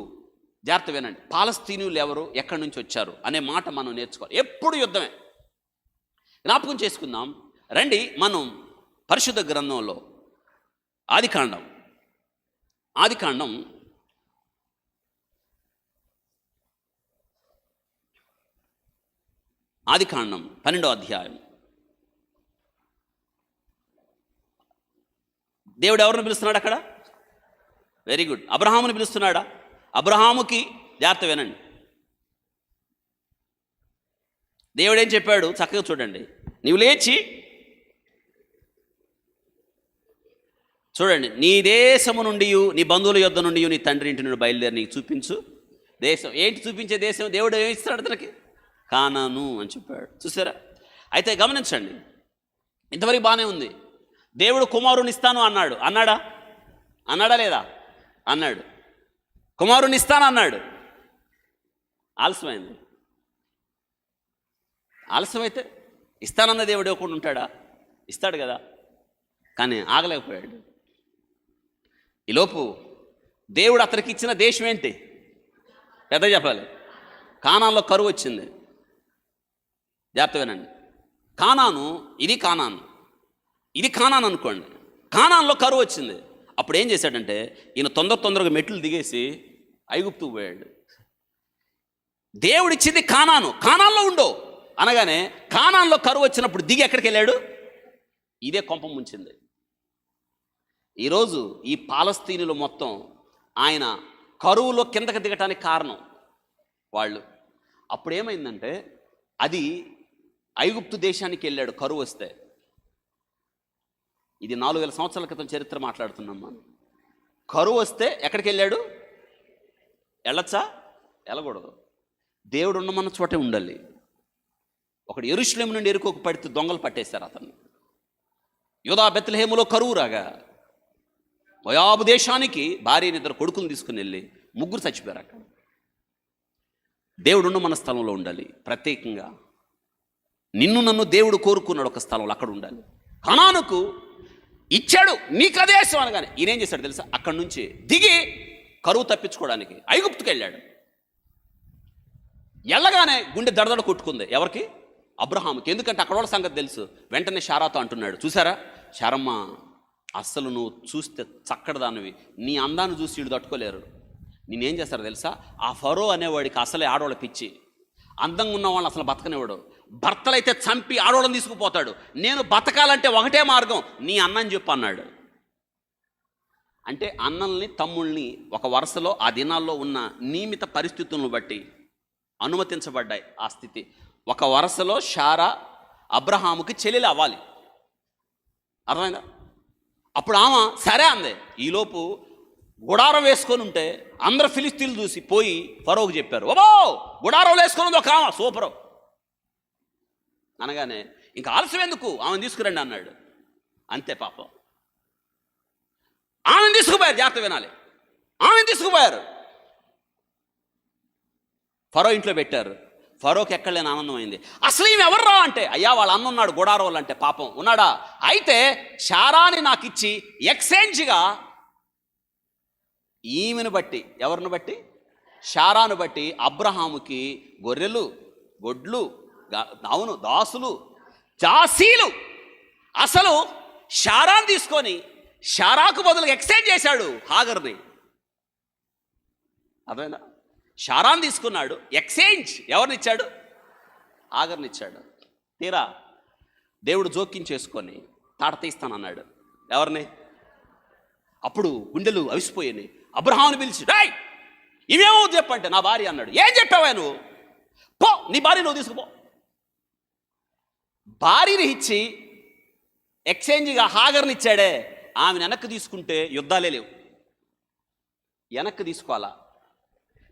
జాగ్రత్త వినండి, పాలస్తీనీయులు ఎవరు, ఎక్కడి నుంచి వచ్చారు అనే మాట మనం నేర్చుకోవాలి. ఎప్పుడు యుద్ధమే, జ్ఞాపకం చేసుకుందాం. రండి, మనం పరిశుద్ధ గ్రంథంలో ఆదికాండం 12వ అధ్యాయం. దేవుడు ఎవరిని పిలుస్తున్నాడు అక్కడ? వెరీ గుడ్, అబ్రహాముని పిలుస్తున్నాడా? అబ్రహాముకి జాగ్రత్త వినండి, దేవుడు ఏం చెప్పాడు చక్కగా చూడండి. నీవు లేచి చూడండి, నీ దేశము నుండి, నీ బంధువుల యొద్ద నుండి, నీ తండ్రి ఇంటి నుండి బయలుదేరి నీకు చూపించు దేశం. ఏంటి చూపించే దేశం? దేవుడు ఏమి ఇస్తాడు అతనికి? కానాను అని చెప్పాడు. చూసారా? అయితే గమనించండి, ఇంతవరకు బాగానే ఉంది. దేవుడు కుమారుని ఇస్తాను అన్నాడు, అన్నాడా లేదా? అన్నాడు. కుమారుని ఇస్తాను అన్నాడు. ఆలస్యమైంది. ఆలస్యమైతే ఇస్తానన్న దేవుడు ఇవ్వకుండా ఉంటాడా? ఇస్తాడు కదా. కానీ ఆగలేకపోయాడు. ఈలోపు దేవుడు అతనికి ఇచ్చిన దేశం ఏంటి? పెద్ద చెప్పాలి, కానాన్లో కరువు వచ్చింది. జాగ్రత్త వినండి, కానాను, ఇది కానాను అనుకోండి. కానాన్లో కరువు వచ్చింది. అప్పుడు ఏం చేశాడంటే, ఈయన తొందరగా మెట్లు దిగేసి ఐగుప్తుకు పోయాడు. దేవుడిచ్చింది కానాన్లో ఉండవు అనగానే, కానాన్లో కరువు వచ్చినప్పుడు దిగి ఎక్కడికి వెళ్ళాడు? ఇదే కొంప ముంచింది. ఈరోజు ఈ పాలస్తీనులు మొత్తం ఆయన కరువులో కిందకి దిగటానికి కారణం వాళ్ళు. అప్పుడు ఏమైందంటే, అది ఐగుప్తు దేశానికి వెళ్ళాడు కరువు వస్తే. ఇది 4000 సంవత్సరాల క్రితం చరిత్ర మాట్లాడుతున్నాం మనం. కరువు వస్తే ఎక్కడికి వెళ్ళాడు? వెళ్ళొచ్చా? వెళ్ళకూడదు. దేవుడు ఉండమన్న చోటే ఉండాలి. ఒకడు యెరూషలేము నుండి ఎరుకోకు పడితే దొంగలు పట్టేశారు అతన్ని. యూదా బెత్లెహేములో కరువు రాగా మోయాబు దేశానికి భార్యని 2 కొడుకులు తీసుకుని వెళ్ళి 3 చచ్చిపోయారు అక్కడ. దేవుడు ఉన్న మన స్థలంలో ఉండాలి. ప్రత్యేకంగా నన్ను దేవుడు కోరుకున్నాడు ఒక స్థలంలో, అక్కడ ఉండాలి. కానానుకు ఇచ్చాడు నీకు అదేశం అనగానే ఈయనేం చేశాడు తెలుసా? అక్కడి నుంచి దిగి కరువు తప్పించుకోవడానికి ఐగుప్తుకు వెళ్ళాడు. వెళ్ళగానే గుండె దడదడ కొట్టుకుంది. ఎవరికి? అబ్రహాముకి. ఎందుకంటే అక్కడ వాళ్ళ సంగతి తెలుసు. వెంటనే శారాతో అంటున్నాడు, చూసారా శారమ్మ, అస్సలు నువ్వు చూస్తే చక్కడదానివి, నీ అందాన్ని చూసి వీళ్ళు తట్టుకోలేరు. నేనేం చేస్తారో తెలుసా? ఆ ఫరో అనేవాడికి అసలే ఆడవాళ్ళ పిచ్చి. అందంగా ఉన్న వాళ్ళని అసలు బతకనివ్వడు. భర్తలైతే చంపి ఆడవాళ్ళని తీసుకుపోతాడు. నేను బతకాలంటే ఒకటే మార్గం, నీ అన్నని చెప్పు అన్నాడు. అంటే అన్నల్ని తమ్ముళ్ళని ఒక వరుసలో ఆ దినాల్లో ఉన్న నియమిత పరిస్థితులను బట్టి అనుమతించబడ్డాయి ఆ స్థితి. ఒక వరుసలో శారా అబ్రహాముకి చెల్లెలు అవ్వాలి, అర్థమైందా? అప్పుడు ఆమె సరే అందే. ఈలోపు గుడారం వేసుకొని ఉంటే అందరు ఫిలిస్తీన్లు చూసి పోయి ఫరోకు చెప్పారు, ఓబో గుడారం వేసుకొని ఒక ఆమె సూపరు అనగానే ఇంకా ఆలస్యం ఎందుకు, ఆమెను తీసుకురండి అన్నాడు. అంతే పాపం, ఆమెను తీసుకుపోయారు. జాగ్రత్త వినాలి, ఆమెను తీసుకుపోయారు. ఫరో ఇంట్లో పెట్టారు. ఫరోకి ఎక్కడలేని ఆనందం అయింది. అసలు ఈమె ఎవర్రా అంటే, అయ్యా వాళ్ళ అన్న ఉన్నాడు గుడారోళ్ళు అంటే. పాపం ఉన్నాడా? అయితే శారాని నాకు ఇచ్చి ఎక్స్చేంజ్గా ఈమెను బట్టి, ఎవరిని బట్టి? శారాను బట్టి అబ్రహాముకి గొర్రెలు, గొడ్లు, అవును దాసులు, జాసీలు. అసలు శారాను తీసుకొని శారాకు బదులుగా ఎక్స్చేంజ్ చేశాడు హాగర్ని. అదేనా? శారాను తీసుకున్నాడు, ఎక్స్చేంజ్ ఎవరినిచ్చాడు? హాగర్నిచ్చాడు. తీరా దేవుడు జోక్యం చేసుకొని తాట తీస్తానన్నాడు. ఎవరిని? అప్పుడు గుండెలు అవిసిపోయాయి. అబ్రహాముని పిలిచి, డాయ్ ఇవేమో చెప్పంటే నా భార్య అన్నాడు. ఏం చెప్పావా నువ్వు? పో, నీ భార్య నువ్వు తీసుకుపో. భార్యని ఇచ్చి ఎక్స్చేంజ్గా హాగర్ని ఇచ్చాడే, ఆమెను వెనక్కి తీసుకుంటే యుద్ధాలే లేవు. వెనక్కి తీసుకోవాలా?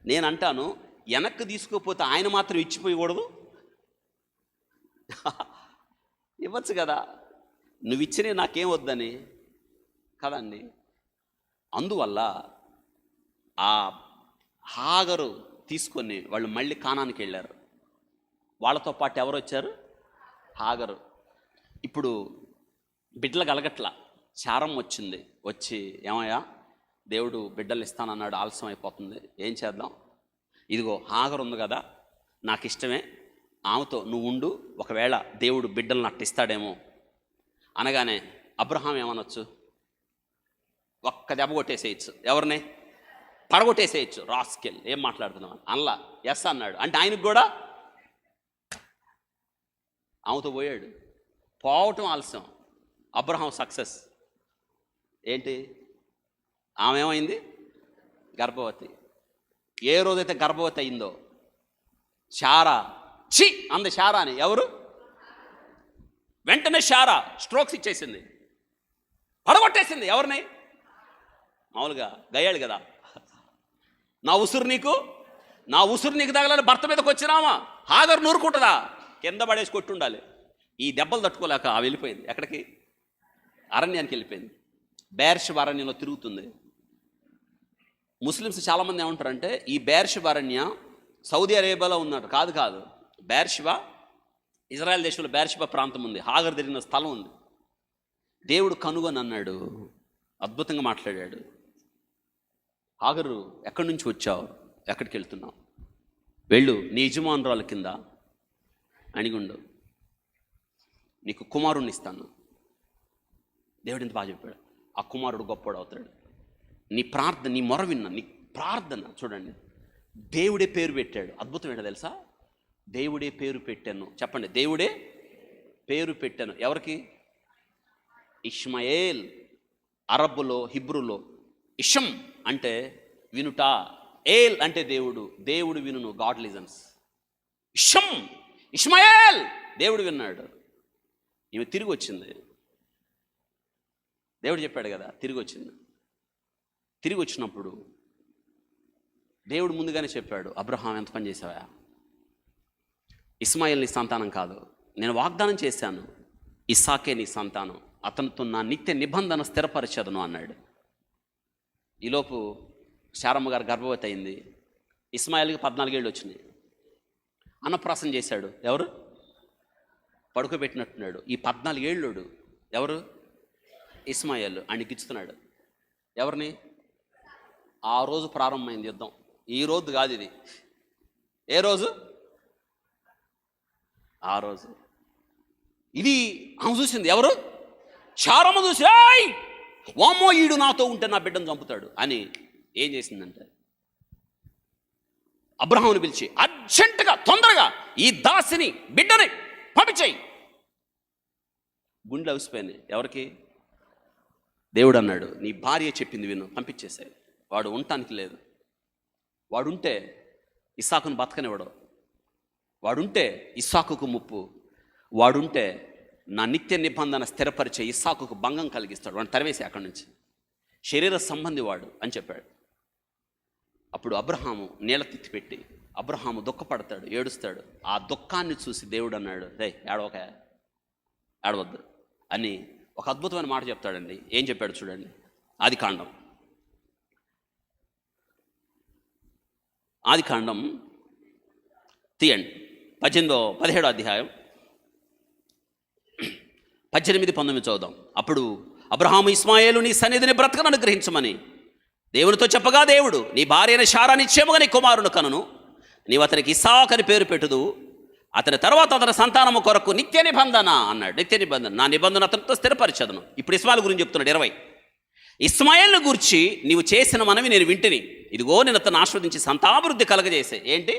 నేను అంటాను, వెనక్కి తీసుకోకపోతే ఆయన మాత్రం ఇచ్చిపోయకూడదు, ఇవ్వచ్చు కదా. నువ్వు ఇచ్చినే నాకేం వద్దని కదండి. అందువల్ల ఆ హాగరు తీసుకొని వాళ్ళు మళ్ళీ కానానికి వెళ్ళారు. వాళ్ళతో పాటు ఎవరు వచ్చారు? హాగరు. ఇప్పుడు బిడ్డలు కలగట్లా, చారం వచ్చింది. వచ్చి, ఏమయ్యా దేవుడు బిడ్డలు ఇస్తానన్నాడు, ఆలస్యం అయిపోతుంది, ఏం చేద్దాం? ఇదిగో హాగరు ఉంది కదా, నాకు ఇష్టమే, ఆమెతో నువ్వు ఉండు, ఒకవేళ దేవుడు బిడ్డలను అట్టిస్తాడేమో అనగానే అబ్రహాం ఏమనొచ్చు? ఒక్క దెబ్బ కొట్టేసేయచ్చు. ఎవరిని? పడగొట్టేసేయచ్చు. రాస్కెల్, ఏం మాట్లాడుతున్నావు అల్లా. ఎస్ అన్నాడు. అంటే ఆయనకు కూడా ఆమెతో పోయాడు. పోవటం ఆలస్యం, అబ్రహాం సక్సెస్. ఏంటి? ఆమె ఏమైంది? గర్భవతి. ఏ రోజైతే గర్భవతి అయిందో శారా చి అంది. శారా అని ఎవరు? వెంటనే శారా స్ట్రోక్స్ ఇచ్చేసింది, పడగొట్టేసింది. ఎవరిని? మామూలుగా గయ్యాడు కదా, నా ఉసురు నీకు తగలని భర్త మీదకి వచ్చినామా హాగరు నూరుకుంటుందా? కింద పడేసి కొట్టుండాలి. ఈ దెబ్బలు తట్టుకోలేక ఆ వెళ్ళిపోయింది. ఎక్కడికి? అరణ్యానికి వెళ్ళిపోయింది. బేర్షెబా అరణ్యంలో తిరుగుతుంది. ముస్లిమ్స్ చాలామంది ఏమంటారంటే, ఈ బేర్షెబా అరణ్య సౌదీ అరేబియాలో ఉన్నాడు. కాదు, బేర్షెబా ఇజ్రాయెల్ దేశంలో బేర్షెబా ప్రాంతం ఉంది, హాగర్ తిరిగిన స్థలం ఉంది. దేవుడు కనుగొని అన్నాడు, అద్భుతంగా మాట్లాడాడు. హాగరు, ఎక్కడి నుంచి వచ్చావు, ఎక్కడికి వెళ్తున్నావు? వెళ్ళు, నీ యజమానురాల కింద అణిగుండు, నీకు కుమారుణ్ణి ఇస్తాను. దేవుడు ఎంత బాగా చెప్పాడు. ఆ కుమారుడు గొప్పవాడు అవుతాడు. నీ ప్రార్థన, నీ మొర విన్నా, నీ ప్రార్థన చూడండి. దేవుడే పేరు పెట్టాడు. అద్భుతం ఏంటో తెలుసా? దేవుడే పేరు పెట్టాను. చెప్పండి, దేవుడే పేరు పెట్టాను. ఎవరికి? ఇష్మాయేల్. అరబ్బులో, హిబ్రూలో ఇషం అంటే వినుట, ఏల్ అంటే దేవుడు, దేవుడు వినును, గాడ్ లిజన్స్. ఇషం, ఇష్మాయేల్, దేవుడు విన్నాడు. ఈమె తిరిగి వచ్చింది. దేవుడు చెప్పాడు కదా, తిరిగి వచ్చింది. తిరిగి వచ్చినప్పుడు దేవుడు ముందుగానే చెప్పాడు, అబ్రహాం ఎంత పని చేసావా? ఇస్మాయిల్ నీ సంతానం కాదు, నేను వాగ్దానం చేశాను, ఇస్సాకే నీ సంతానం, అతనితో నా నిత్య నిబంధన స్థిరపరచదును అన్నాడు. ఈలోపు శారమ్మ గారు గర్భవతి అయింది. ఇస్మాయిల్కి 14 ఏళ్ళు వచ్చినాయి. అన్నప్రాసం చేశాడు. ఎవరు? పడుకోబెట్టినట్టున్నాడు. ఈ 14 ఏళ్ళోడు ఎవరు? ఇస్మాయిల్. ఆయనకి ఇస్తున్నాడు. ఎవరిని? ఆ రోజు ప్రారంభమైంది యుద్ధం. ఈ రోజు కాదు ఇది. ఏ రోజు? ఆ రోజు. ఇది ఆమె చూసింది. ఎవరు? శారమ్మ చూసి, ఏయ్ వామ్మో, ఈడు నాతో ఉంటే నా బిడ్డను చంపుతాడు అని ఏం చేసిందంటే, అబ్రహాముని పిలిచి అర్జెంటుగా తొందరగా ఈ దాసిని బిడ్డని పంపించేయి. గుండెలు అవిసిపోయినాయి. ఎవరికి? దేవుడు అన్నాడు, నీ భార్య చెప్పింది విను, పంపించేసాయి. వాడు ఉండటానికి లేదు. వాడుంటే ఇస్సాకును బతకనివ్వడు. వాడుంటే ఇస్సాకుకు ముప్పు. వాడుంటే నా నిత్య నిబంధన స్థిరపరిచే ఇస్సాకుకు భంగం కలిగిస్తాడు. వాడిని తరివేసి అక్కడి నుంచి. శరీర సంబంధి వాడు అని చెప్పాడు. అప్పుడు అబ్రహాము నీళ్ళ తిత్తి పెట్టి అబ్రహాము దుఃఖపడతాడు, ఏడుస్తాడు. ఆ దుఃఖాన్ని చూసి దేవుడు అన్నాడు, రే ఏడవద్దు అని ఒక అద్భుతమైన మాట చెప్తాడండి. ఏం చెప్పాడు చూడండి. ఆది కాండం తీయండి, 17వ అధ్యాయం 18-19 చదువుదాం. అప్పుడు అబ్రహాము ఇస్మాయేలు నీ సన్నిధిని బ్రతకను అనుగ్రహించమని దేవునితో చెప్పగా, దేవుడు నీ భార్య అయిన శారా నిశ్చయముగా నీ కుమారుని కనును, నీవు అతనికి ఇస్సాకు అని పేరు పెట్టుదు, అతని తర్వాత అతని సంతానము కొరకు నిత్య నిబంధన అన్నాడు. నిత్య నిబంధన, నా నిబంధన అతనితో స్థిరపరిచదను. ఇప్పుడు ఇస్మాయిల్ గురించి చెప్తున్నాడు. 20 ఇస్మాయిల్ను గూర్చి నీవు చేసిన మనవి నేను వింటిని. ఇదిగో నేను అతను ఆస్వాదించి సంతాభివృద్ధి కలగజేసే. ఏంటి?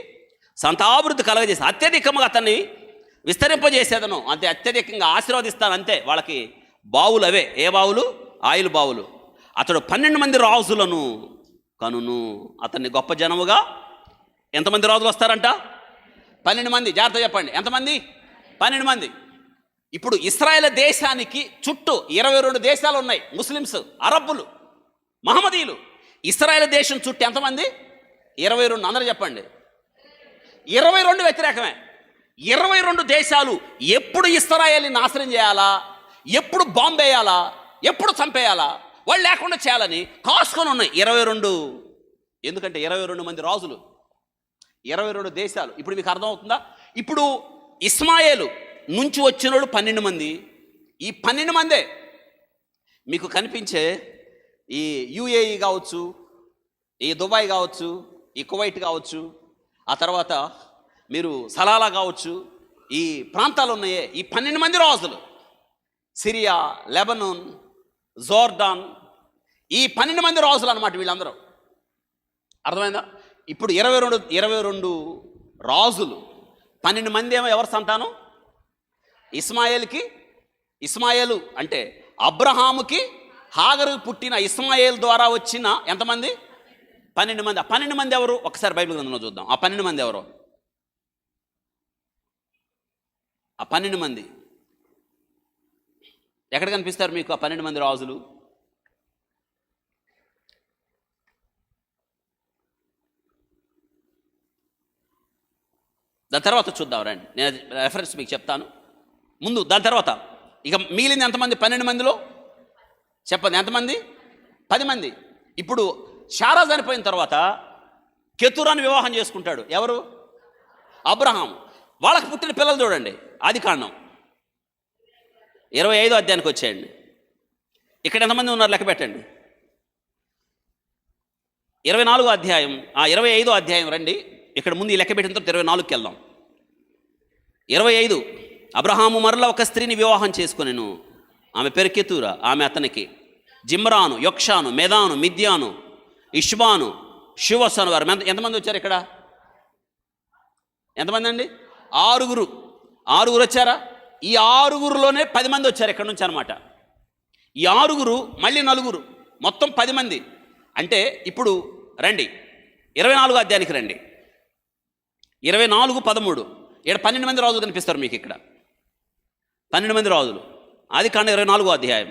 సంతాభివృద్ధి కలగజేసి అత్యధికంగా అతన్ని విస్తరింపజేసేదను. అంతే, అత్యధికంగా ఆశీర్వదిస్తాను. అంతే. వాళ్ళకి బావులు అవే. ఏ బావులు? ఆయిల్ బావులు. అతడు 12 మంది రాజులను కనును, అతన్ని గొప్ప జనముగా. ఎంతమంది రాజులు వస్తారంట? 12 మంది. జాగ్రత్త చెప్పండి, ఎంతమంది? 12 మంది. ఇప్పుడు ఇశ్రాయేల్ దేశానికి చుట్టూ 22 దేశాలు ఉన్నాయి. ముస్లిమ్స్, అరబ్బులు, మహమ్మదీయులు. ఇశ్రాయేల్ దేశం చుట్టూ ఎంతమంది? 22. అందరూ చెప్పండి. 22 వ్యతిరేకమే. 22 దేశాలు ఎప్పుడు ఇశ్రాయేల్ని నాశనం చేయాలా, ఎప్పుడు బాంబు వేయాలా, ఎప్పుడు చంపేయాలా, వాళ్ళు లేకుండా చేయాలని కాసుకొని ఉన్నాయి 22. ఎందుకంటే 22 మంది రాజులు, 22 దేశాలు. ఇప్పుడు మీకు అర్థమవుతుందా? ఇప్పుడు ఇస్మాయేలు నుంచి వచ్చినోడు 12 మంది. ఈ 12 మందే మీకు కనిపించే ఈ యుఏఈ కావచ్చు, ఈ దుబాయ్ కావచ్చు, ఈ కువైట్ కావచ్చు, ఆ తర్వాత మీరు సలాలా కావచ్చు, ఈ ప్రాంతాలు ఉన్నాయే, ఈ 12 మంది రాజులు. సిరియా, లెబనాన్, జోర్డాన్, ఈ 12 మంది రాజులు అన్నమాట వీళ్ళందరూ. అర్థమైందా? ఇప్పుడు 22 రాజులు, 12 మంది ఏమో ఎవరి సంతానం? ఇస్మాయేలు అంటే అబ్రహాముకి హాగరు పుట్టిన ఇస్మాయేల్ ద్వారా వచ్చిన ఎంతమంది? 12 మంది. ఆ 12 మంది ఎవరు? ఒకసారి బైబిల్ గ్రంథంలో చూద్దాం. ఆ 12 మంది ఎవరు? ఆ 12 మంది ఎక్కడ కనిపిస్తారు మీకు? ఆ 12 మంది రాజులు దాని తర్వాత చూద్దాం రండి. నేను రెఫరెన్స్ మీకు చెప్తాను ముందు. దాని తర్వాత ఇక మిగిలింది ఎంతమంది? 12 మందిలో చెప్పండి ఎంతమంది? 10 మంది. ఇప్పుడు శారా చనిపోయిన తర్వాత కెతురాని వివాహం చేసుకుంటాడు. ఎవరు? అబ్రహాం. వాళ్ళకి పుట్టిన పిల్లలు చూడండి. ఆది కాండం 25వ అధ్యాయానికి వచ్చేయండి. ఇక్కడ ఎంతమంది ఉన్నారు లెక్క పెట్టండి. 24వ అధ్యాయం, 25వ అధ్యాయం రండి. ఇక్కడ ముందు ఈ లెక్క పెట్టిన తర్వాత 24కి వెళ్దాం. 25 అబ్రహాము మరలా ఒక స్త్రీని వివాహం చేసుకొనెను. ఆమె పేరు కెతూరా. ఆమె అతనికి జిమ్రాను, యొక్షాను, మెదాను, మిద్యాను, ఇష్బాను, షువసను వారు. ఎంతమంది వచ్చారు ఇక్కడ? ఎంతమంది అండి? 6 వచ్చారా? ఈ 6లోనే 10 మంది వచ్చారు ఎక్కడి నుంచి అనమాట. ఈ 6 మళ్ళీ 4, మొత్తం 10 మంది. అంటే ఇప్పుడు రండి 24వ అధ్యాయానికి రండి. 24:13 ఇక్కడ 12 మంది రాజులు కనిపిస్తారు మీకు. ఇక్కడ 12 మంది రాజులు. ఆది కాండం 24వ అధ్యాయం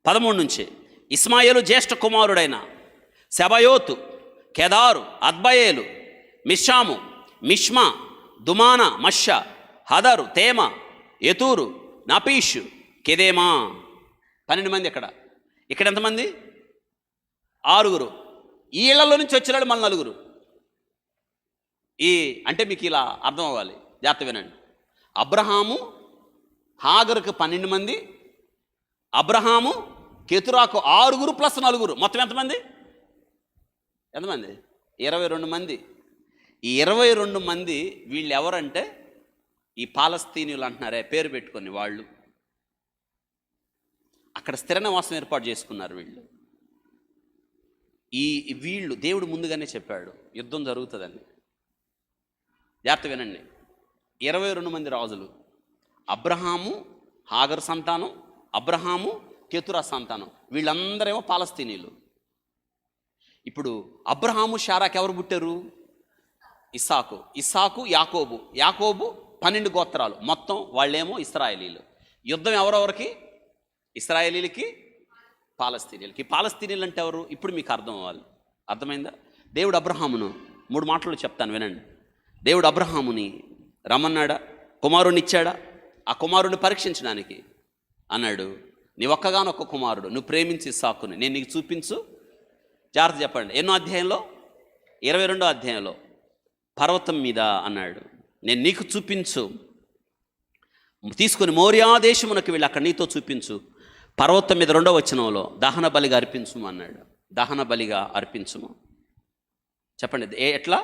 13 నుంచి. ఇస్మాయేలు జ్యేష్ఠ కుమారుడైన సెబయోతు, కెదారు, అద్బయేలు, మిషాము, మిష్మా, దుమాన, మష, హదరు, తేమ, ఎతూరు, నపీషు, కెదేమా. 12 మంది. ఇక్కడ ఎంతమంది? 6. ఈ ఇళ్లలో నుంచి వచ్చినాడు మళ్ళీ 4. అంటే మీకు ఇలా అర్థం అవ్వాలి, జాగ్రత్త వినండి. అబ్రహాము హాగరుకు 12 మంది, అబ్రహాము కెతురాకు 6 ప్లస్ 4, మొత్తం ఎంతమంది? 22 మంది. ఈ 22 మంది వీళ్ళు ఎవరంటే ఈ పాలస్తీనీయులు అంటున్నారే పేరు పెట్టుకొని వాళ్ళు. అక్కడ స్థిర నివాసం ఏర్పాటు చేసుకున్నారు వీళ్ళు. వీళ్ళు దేవుడు ముందుగానే చెప్పాడు యుద్ధం జరుగుతుందని. జాగ్రత్త వినండి. 22 మంది రాజులు. అబ్రహాము హాగరు సంతానం, అబ్రహాము కెతురా సంతానం. వీళ్ళందరేమో పాలస్తీనీలు. ఇప్పుడు అబ్రహాము షారాకి ఎవరు పుట్టారు? ఇస్సాకు, ఇస్సాకు యాకోబు, యాకోబు 12 గోత్రాలు. మొత్తం వాళ్ళేమో ఇశ్రాయేలీలు. యుద్ధం ఎవరెవరికి? ఇశ్రాయేలీలకి, పాలస్తీనీలకి. పాలస్తీనీలు అంటే ఎవరు? ఇప్పుడు మీకు అర్థం అవ్వాలి. అర్థమైందా? దేవుడు అబ్రహామును 3 మాటలు చెప్తాను వినండి. దేవుడు అబ్రహాముని రమ్మన్నాడా? కుమారుని ఇచ్చాడా? ఆ కుమారుని పరీక్షించడానికి అన్నాడు, నీ ఒక్కగానొక్క కుమారుడు, నువ్వు ప్రేమించి ఇస్సాకుని నేను నీకు చూపించు. జాగ్రత్త చెప్పండి. ఎన్నో అధ్యాయంలో? 22వ అధ్యాయంలో. పర్వతం మీద అన్నాడు, నేను నీకు చూపించు, తీసుకొని మోరియా దేశమునకు వెళ్ళి అక్కడ నీతో చూపించు. పర్వతం మీద 2వ వచనంలో దహన బలిగా అర్పించుము అన్నాడు. దహన బలిగా అర్పించుము. చెప్పండి ఎట్లా?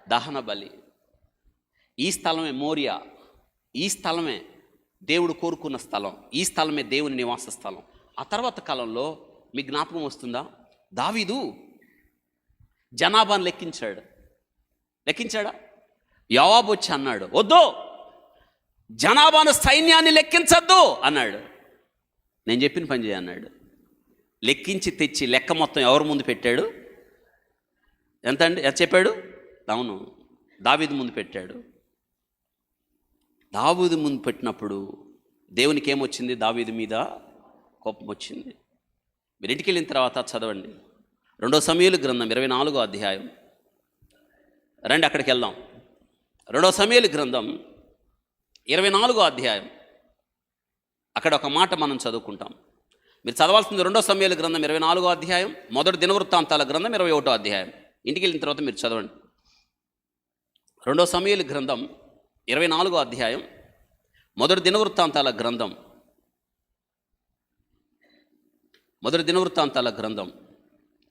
దహన బలి. ఈ స్థలమే మోరియా. ఈ స్థలమే దేవుడు కోరుకున్న స్థలం. ఈ స్థలమే దేవుని నివాస స్థలం. ఆ తర్వాత కాలంలో మీ జ్ఞాపకం వస్తుందా? దావీదు జనాభాను లెక్కించాడా? యోవాబు వచ్చి అన్నాడు, వద్దు, జనాభాను, సైన్యాన్ని లెక్కించద్దు అన్నాడు. నేను చెప్పిన పని చేయ అన్నాడు. లెక్కించి తెచ్చి లెక్క మొత్తం ఎవరి ముందు పెట్టాడు? ఎంత అండి? చెప్పాడు? అవును, దావీదు ముందు పెట్టాడు. దావీదు ముందు పెట్టినప్పుడు దేవునికి ఏమొచ్చింది? దావీదు మీద కోపం వచ్చింది. మీరు ఇంటికి వెళ్ళిన తర్వాత చదవండి. 2 సమూయేలు గ్రంథం 24వ అధ్యాయం. రండి అక్కడికి వెళ్దాం. 2 సమూయేలు గ్రంథం 24వ అధ్యాయం. అక్కడ ఒక మాట మనం చదువుకుంటాం. మీరు చదవాల్సింది 2 సమూయేలు గ్రంథం 24వ అధ్యాయం, మొదటి దినవృత్తాంతాల గ్రంథం 21వ అధ్యాయం. ఇంటికి వెళ్ళిన తర్వాత మీరు చదవండి. 2 సమూయేలు గ్రంథం 24వ అధ్యాయం, మొదటి దినవృత్తాంతాల గ్రంథం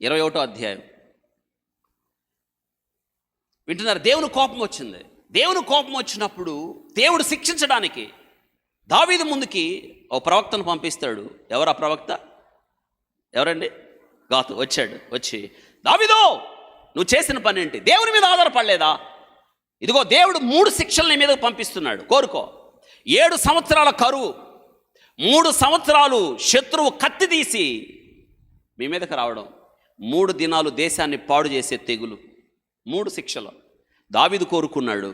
21వ అధ్యాయం. వింటున్నారు? దేవుని కోపం వచ్చింది. దేవుని కోపం వచ్చినప్పుడు దేవుడు శిక్షించడానికి దావీదు ముందుకి ఓ ప్రవక్తను పంపిస్తాడు. ఎవరు ఆ ప్రవక్త? ఎవరండి? గాతు వచ్చాడు. వచ్చి, దావీదు, నువ్వు చేసిన పని ఏంటి? దేవుని మీద ఆధారపడలేదా? ఇదిగో దేవుడు 3 శిక్షలు నీ మీద పంపిస్తున్నాడు, కోరుకో. 7 సంవత్సరాల కరువు, 3 సంవత్సరాలు శత్రువు కత్తి తీసి మీ మీదకి రావడం, 3 దినాలు దేశాన్ని పాడు చేసే తెగులు. 3 శిక్షలు దావీదు కోరుకున్నాడు.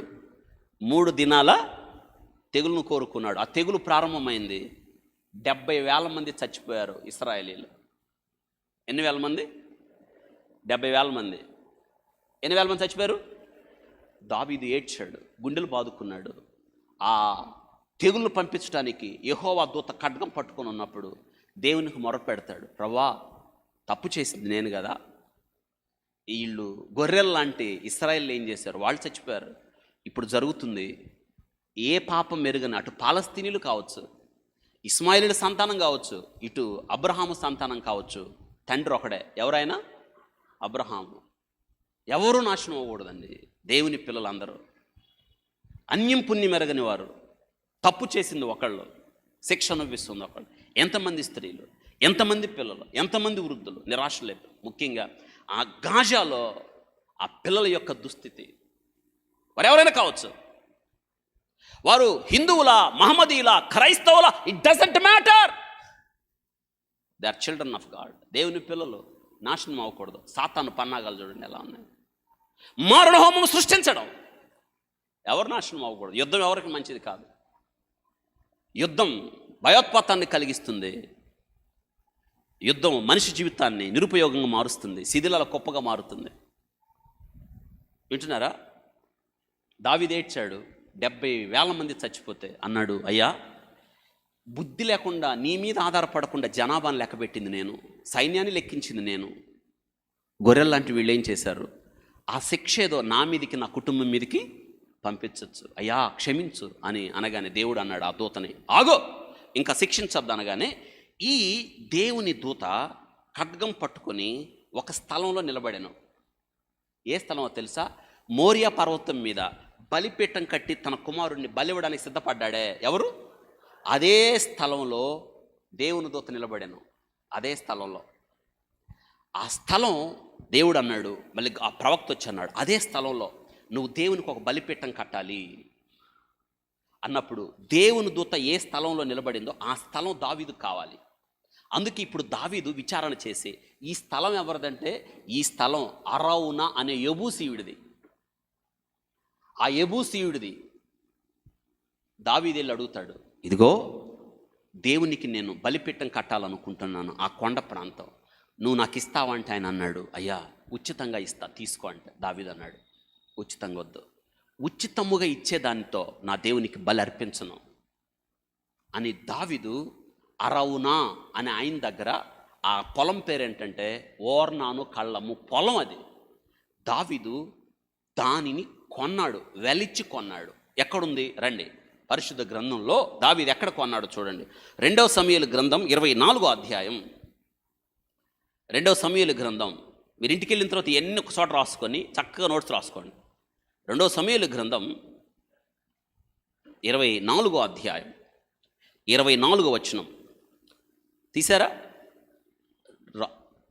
3 దినాల తెగులును కోరుకున్నాడు. ఆ తెగులు ప్రారంభమైంది. 70,000 మంది చచ్చిపోయారు ఇశ్రాయేలీలు. ఎన్ని వేల మంది? 70,000 మంది. ఎన్ని వేల మంది చచ్చిపోయారు? దావీదు ఏడ్చాడు, గుండెలు బాదుకున్నాడు. ఆ తెగులను పంపించడానికి యెహోవా దూత ఖడ్గం పట్టుకొని ఉన్నప్పుడు దేవునికి మొరపెడతాడు, ప్రభువా, తప్పు చేసింది నేను కదా. వీళ్ళు గొర్రెలు లాంటి ఇశ్రాయేలు ఏం చేశారు? వాళ్ళు చచ్చిపోయారు. ఇప్పుడు జరుగుతుంది ఏ పాపం మెరుగని, అటు పాలస్తీనీలు కావచ్చు, ఇస్మాయిలీల సంతానం కావచ్చు, ఇటు అబ్రహాము సంతానం కావచ్చు, తండ్రి ఒకడే. ఎవరైనా అబ్రహాము. ఎవరూ నాశనం అవ్వకూడదండి. దేవుని పిల్లలందరూ అన్యం పుణ్యం ఎరగని వారు. తప్పు చేసింది ఒకళ్ళు, శిక్ష అనుభవిస్తుంది ఒకళ్ళు. ఎంతమంది స్త్రీలు, ఎంతమంది పిల్లలు, ఎంతమంది వృద్ధులు నిరాశలేదు. ముఖ్యంగా ఆ గాజాలో ఆ పిల్లల యొక్క దుస్థితి. వారు ఎవరైనా కావచ్చు, వారు హిందువుల, మహమ్మదీల, క్రైస్తవుల, it doesn't matter. They are children of God. దేవుని పిల్లలు నాశనం అవ్వకూడదు. సాతాను పన్నాగాలు చూడండి ఎలా ఉన్నాయి. మారణ హోమం సృష్టించడం, ఎవరు నాశనం అవ్వకూడదు. యుద్ధం ఎవరికి మంచిది కాదు. యుద్ధం భయోత్పాతాన్ని కలిగిస్తుంది. యుద్ధం మనిషి జీవితాన్ని నిరుపయోగంగా మారుస్తుంది, శిథిలాల కుప్పగా మారుతుంది. వింటున్నారా? దావీదు ఏడ్చాడు. 70,000 మంది చచ్చిపోతే అన్నాడు, అయ్యా, బుద్ధి లేకుండా, నీ మీద ఆధారపడకుండా జనాభాను లెక్కబెట్టింది నేను, సైన్యాన్ని లెక్కించింది నేను. గొర్రెల్లాంటి వీళ్ళు ఏం చేశారు? ఆ శిక్ష ఏదో నా మీదికి, నా కుటుంబం మీదికి పంపించవచ్చు, అయ్యా క్షమించు అని అనగానే దేవుడు అన్నాడు ఆ దూతని, ఆగో, ఇంకా శిక్షించద్దు అనగానే ఈ దేవుని దూత ఖడ్గం పట్టుకొని ఒక స్థలంలో నిలబడాను. ఏ స్థలమో తెలుసా? మోరియా పర్వతం మీద బలిపీఠం కట్టి తన కుమారుడిని బలివ్వడానికి సిద్ధపడ్డాడే ఎవరు? అదే స్థలంలో దేవుని దూత నిలబడాను. అదే స్థలంలో, ఆ స్థలం దేవుడు అన్నాడు. మళ్ళీ ఆ ప్రవక్త వచ్చి అన్నాడు, అదే స్థలంలో నువ్వు దేవునికి ఒక బలిపీఠం కట్టాలి అన్నప్పుడు దేవుని దూత ఏ స్థలంలో నిలబడిందో ఆ స్థలం దావీదు కావాలి. అందుకే ఇప్పుడు దావీదు విచారణ చేసి ఈ స్థలం ఎవరిదంటే ఈ స్థలం అరౌనా అనే యెబూసీయుడిది. ఆ యెబూసీయుడిది. దావీదు వెళ్ళి అడుగుతాడు, ఇదిగో దేవునికి నేను బలిపీఠం కట్టాలనుకుంటున్నాను ఆ కొండ ప్రాంతం, నువ్వు నాకు ఇస్తావంటే ఆయన అన్నాడు, అయ్యా ఉచితంగా ఇస్తా, తీసుకో అంటే. దావీదు అన్నాడు, ఉచితంగా వద్దు, ఉచితముగా ఇచ్చేదానితో నా దేవునికి బలి అర్పించను అని దావీదు అరౌనా అనే ఆయన దగ్గర, ఆ పొలం పేరేంటంటే ఓర్నాను కళ్ళము పొలం. అది దావీదు దానిని కొన్నాడు, వెలిచ్చి కొన్నాడు. ఎక్కడుంది రండి, పరిశుద్ధ గ్రంథంలో దావీదు ఎక్కడ కొన్నాడు చూడండి. 2వ సమూయేలు గ్రంథం 24వ అధ్యాయం. 2వ సమూయేలు గ్రంథం, మీరు ఇంటికి వెళ్ళిన తర్వాత ఎన్ని ఒక చోట రాసుకొని చక్కగా నోట్స్ రాసుకోండి. 2వ సమూయేలు గ్రంథం 24వ అధ్యాయం 24వ వచనం తీసారా?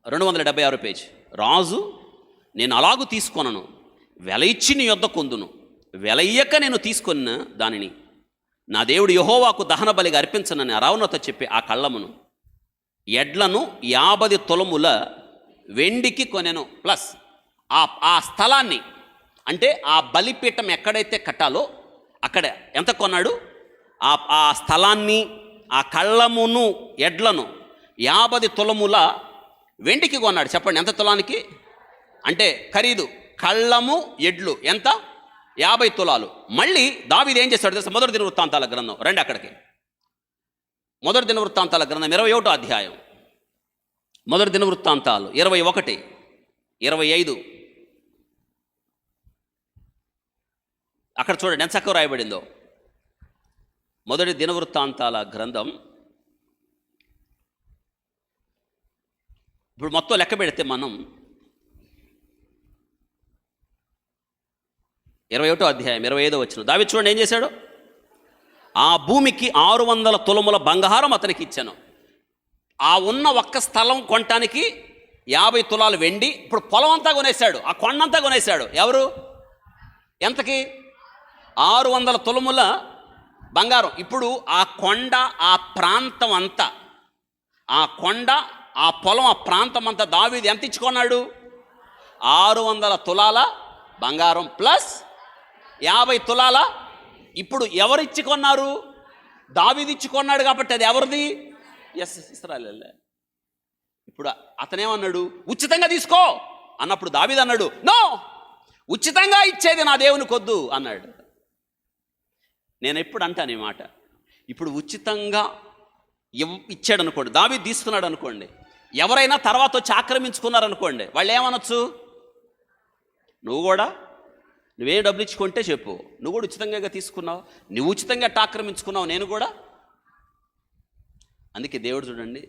276 పేజ్. రాజు, నేను అలాగూ తీసుకొనను, వెల ఇచ్చి నీ యొద్ద కొందును, వెల ఇయ్యక నేను తీసుకొన్న దానిని నా దేవుడు యెహోవాకు దహన బలిగా అర్పించనని అరౌనాతో చెప్పి ఆ కళ్ళమును ఎడ్లను 50 తులముల వెండికి కొనెను. ప్లస్ ఆ స్థలాన్ని, అంటే ఆ బలిపీఠం ఎక్కడైతే కట్టాలో అక్కడ ఎంత కొన్నాడు? ఆ స్థలాన్ని, ఆ కళ్ళమును, ఎడ్లను 50 తులముల వెండికి కొన్నాడు. చెప్పండి ఎంత తులానికి? అంటే ఖరీదు. కళ్ళము ఎడ్లు ఎంత? 50 తులాలు. మళ్ళీ దావీదు ఏం చేస్తాడు తెలుసా? మొదటి దినవృత్తాంతాల గ్రంథం రండి అక్కడికి. మొదటి దినవృత్తాంతాల గ్రంథం 21వ అధ్యాయం. మొదటి దినవృత్తాంతాలు 21, 25 అక్కడ చూడండి ఎంత చక్కగా రాయబడిందో. మొదటి దినవృత్తాంతాల గ్రంథం ఇప్పుడు మొత్తం లెక్క పెడితే మనం 21వ అధ్యాయం 25వ వచనం. దావీదు చూడండి ఏం చేశాడు? ఆ భూమికి 600 తులముల బంగారం అతనికి ఇచ్చాను. ఆ ఉన్న ఒక్క స్థలం కొనటానికి 50 తులాలు వెండి. ఇప్పుడు పొలం అంతా కొనేశాడు, ఆ కొండంతా కొనేశాడు. ఎవరు? ఎంతకి? 600 తులముల బంగారం. ఇప్పుడు ఆ కొండ, ఆ ప్రాంతం అంతా, ఆ కొండ, ఆ పొలం, ఆ ప్రాంతం అంతా దావీదు ఎంత ఇచ్చుకున్నాడు? 600 తులాల బంగారం ప్లస్ 50 తులాల. ఇప్పుడు ఎవరు ఇచ్చుకున్నారు? దావీదు ఇచ్చుకున్నాడు కాబట్టి అది ఎవరిది? ఎస్, ఇశ్రాయేలు. ఇప్పుడు అతనేమన్నాడు? ఉచితంగా తీసుకో అన్నప్పుడు దావీదు అన్నాడు, నో, ఉచితంగా ఇచ్చేది నా దేవునికి వద్దు అన్నాడు. నేను ఎప్పుడు అంటాను ఈ మాట. ఇప్పుడు ఉచితంగా ఇచ్చాడు అనుకోండి, దావీదు తీసుకున్నాడు అనుకోండి, ఎవరైనా తర్వాత వచ్చి ఆక్రమించుకున్నారనుకోండి, వాళ్ళు ఏమనొచ్చు? నువ్వేం డబ్బులు ఇచ్చుకుంటే చెప్పు, నువ్వు కూడా ఉచితంగా తీసుకున్నావు, నువ్వు ఉచితంగా ఆక్రమించుకున్నావు, నేను కూడా. అందుకే దేవుడు చూడండి,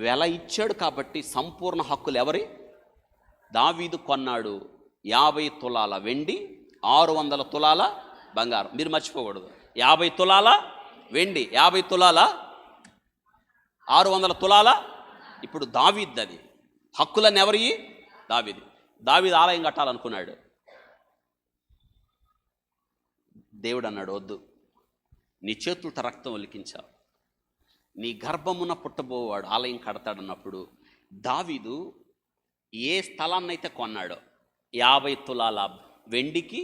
వెల ఇచ్చాడు కాబట్టి సంపూర్ణ హక్కులు ఎవరి? దావీదు కొన్నాడు. 50 తులాల వెండి, 600 తులాల బంగారం. మీరు మర్చిపోకూడదు, 50 తులాల వెండి, 50 తులాల, 600 తులాల. ఇప్పుడు దావీదు. అది హక్కులన్నీ ఎవరి? దావీదు ఆలయం కట్టాలనుకున్నాడు. దేవుడు అన్నాడు, వద్దు, నీ చేతులతో రక్తం ఒలికించావు, నీ గర్భమున పుట్టబోవాడు ఆలయం కడతాడన్నప్పుడు దావీదు ఏ స్థలాన్నైతే కొన్నాడో 50 తులాల వెండికి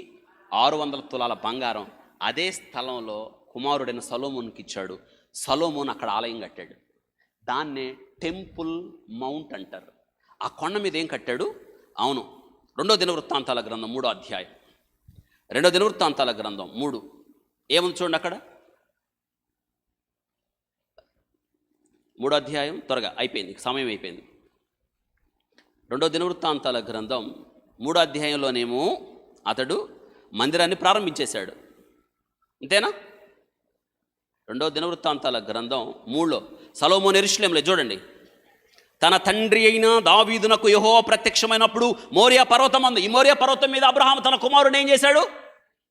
600 తులాల బంగారం, అదే స్థలంలో కుమారుడైన సొలొమోనుకి ఇచ్చాడు. సొలొమోను అక్కడ ఆలయం కట్టాడు. దాన్నే టెంపుల్ మౌంట్ అంటారు. ఆ కొండ మీద ఏం కట్టాడు? అవును, 2వ దినవృత్తాంతాల గ్రంథం 3వ అధ్యాయం. 2వ దినవృత్తాంతాల గ్రంథం 3 ఏముంది చూడండి అక్కడ. 3వ అధ్యాయం, త్వరగా అయిపోయింది, సమయం అయిపోయింది. 2వ దినవృత్తాంతాల గ్రంథం 3వ అధ్యాయంలోనేమో అతడు మందిరాన్ని ప్రారంభించేశాడు, అంతేనా? 2వ దినవృత్తాంతాల గ్రంథం 3లో సొలొమోను యెరూషలేములో చూడండి, తన తండ్రి అయిన దావీదునకు యెహోవా ప్రత్యక్షమైనప్పుడు మోరియా పర్వతం ఈ మోరియా పర్వతం మీద అబ్రహాము తన కుమారుడు ఏం చేశాడు?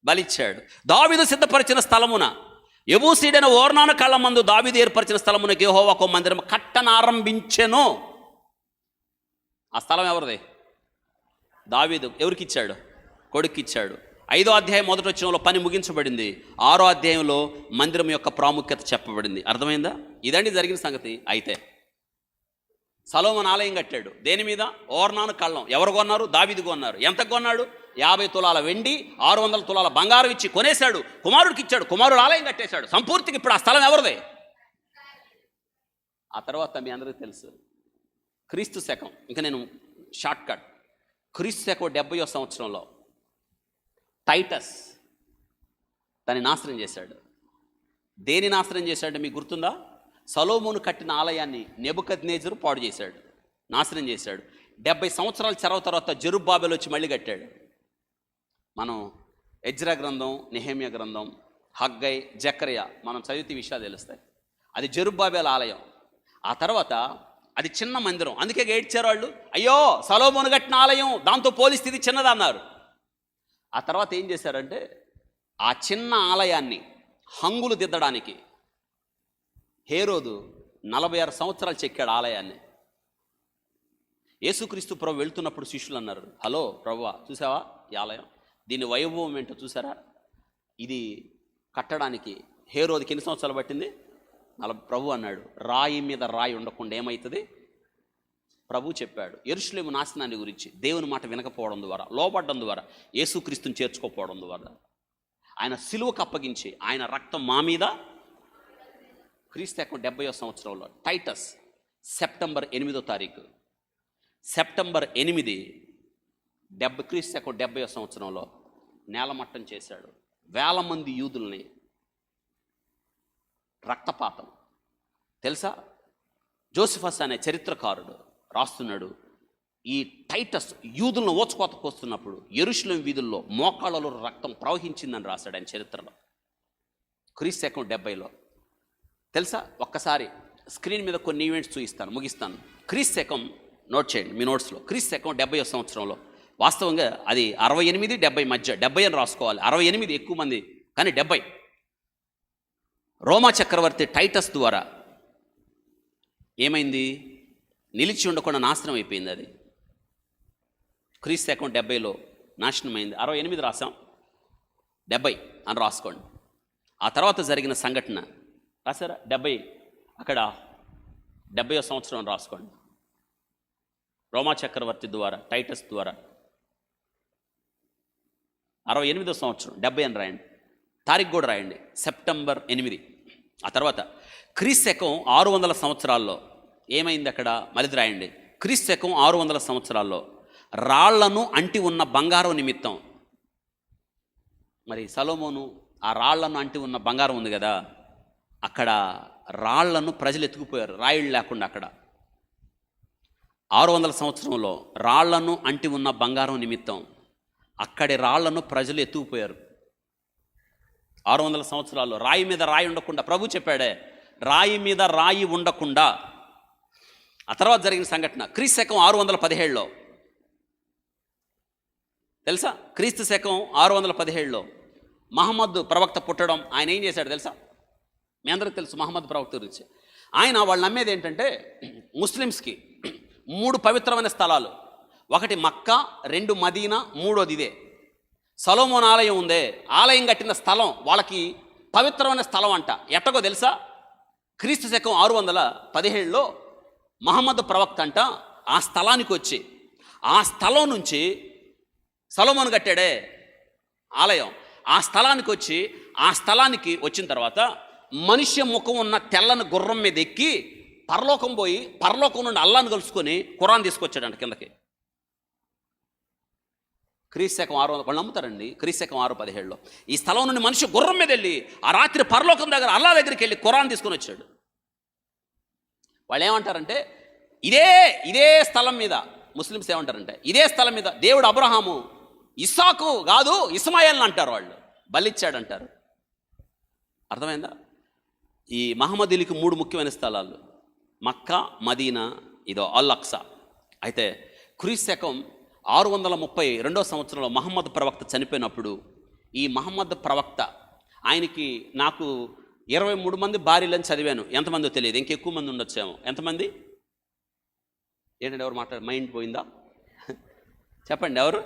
బలిచ్చాడు. దావీదు సిద్ధపరిచిన స్థలమున, యెబూసీయుడైన ఓర్నాను కళ్ళ మందు దావీదు ఏర్పరిచిన స్థలమునకు యెహోవాకు మందిరం కట్టనారంభించెను. ఆ స్థలం ఎవరిది? దావీదు ఎవరికి ఇచ్చాడు? కొడుక్కి ఇచ్చాడు. 5వ అధ్యాయం మొదటి వచనంలో పని ముగించబడింది. 6వ అధ్యాయంలో మందిరం యొక్క ప్రాముఖ్యత చెప్పబడింది. అర్థమైందా? ఇదండి జరిగిన సంగతి. అయితే సొలొమోను ఆలయం కట్టాడు. దేని మీద? ఓర్నాను కళ్ళం. ఎవరు కొన్నారు? దావీదు కొన్నారు. ఎంత కొన్నాడు? 50 తులాల వెండి, 600 తులాల బంగారం ఇచ్చి కొనేశాడు. కుమారుడికి ఇచ్చాడు. కుమారుడు ఆలయం కట్టేశాడు సంపూర్తిగా. ఇప్పుడు ఆ స్థలం ఎవరిదే? ఆ తర్వాత మీ అందరికీ తెలుసు, క్రీస్తు శకం, ఇంకా నేను షార్ట్ కట్, క్రీస్తు శకం 70వ సంవత్సరంలో టైటస్ దాన్ని నాశనం చేశాడు. దేని నాశనం చేశాడు మీకు గుర్తుందా? సొలొమోను కట్టిన ఆలయాన్ని నెబుకద్నెజరు పాడు చేశాడు, నాశనం చేశాడు. 70 సంవత్సరాల చెరవ తర్వాత జెరుబ్బాబెలు వచ్చి మళ్ళీ కట్టాడు. మనం ఎజ్రా గ్రంథం, నెహెమ్యా గ్రంథం, హగ్గై, జకర్యా మనం చదివితే విషయాలు తెలుస్తాయి. అది జెరుబ్బాబెలు ఆలయం. ఆ తర్వాత అది చిన్న మందిరం. అందుకే ఏడ్చారు వాళ్ళు, అయ్యో సొలొమోను కట్టిన ఆలయం దాంతో పోలిస్తే ఇది చిన్నదన్నారు. ఆ తర్వాత ఏం చేశారంటే ఆ చిన్న ఆలయాన్ని హంగులు దిద్దడానికి హేరోదు 46 సంవత్సరాలు చెక్కాడు ఆలయాన్ని. యేసుక్రీస్తు ప్రభు వెళ్తున్నప్పుడు శిష్యులు అన్నారు, హలో ప్రభువా, చూసావా ఈ ఆలయం, దీని వైభవం ఏంటో చూసారా? ఇది కట్టడానికి హేరోదుకి ఎన్ని సంవత్సరాలు పట్టింది? ప్రభు అన్నాడు, రాయి మీద రాయి ఉండకుండా ఏమవుతుంది? ప్రభు చెప్పాడు యెరూషలేము నాశనాన్ని గురించి. దేవుని మాట వినకపోవడం ద్వారా, లోబడ్డం ద్వారా, యేసుక్రీస్తుని చేర్చుకోకపోవడం ద్వారా, ఆయన సిలువకు అప్పగించి ఆయన రక్తం మా మీద. క్రీస్తు శకం 70వ సంవత్సరంలో టైటస్ సెప్టెంబర్ 8వ తారీఖు, సెప్టెంబర్ 8, క్రీస్తు శకం 70వ సంవత్సరంలో నేలమట్టం చేశాడు. 1000 మంది యూదుల్ని. రక్తపాతం తెలుసా? జోసిఫస్ అనే చరిత్రకారుడు రాస్తున్నాడు, ఈ టైటస్ యూదులను ఓచుకోతకు వస్తున్నప్పుడు యెరూషలేము వీధుల్లో మోకాళ్ళలో రక్తం ప్రవహించిందని రాశాడు ఆయన చరిత్రలో. క్రీస్తు శకం 70లో తెలుసా? ఒక్కసారి స్క్రీన్ మీద కొన్ని ఈవెంట్స్ చూపిస్తాను, ముగిస్తాను. క్రీస్తు శకం నోట్ చేయండి మీ నోట్స్లో. క్రీస్తు శకం 70వ సంవత్సరంలో, వాస్తవంగా అది 68, 70 మధ్య, 70 అని రాసుకోవాలి. 68 ఎక్కువ మంది, కానీ 70. రోమా చక్రవర్తి టైటస్ ద్వారా ఏమైంది? నిలిచి ఉండకుండా నాశనం అయిపోయింది. అది క్రీస్తు శకం 70లో నాశనమైంది. 68 రాసాం, 70 అని రాసుకోండి. ఆ తర్వాత జరిగిన సంఘటన రాసారా? 70 అక్కడ 70వ సంవత్సరం అని రాసుకోండి. రోమా చక్రవర్తి ద్వారా, టైటస్ ద్వారా 68వ సంవత్సరం, 70 అని రాయండి. తారీఖు కూడా రాయండి, సెప్టెంబర్ 8. ఆ తర్వాత క్రీస్తు శకం 600 సంవత్సరాల్లో ఏమైంది అక్కడ? మళ్ళీ రాయండి. క్రీస్తు శకం 600 సంవత్సరాల్లో రాళ్లను అంటి ఉన్న బంగారం నిమిత్తం. మరి సొలొమోను ఆ రాళ్లను అంటి ఉన్న బంగారం ఉంది కదా, అక్కడ రాళ్లను ప్రజలు ఎత్తుకుపోయారు, రాయిళ్ళు లేకుండా. అక్కడ 600 సంవత్సరంలో రాళ్లను అంటి ఉన్న బంగారం నిమిత్తం అక్కడి రాళ్లను ప్రజలు ఎత్తుకుపోయారు. 600 సంవత్సరాల్లో రాయి మీద రాయి ఉండకుండా, ప్రభు చెప్పాడే రాయి మీద రాయి ఉండకుండా. ఆ తర్వాత జరిగిన సంఘటన క్రీస్తు శకం 617లో తెలుసా? క్రీస్తు శకం 617లో మహమ్మద్ ప్రవక్త పుట్టడం. ఆయన ఏం చేశాడు తెలుసా? మీ అందరికీ తెలుసు మహమ్మద్ ప్రవక్త గురించి. ఆయన వాళ్ళు నమ్మేది ఏంటంటే, ముస్లిమ్స్కి 3 పవిత్రమైన స్థలాలు, 1 మక్కా, 2 మదీనా, 3వది ఇదే. సొలొమోను ఆలయం ఉందే, ఆలయం కట్టిన స్థలం వాళ్ళకి పవిత్రమైన స్థలం అంట. ఎట్టగో తెలుసా? క్రీస్తు శకం 617లో మహమ్మద్ ప్రవక్త అంట ఆ స్థలానికి వచ్చి, ఆ స్థలం నుంచి సొలొమోను కట్టాడే ఆలయం, ఆ స్థలానికి వచ్చి, ఆ స్థలానికి వచ్చిన తర్వాత మనుష్య ముఖం ఉన్న తెల్లని గుర్రం మీద ఎక్కి పరలోకం పోయి, పరలోకం నుండి అల్లాను కలుసుకొని ఖురాన్ తీసుకొచ్చాడంట కిందకి. క్రీస్తు శకం 600, వాళ్ళు నమ్ముతారండి. క్రీస్తు శకం 617లో ఈ స్థలం నుండి మనిషి గుర్రం మీద వెళ్ళి ఆ రాత్రి పరలోకం దగ్గర అల్లా దగ్గరికి వెళ్ళి ఖురాన్ తీసుకొని వచ్చాడు. వాళ్ళు ఏమంటారంటే, ఇదే స్థలం మీద, ముస్లిమ్స్ ఏమంటారంటే, ఇదే స్థలం మీద దేవుడు అబ్రహాము ఇస్సాకు కాదు ఇస్మాయిల్ని అంటారు, వాళ్ళు బలిచ్చాడంటారు. అర్థమైందా? ఈ మహమ్మదీలకి 3 ముఖ్యమైన స్థలాలు, మక్కా, మదీనా, ఇదో అల్ అక్సా. అయితే క్రీస్తు శకం 632వ సంవత్సరంలో మహమ్మద్ ప్రవక్త చనిపోయినప్పుడు, ఈ మహమ్మద్ ప్రవక్త ఆయనకి, నాకు 23 మంది భార్యలని చదివాను, ఎంతమందో తెలియదు, ఇంకెక్కువ మంది ఉండొచ్చేమో. ఎంతమంది ఏంటంటే ఎవరు మాట్లాడారు? మైండ్ పోయిందా? చెప్పండి ఎవరు?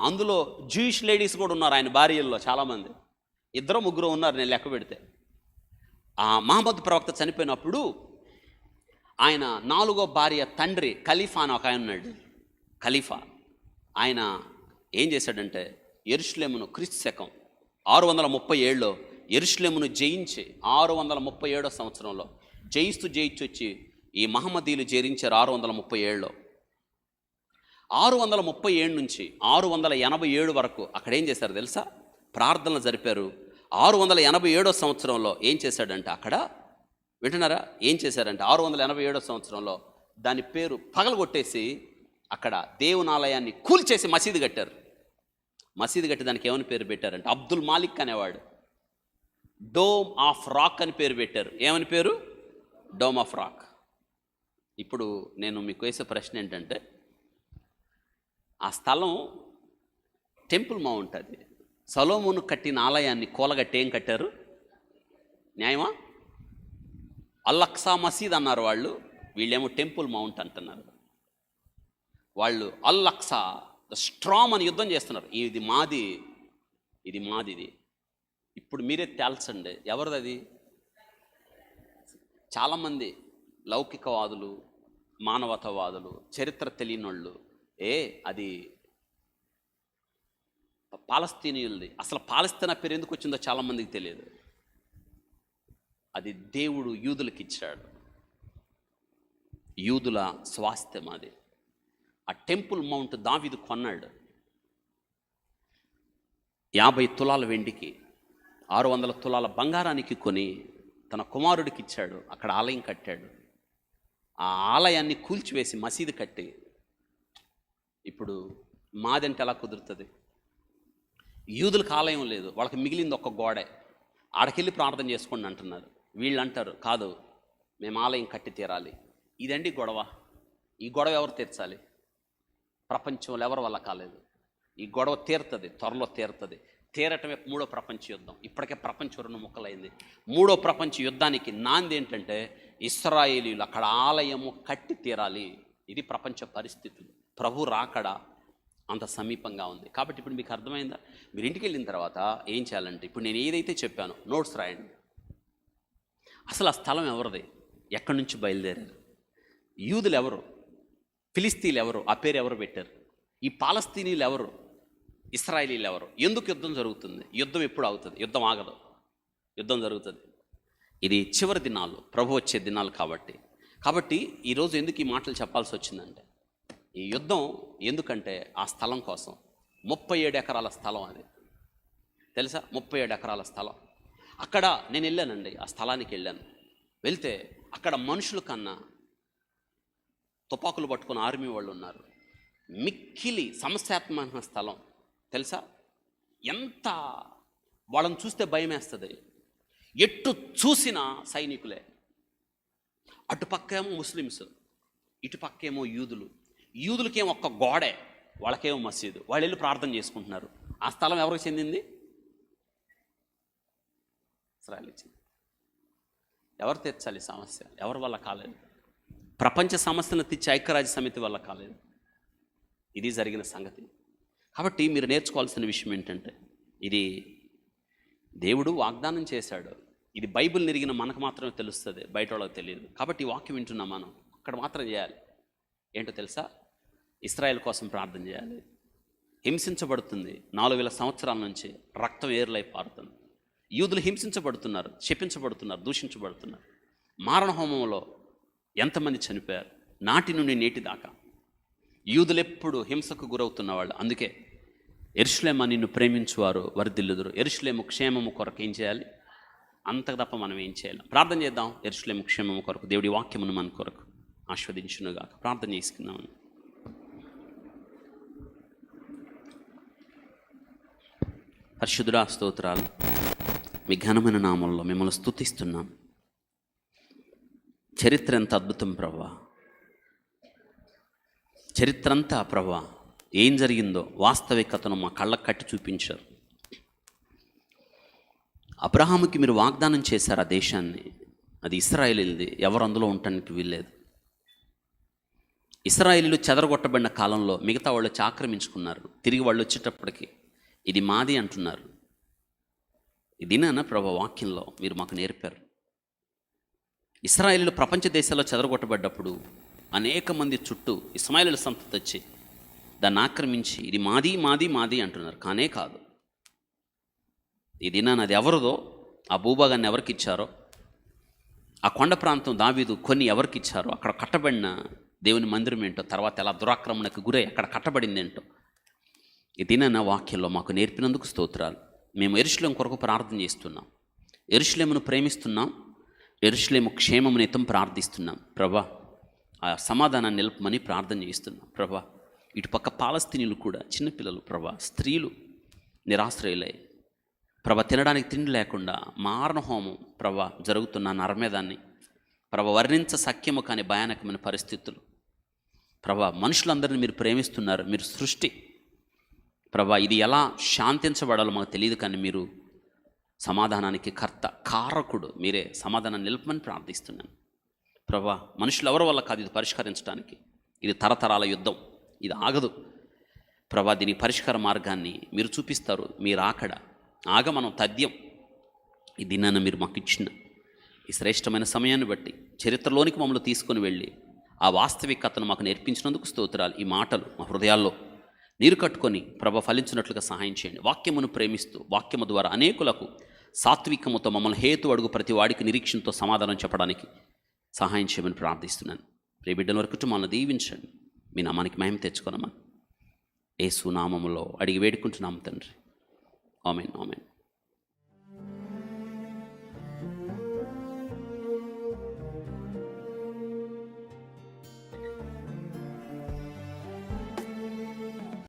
అందులో జూయిష్ లేడీస్ కూడా ఉన్నారు ఆయన భార్యల్లో చాలామంది, 2-3 ఉన్నారు నేను లెక్క పెడితే. మహమ్మద్ ప్రవక్త చనిపోయినప్పుడు ఆయన 4వ భార్య తండ్రి ఖలీఫా అని ఒక ఆయన ఉన్నాడు. ఖలీఫా ఆయన ఏం చేశాడంటే యెరూషలేమును క్రీస్తు శకం 637లో యెరూషలేమును జయించి 637వ సంవత్సరంలో జయిస్తూ వచ్చి ఈ మహమ్మదీయులు జయించారు 637లో. 637 నుంచి 687 వరకు అక్కడ ఏం చేశారు తెలుసా? ప్రార్థనలు జరిపారు. 687వ సంవత్సరంలో ఏం చేశాడంటే అక్కడ వింటున్నారా? ఏం చేశారంటే 687వ సంవత్సరంలో దాని పేరు పగలగొట్టేసి అక్కడ దేవునాలయాన్ని కూల్చేసి మసీదు కట్టారు. మసీదు కట్టి దానికి ఏమని పేరు పెట్టారంటే అబ్దుల్ మాలిక్ అనేవాడు డోమ్ ఆఫ్ రాక్ అని పేరు పెట్టారు. ఏమని పేరు? Dome of rock. ఇప్పుడు నేను మీకు వేసే ప్రశ్న ఏంటంటే, ఆ స్థలం టెంపుల్ మౌంట్, అది సొలొమోను కట్టిన ఆలయాన్ని కూలగట్టి ఏం కట్టారు? న్యాయమా? అల్-అక్సా మసీద్ అన్నారు వాళ్ళు, వీళ్ళేమో టెంపుల్ మౌంట్ అంటున్నారు. వాళ్ళు అల్-అక్సా ద స్ట్రామ్ అని యుద్ధం చేస్తున్నారు. ఇది మాది, ఇది మాది. ఇప్పుడు మీరే తేల్చండి ఎవరిది అది? చాలామంది లౌకికవాదులు, మానవతావాదులు, చరిత్ర తెలియని వాళ్ళు అది పాలస్తీనియులది. అసలు పాలస్తీనా పేరు ఎందుకు వచ్చిందో చాలామందికి తెలియదు. అది దేవుడు యూదులకు ఇచ్చాడు, యూదుల స్వాస్థ్యం అది. ఆ టెంపుల్ మౌంట్ దావీదు కొన్నాడు 50 తులాల వెండికి, 600 తులాల బంగారానికి కొని తన కుమారుడికి ఇచ్చాడు. అక్కడ ఆలయం కట్టాడు. ఆ ఆలయాన్ని కూల్చివేసి మసీదు కట్టి, ఇప్పుడు మాదంటే ఎలా కుదురుతుంది? యూదులకు ఆలయం లేదు, వాళ్ళకి మిగిలింది ఒక గోడే, ఆడకెళ్ళి ప్రార్థన చేసుకోండి అంటున్నారు. వీళ్ళు అంటారు కాదు, మేము ఆలయం కట్టి తీరాలి. ఇదండి గొడవ. ఈ గొడవ ఎవరు తీర్చాలి? ప్రపంచంలో ఎవరి వల్ల కాలేదు. ఈ గొడవ తీరుతుంది, త్వరలో తీరుతుంది. తీరటమే 3వ ప్రపంచ యుద్ధం. ఇప్పటికే ప్రపంచం 2 ముక్కలైంది. 3వ ప్రపంచ యుద్ధానికి నాంది ఏంటంటే ఇశ్రాయేలీలు అక్కడ ఆలయము కట్టి తీరాలి. ఇది ప్రపంచ పరిస్థితులు. ప్రభు రాకడ అంత సమీపంగా ఉంది. కాబట్టి ఇప్పుడు మీకు అర్థమైందా? మీరు ఇంటికి వెళ్ళిన తర్వాత ఏం చేయాలంటే, ఇప్పుడు నేను ఏదైతే చెప్పానో నోట్స్ రాయండి. అసలు ఆ స్థలం ఎవరిది? ఎక్కడి నుంచి బయలుదేరారు? యూదులు ఎవరు? ఫిలిస్తీన్లు ఎవరు? ఆ పేరు ఎవరు పెట్టారు? ఈ పాలస్తీనీలు ఎవరు? ఇశ్రాయేలీలు ఎవరు? ఎందుకు యుద్ధం జరుగుతుంది? యుద్ధం ఎప్పుడు అవుతుంది? యుద్ధం ఆగదు, యుద్ధం జరుగుతుంది. ఇది చివరి దినాలు, ప్రభు వచ్చే దినాలు. కాబట్టి ఈరోజు ఎందుకు ఈ మాటలు చెప్పాల్సి వచ్చిందంటే, ఈ యుద్ధం ఎందుకంటే ఆ స్థలం కోసం. 37 ఎకరాల స్థలం అది, తెలుసా? 37 ఎకరాల స్థలం. అక్కడ నేను వెళ్ళానండి, ఆ స్థలానికి వెళ్ళాను. వెళ్తే అక్కడ మనుషుల కన్నా తుపాకులు పట్టుకున్న ఆర్మీ వాళ్ళు ఉన్నారు. మిక్కిలి సమస్యాత్మకమైన స్థలం, తెలుసా? ఎంత వాళ్ళని చూస్తే భయం వేస్తుంది. ఎట్టు చూసినా సైనికులే. అటుపక్కేమో ముస్లిమ్స్, ఇటుపక్కేమో యూదులు. యూదులకేమో ఒక్క గోడే, వాళ్ళకేమో మసీదు. వాళ్ళు వెళ్ళి ప్రార్థన చేసుకుంటున్నారు. ఆ స్థలం ఎవరికి చెందింది? ఇశ్రాయేల్ ఇచ్చింది. ఎవరు తీర్చాలి సమస్య? ఎవరి వల్ల కాలేదు. ప్రపంచ సమస్యను తెచ్చి ఐక్యరాజ్య సమితి వల్ల కాలేదు. ఇది జరిగిన సంగతి. కాబట్టి మీరు నేర్చుకోవాల్సిన విషయం ఏంటంటే, ఇది దేవుడు వాగ్దానం చేశాడు. ఇది బైబిల్ నిరిగిన మనకు మాత్రమే తెలుస్తుంది, బయట వాళ్ళకి తెలియదు. కాబట్టి ఈ వాక్యం వింటున్నాం మనం, అక్కడ మాత్రం చేయాలి. ఏంటో తెలుసా? ఇశ్రాయేల్ కోసం ప్రార్థన చేయాలి. హింసించబడుతుంది 4000 సంవత్సరాల నుంచి, రక్తం ఏర్లై పారుతుంది. యూదులు హింసించబడుతున్నారు, శపించబడుతున్నారు, దూషించబడుతున్నారు. మారణ హోమంలో ఎంతమంది చనిపోయారు, నాటి నుండి నేటి దాకా. యూదులెప్పుడు హింసకు గురవుతున్న వాళ్ళు. అందుకే యెరూషలేమా నిన్ను ప్రేమించువారు వర్ధిల్లుదురు. యెరూషలేము క్షేమము కొరకు ఏం చేయాలి? అంతకు తప్ప మనం ఏం చేయాలి? ప్రార్థన చేద్దాం. యెరూషలేము క్షేమము కొరకు దేవుడి వాక్యమును మన కొరకు ఆస్వాదించునుగాక. ప్రార్థన చేసుకుందాం. పరిశుద్ధుడా, స్తోత్రాలు. మీ ఘనమైన నామంలో మిమ్మల్ని స్తుతిస్తున్నాం. చరిత్ర ఎంత అద్భుతం ప్రభువా. చరిత్ర అంతా ప్రభువా ఏం జరిగిందో వాస్తవికతను మా కళ్ళకు కట్టి చూపించారు. అబ్రహాముకి మీరు వాగ్దానం చేశారు ఆ దేశాన్ని, అది ఇశ్రాయేలీది, ఎవరు అందులో ఉండటానికి వీల్లేదు. ఇశ్రాయేలీయులు చెదరగొట్టబడిన కాలంలో మిగతా వాళ్ళు వచ్చి ఆక్రమించుకున్నారు. తిరిగి వాళ్ళు వచ్చేటప్పటికి ఇది మాది అంటున్నారు. ఇదినా ప్రభు వాక్యంలో మీరు మాకు నేర్పారు. ఇశ్రాయేలీయులు ప్రపంచ దేశాల్లో చెదరగొట్టబడ్డప్పుడు అనేక మంది చుట్టూ ఇశ్మాయేలీయుల సంతతి వచ్చి దాన్ని ఆక్రమించి ఇది మాది మాది మాది అంటున్నారు. కానే కాదు. ఇది అది ఎవరిదో, ఆ భూభాగాన్ని ఎవరికి ఇచ్చారో, ఆ కొండ ప్రాంతం దావీదు కొన్ని ఎవరికి ఇచ్చారో, అక్కడ కట్టబడిన దేవుని మందిరం ఏంటో, తర్వాత ఎలా దురాక్రమణకు గురై అక్కడ కట్టబడింది ఏంటో ఇది నా వాక్యంలో మాకు నేర్పినందుకు స్తోత్రాలు. మేము యెరూషలేము కొరకు ప్రార్థన చేస్తున్నాం. యెరూషలేమును ప్రేమిస్తున్నాం. యెరూషలేము క్షేమమునితం ప్రార్థిస్తున్నాం. ప్రభా ఆ సమాధానాన్ని నిలపమని ప్రార్థన చేస్తున్నాం. ప్రభా ఇటుపక్క పాలస్తీనీలు కూడా చిన్నపిల్లలు ప్రభా, స్త్రీలు నిరాశ్రయులై ప్రభా, తినడానికి తిండి లేకుండా మారణ హోమం ప్రభా జరుగుతున్న నరమేదాన్ని ప్రభా, వర్ణించ సఖ్యము కాని భయానకమైన పరిస్థితులు ప్రభా, మనుషులందరినీ మీరు ప్రేమిస్తున్నారు. మీరు సృష్టి ప్రభా, ఇది ఎలా శాంతించబడాలో మాకు తెలియదు, కానీ మీరు సమాధానానికి కర్త, కారకుడు మీరే. సమాధానాన్ని నిలపమని ప్రార్థిస్తున్నాను ప్రభా. మనుషులు ఎవరి వల్ల కాదు ఇది పరిష్కరించడానికి. ఇది తరతరాల యుద్ధం, ఇది ఆగదు ప్రభా. దీని పరిష్కార మార్గాన్ని మీరు చూపిస్తారు. మీరు ఆగమనం తథ్యం. ఈ దినాన్ని మీరు మాకు ఇచ్చిన ఈ శ్రేష్టమైన సమయాన్ని బట్టి చరిత్రలోనికి మమ్మల్ని తీసుకొని వెళ్ళి ఆ వాస్తవికతను మాకు నేర్పించినందుకు స్తోత్రాలు. ఈ మాటలు మా హృదయాల్లో నీరు కట్టుకొని ప్రభ ఫలించినట్లుగా సహాయం చేయండి. వాక్యమును ప్రేమిస్తూ వాక్యము ద్వారా అనేకులకు సాత్వికముతో మమ్మల్ని హేతు అడుగు ప్రతి వాడికి నిరీక్షణతో సమాధానం చెప్పడానికి సహాయం చేయమని ప్రార్థిస్తున్నాను. ప్రియ బిడ్డల వరకు కుటుంబాలను దీవించండి. మీ నామానికి మహిమ తెచ్చుకోనమని యేసు నామములో అడిగి వేడుకుంటున్నాము తండ్రి. ఆమేన్, ఆమేన్.